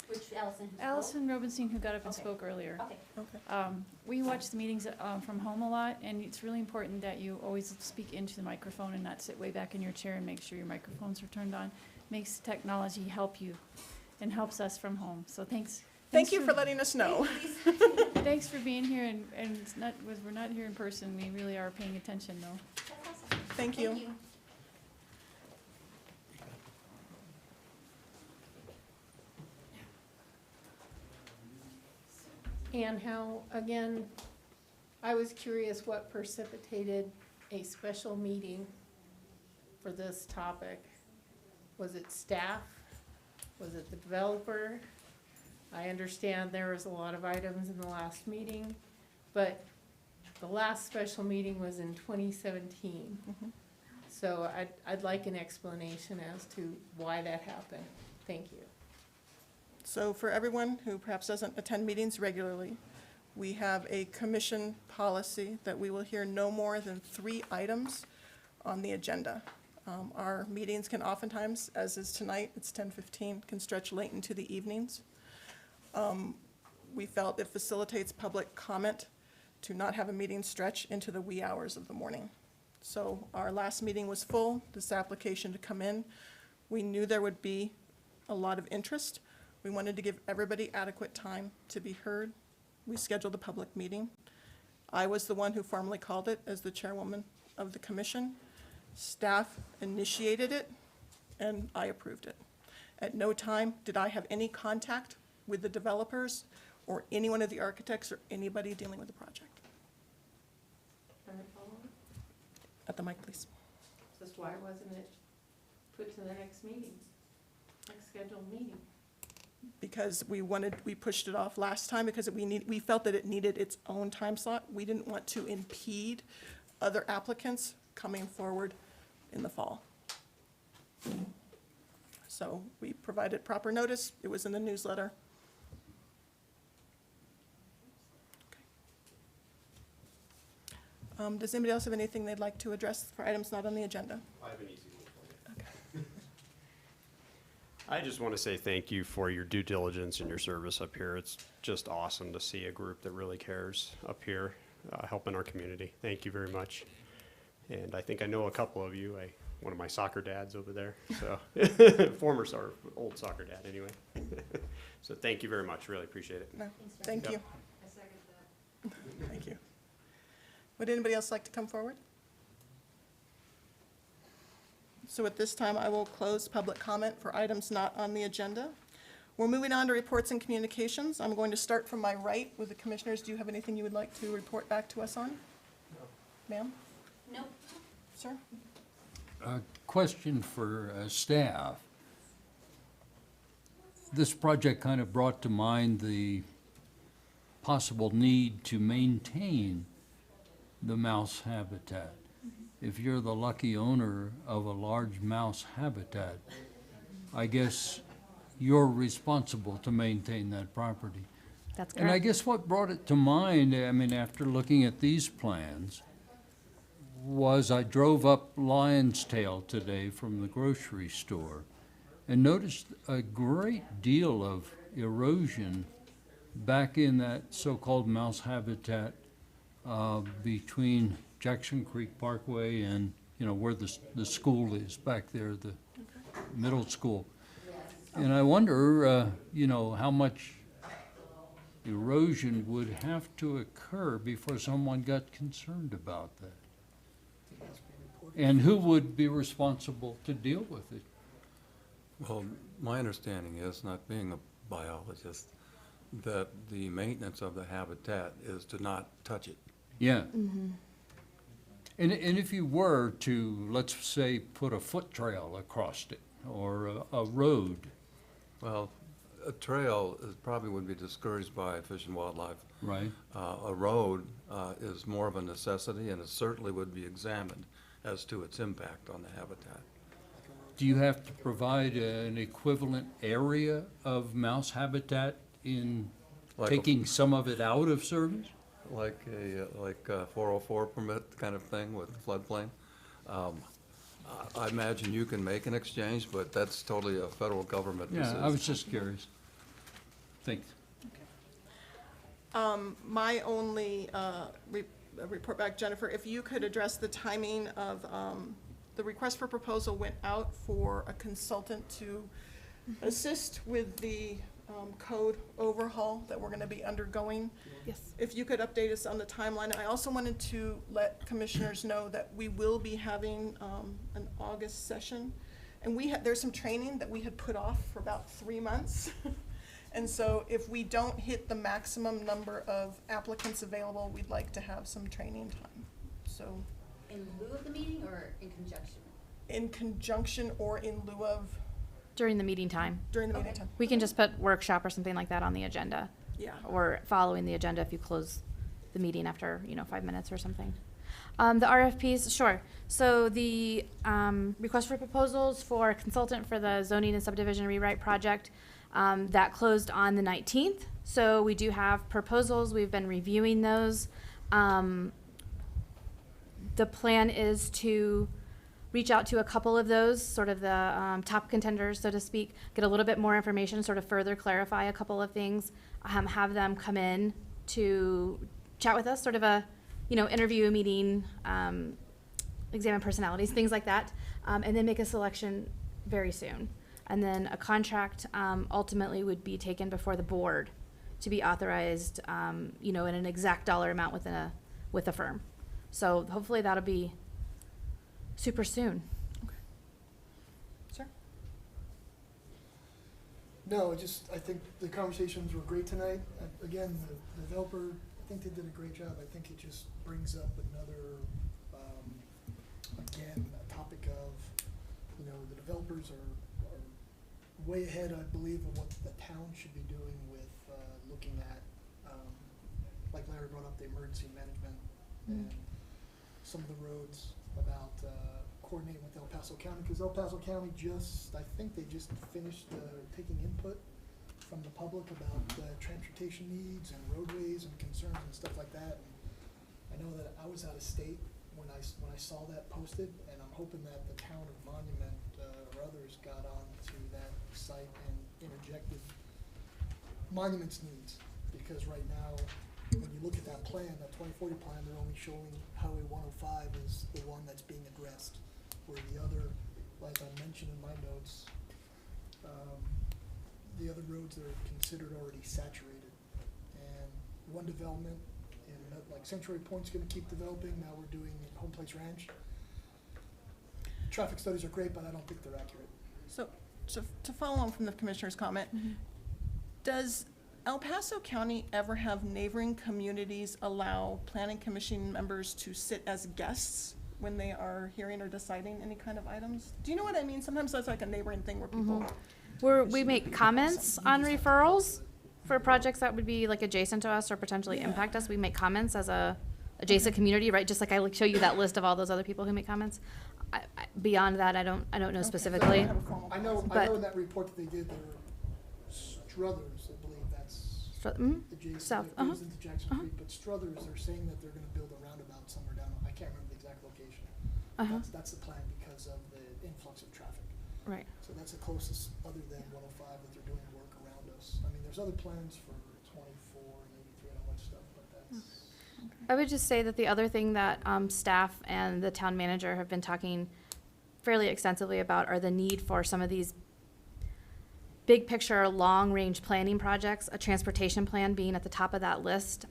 Speaker 6: which Allison? who spoke?
Speaker 14: Allison Robenstein, who got up and
Speaker 6: Okay.
Speaker 14: spoke earlier.
Speaker 6: Okay.
Speaker 1: okay.
Speaker 14: We watch the meetings from home a lot, and it's really important that you always speak into the microphone and not sit way back in your chair, and make sure your microphones are turned on. Makes technology help you and helps us from home. So thanks.
Speaker 1: Thank you for letting us know.
Speaker 14: Thanks for being here, and it's not, we're not here in person. We really are paying attention, though.
Speaker 1: Thank you.
Speaker 16: And how, again, I was curious what precipitated a special meeting for this topic. Was it staff? Was it the developer? I understand there was a lot of items in the last meeting, but the last special meeting was in 2017.
Speaker 1: Mhm.
Speaker 16: So I'd like an explanation as to why that happened. Thank you.
Speaker 1: So for everyone who perhaps doesn't attend meetings regularly, we have a commission policy that we will hear no more than 3 items on the agenda. Our meetings can oftentimes, as is tonight, it's 10:15, can stretch late into the evenings. We felt it facilitates public comment to not have a meeting stretch into the wee hours of the morning. So our last meeting was full, this application to come in. We knew there would be a lot of interest. We wanted to give everybody adequate time to be heard. We scheduled a public meeting. I was the one who formally called it as the chairwoman of the commission. Staff initiated it, and I approved it. At no time did I have any contact with the developers or any one of the architects or anybody dealing with the project.
Speaker 16: Can I follow up?
Speaker 1: At the mic, please.
Speaker 16: Just why wasn't it put to the next meeting, next scheduled meeting?
Speaker 1: Because we pushed it off last time because we felt that it needed its own time slot. We didn't want to impede other applicants coming forward in the fall. So we provided proper notice. It was in the newsletter. Does anybody else have anything they'd like to address for items not on the agenda?
Speaker 18: I have an easy one for you. I just want to say thank you for your due diligence and your service up here. It's just awesome to see a group that really cares up here, helping our community. Thank you very much. And I think I know a couple of you. One of my soccer dads over there, so old soccer dad anyway. So thank you very much. Really appreciate it.
Speaker 1: No, thank you.
Speaker 18: Yep.
Speaker 20: I second that.
Speaker 1: Thank you. Would anybody else like to come forward? So at this time, I will close public comment for items not on the agenda. We're moving on to reports and communications. I'm going to start from my right with the commissioners. Do you have anything you would like to report back to us on? No. Ma'am?
Speaker 6: Nope.
Speaker 1: Sir?
Speaker 9: A question for staff. This project kind of brought to mind the possible need to maintain the mouse habitat. If you're the lucky owner of a large mouse habitat, I guess you're responsible to maintain that property.
Speaker 2: That's
Speaker 9: And I
Speaker 2: correct.
Speaker 9: guess what brought it to mind, I mean, after looking at these plans, was I drove up Lion's Tail today from the grocery store and noticed a great deal of erosion back in that so-called mouse habitat between Jackson Creek Parkway and, where the school is back there, the middle school. And I wonder, how much erosion would have to occur before someone got concerned about that? And who would be responsible to deal with it?
Speaker 13: Well, my understanding is, not being a biologist, that the maintenance of the habitat is to not touch it.
Speaker 9: Yeah. And if you were to, let's say, put a foot trail across it, or a road.
Speaker 13: Well, a trail probably would be discouraged by Fish and Wildlife.
Speaker 9: Right.
Speaker 13: A road is more of a necessity, and it certainly would be examined as to its impact on the habitat.
Speaker 9: Do you have to provide an equivalent area of mouse habitat in
Speaker 13: Like
Speaker 9: taking some of it out of service?
Speaker 13: Like a 404 permit kind of thing with floodplain. I imagine you can make an exchange, but that's totally a federal government decision.
Speaker 9: Yeah, I was just curious. Thanks.
Speaker 1: My only report back, Jennifer, if you could address the timing of, the request for proposal went out for a consultant to assist with the code overhaul that we're going to be undergoing.
Speaker 2: Yes.
Speaker 1: If you could update us on the timeline. I also wanted to let commissioners know that we will be having an August session. And there's some training that we had put off for about 3 months. And so if we don't hit the maximum number of applicants available, we'd like to have some training time. So
Speaker 6: In lieu of the meeting or in conjunction?
Speaker 1: in conjunction or in lieu of,
Speaker 2: During the meeting time.
Speaker 1: during the meeting time.
Speaker 2: We can just put workshop or something like that on the agenda.
Speaker 1: Yeah.
Speaker 2: Or following the agenda if you close the meeting after, 5 minutes or something. The RFPs, sure. So the request for proposals for consultant for the zoning and subdivision rewrite project, that closed on the 19th. So we do have proposals. We've been reviewing those. The plan is to reach out to a couple of those, sort of the top contenders, so to speak, get a little bit more information, sort of further clarify a couple of things, have them come in to chat with us, sort of a, interview meeting, examine personalities, things like that, and then make a selection very soon. And then a contract ultimately would be taken before the board to be authorized, in an exact dollar amount with a firm. So hopefully that'll be super soon.
Speaker 1: Sir?
Speaker 11: No, I think the conversations were great tonight. Again, the developer, I think they did a great job. I think it just brings up another, again, a topic of, the developers are way ahead, I believe, of what the town should be doing with looking at, like Larry brought up, the emergency management and some of the roads about coordinating with El Paso County, because El Paso County I think they just finished taking input from the public about transportation needs and roadways and concerns and stuff like that. And I know that I was out of state when I saw that posted, and I'm hoping that the town of Monument or others got on to that site and interjected Monument's needs, because right now, when you look at that plan, that 2040 plan, they're only showing Highway 105 is the one that's being addressed, where the other, like I mentioned in my notes, the other roads are considered already saturated. And one development in, like Sanctuary Point's gonna keep developing, now we're doing Home Place Ranch. Traffic studies are great, but I don't think they're accurate.
Speaker 1: So, to follow on from the commissioner's comment, does El Paso County ever have neighboring communities allow planning commission members to sit as guests when they are hearing or deciding any kind of items? Do you know what I mean? Sometimes that's like a neighboring thing where people.
Speaker 2: We make comments on referrals for projects that would be like adjacent to us or potentially impact us. We make comments as a adjacent community, right? Just like I show you that list of all those other people who make comments. Beyond that, I don't know specifically.
Speaker 11: I know in that report that they did, there were Struthers, I believe that's adjacent,
Speaker 2: South,
Speaker 11: it goes into Jackson Creek, but Struthers are saying that they're gonna build a roundabout somewhere down, I can't remember the exact location. That's the plan because of the influx of traffic.
Speaker 2: Right.
Speaker 11: So that's the closest, other than 105, that they're doing work around us. I mean, there's other plans for 24 and 83 and all that stuff, but that's.
Speaker 2: I would just say that the other thing that staff and the town manager have been talking fairly extensively about are the need for some of these big picture, long range planning projects, a transportation plan being at the top of that list.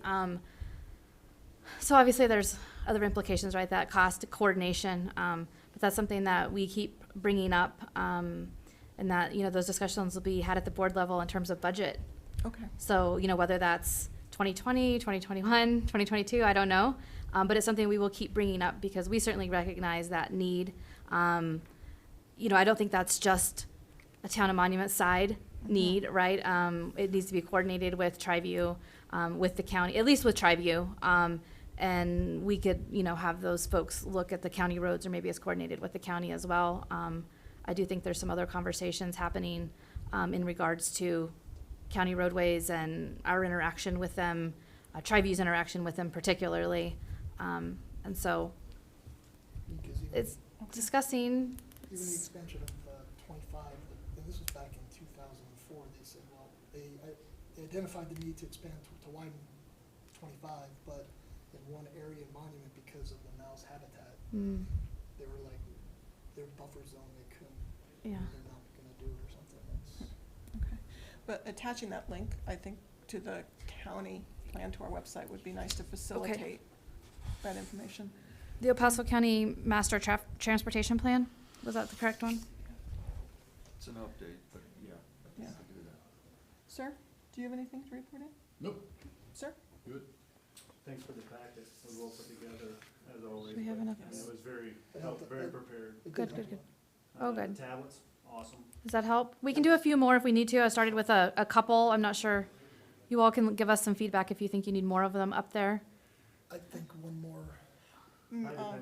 Speaker 2: So obviously there's other implications, right? That cost, coordination, but that's something that we keep bringing up, and that, those discussions will be had at the board level in terms of budget.
Speaker 1: Okay.
Speaker 2: So, whether that's 2020, 2021, 2022, I don't know. But it's something we will keep bringing up because we certainly recognize that need. I don't think that's just a Town of Monument side need, right? It needs to be coordinated with Triview, with the county, at least with Triview. And we could, have those folks look at the county roads, or maybe it's coordinated with the county as well. I do think there's some other conversations happening in regards to county roadways and our interaction with them, Triview's interaction with them particularly. And so it's discussing.
Speaker 11: Even the expansion of 25, and this was back in 2004, they said, well, they identified the need to expand to widen 25, but in one area in Monument, because of the mouse habitat, they were like, their buffer zone, they couldn't, they're not gonna do it or something.
Speaker 1: Okay, but attaching that link, I think, to the county plan to our website would be nice to facilitate that information.
Speaker 2: The El Paso County Master Transportation Plan, was that the correct one?
Speaker 13: It's an update, but yeah.
Speaker 1: Yeah. Sir, do you have anything to report in?
Speaker 8: Nope.
Speaker 1: Sir?
Speaker 8: Good.
Speaker 10: Thanks for the packet, it was well put together, as always.
Speaker 2: Do we have enough?
Speaker 10: And it was very prepared.
Speaker 2: Good. Oh, good.
Speaker 10: The tablets, awesome.
Speaker 2: Does that help? We can do a few more if we need to. I started with a couple. I'm not sure. You all can give us some feedback if you think you need more of them up there.
Speaker 11: I think one more.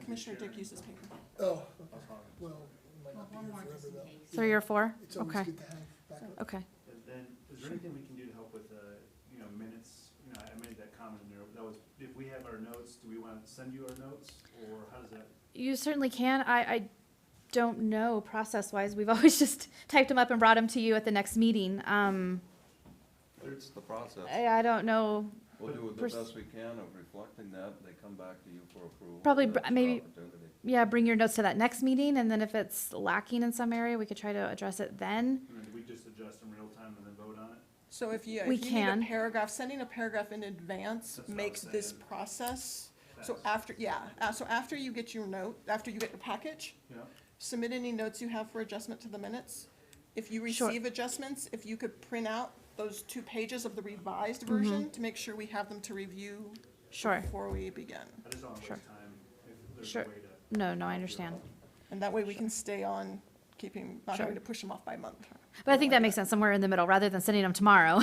Speaker 1: Commissioner Dick uses paper.
Speaker 11: Oh, well, it might not be here forever though.
Speaker 2: 3 or 4?
Speaker 11: It's always
Speaker 2: Okay.
Speaker 11: good to have backup.
Speaker 2: Okay.
Speaker 10: And then, is there anything we can do to help with, minutes? I made that comment in there, that was, if we have our notes, do we want to send you our notes, or how does that?
Speaker 2: You certainly can. I don't know process-wise. We've always just typed them up and brought them to you at the next meeting.
Speaker 13: It's the process.
Speaker 2: I don't know.
Speaker 13: We'll do the
Speaker 2: pers-
Speaker 13: best we can of reflecting that. They come back to you for approval.
Speaker 2: Probably
Speaker 13: That's the
Speaker 2: maybe,
Speaker 13: opportunity.
Speaker 2: yeah, bring your notes to that next meeting, and then if it's lacking in some area, we could try to address it then.
Speaker 10: I mean, do we just adjust in real time and then vote on it?
Speaker 1: So if you,
Speaker 2: We
Speaker 1: if you need
Speaker 2: can.
Speaker 1: a paragraph, sending a paragraph in advance
Speaker 10: That's what I
Speaker 1: makes
Speaker 10: was
Speaker 1: this
Speaker 10: saying.
Speaker 1: process, so
Speaker 10: Fast.
Speaker 1: after, yeah, so after you get your note, after you get your package,
Speaker 10: Yeah.
Speaker 1: submit any notes you have for adjustment to the minutes. If you
Speaker 2: Sure.
Speaker 1: receive adjustments, if you could print out those 2 pages of the revised
Speaker 2: Mm-hmm.
Speaker 1: version to make sure we have them to review
Speaker 2: Sure.
Speaker 1: before we begin.
Speaker 10: I just don't want to
Speaker 2: Sure.
Speaker 10: waste time if there's
Speaker 2: Sure.
Speaker 10: a way to.
Speaker 2: No, I understand.
Speaker 1: And that way we can stay on keeping, not
Speaker 2: Sure.
Speaker 1: having to push them off by month.
Speaker 2: But I think that makes sense, somewhere in the middle, rather than sending them tomorrow,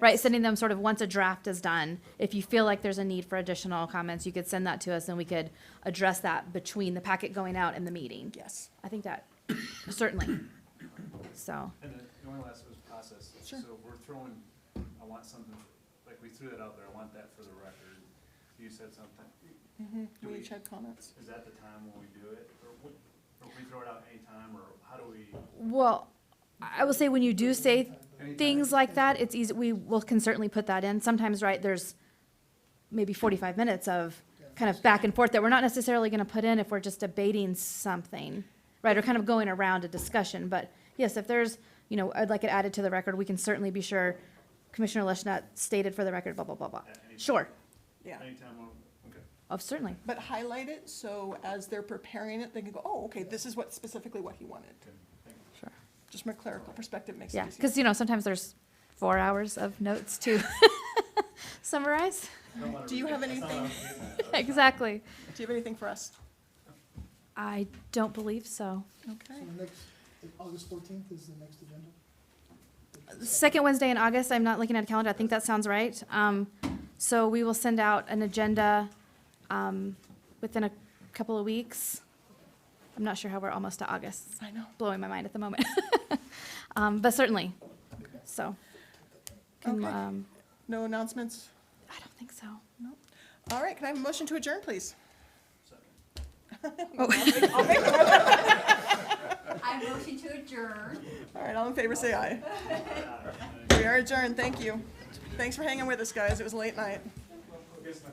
Speaker 2: right? Sending them sort of once a draft is done. If you feel like there's a need for additional comments, you could send that to us, and we could address that between the packet going out and the meeting.
Speaker 1: Yes.
Speaker 2: I think that, certainly. So,
Speaker 10: And then the only last was process.
Speaker 1: Sure.
Speaker 10: So we're throwing, I want something, like we threw that out there, I want that for the record. You said something. Do
Speaker 1: We
Speaker 10: we-
Speaker 1: each had comments.
Speaker 10: Is that the time when we do it? Or we throw it out anytime, or how do we?
Speaker 2: well, I will say when you do say things like that, it's easy, can certainly put that in. Sometimes, right, there's maybe 45 minutes of kind of back and forth that we're not necessarily gonna put in if we're just debating something, right, or kind of going around a discussion. But yes, if there's, I'd like it added to the record, we can certainly be sure Commissioner Leshnut stated for the record, blah, blah, blah, blah.
Speaker 10: At any time?
Speaker 2: Sure,
Speaker 1: Yeah.
Speaker 10: Anytime, okay.
Speaker 2: oh, certainly.
Speaker 1: But highlight it, so as they're preparing it, they can go, oh, okay, this is specifically what he wanted.
Speaker 2: Sure.
Speaker 1: Just from a clerical perspective, makes it
Speaker 2: Yeah,
Speaker 1: easier.
Speaker 2: because, sometimes there's 4 hours of notes to summarize.
Speaker 1: Do you have anything,
Speaker 2: Exactly.
Speaker 1: do you have anything for us?
Speaker 2: I don't believe so.
Speaker 1: Okay.
Speaker 11: So the next, August 14th is the next agenda?
Speaker 2: Second Wednesday in August, I'm not looking at a calendar, I think that sounds right. So we will send out an agenda within a couple of weeks. I'm not sure how we're almost to August.
Speaker 1: I know.
Speaker 2: Blowing my mind at the moment. But certainly, so. Can,
Speaker 1: Okay. No announcements?
Speaker 2: I don't think so.
Speaker 1: All right, can I have a motion to adjourn, please?
Speaker 6: I motion to adjourn.
Speaker 1: All right, all in favor, say aye. We are adjourned, thank you. Thanks for hanging with us, guys, it was a late night.
Speaker 10: Guess not.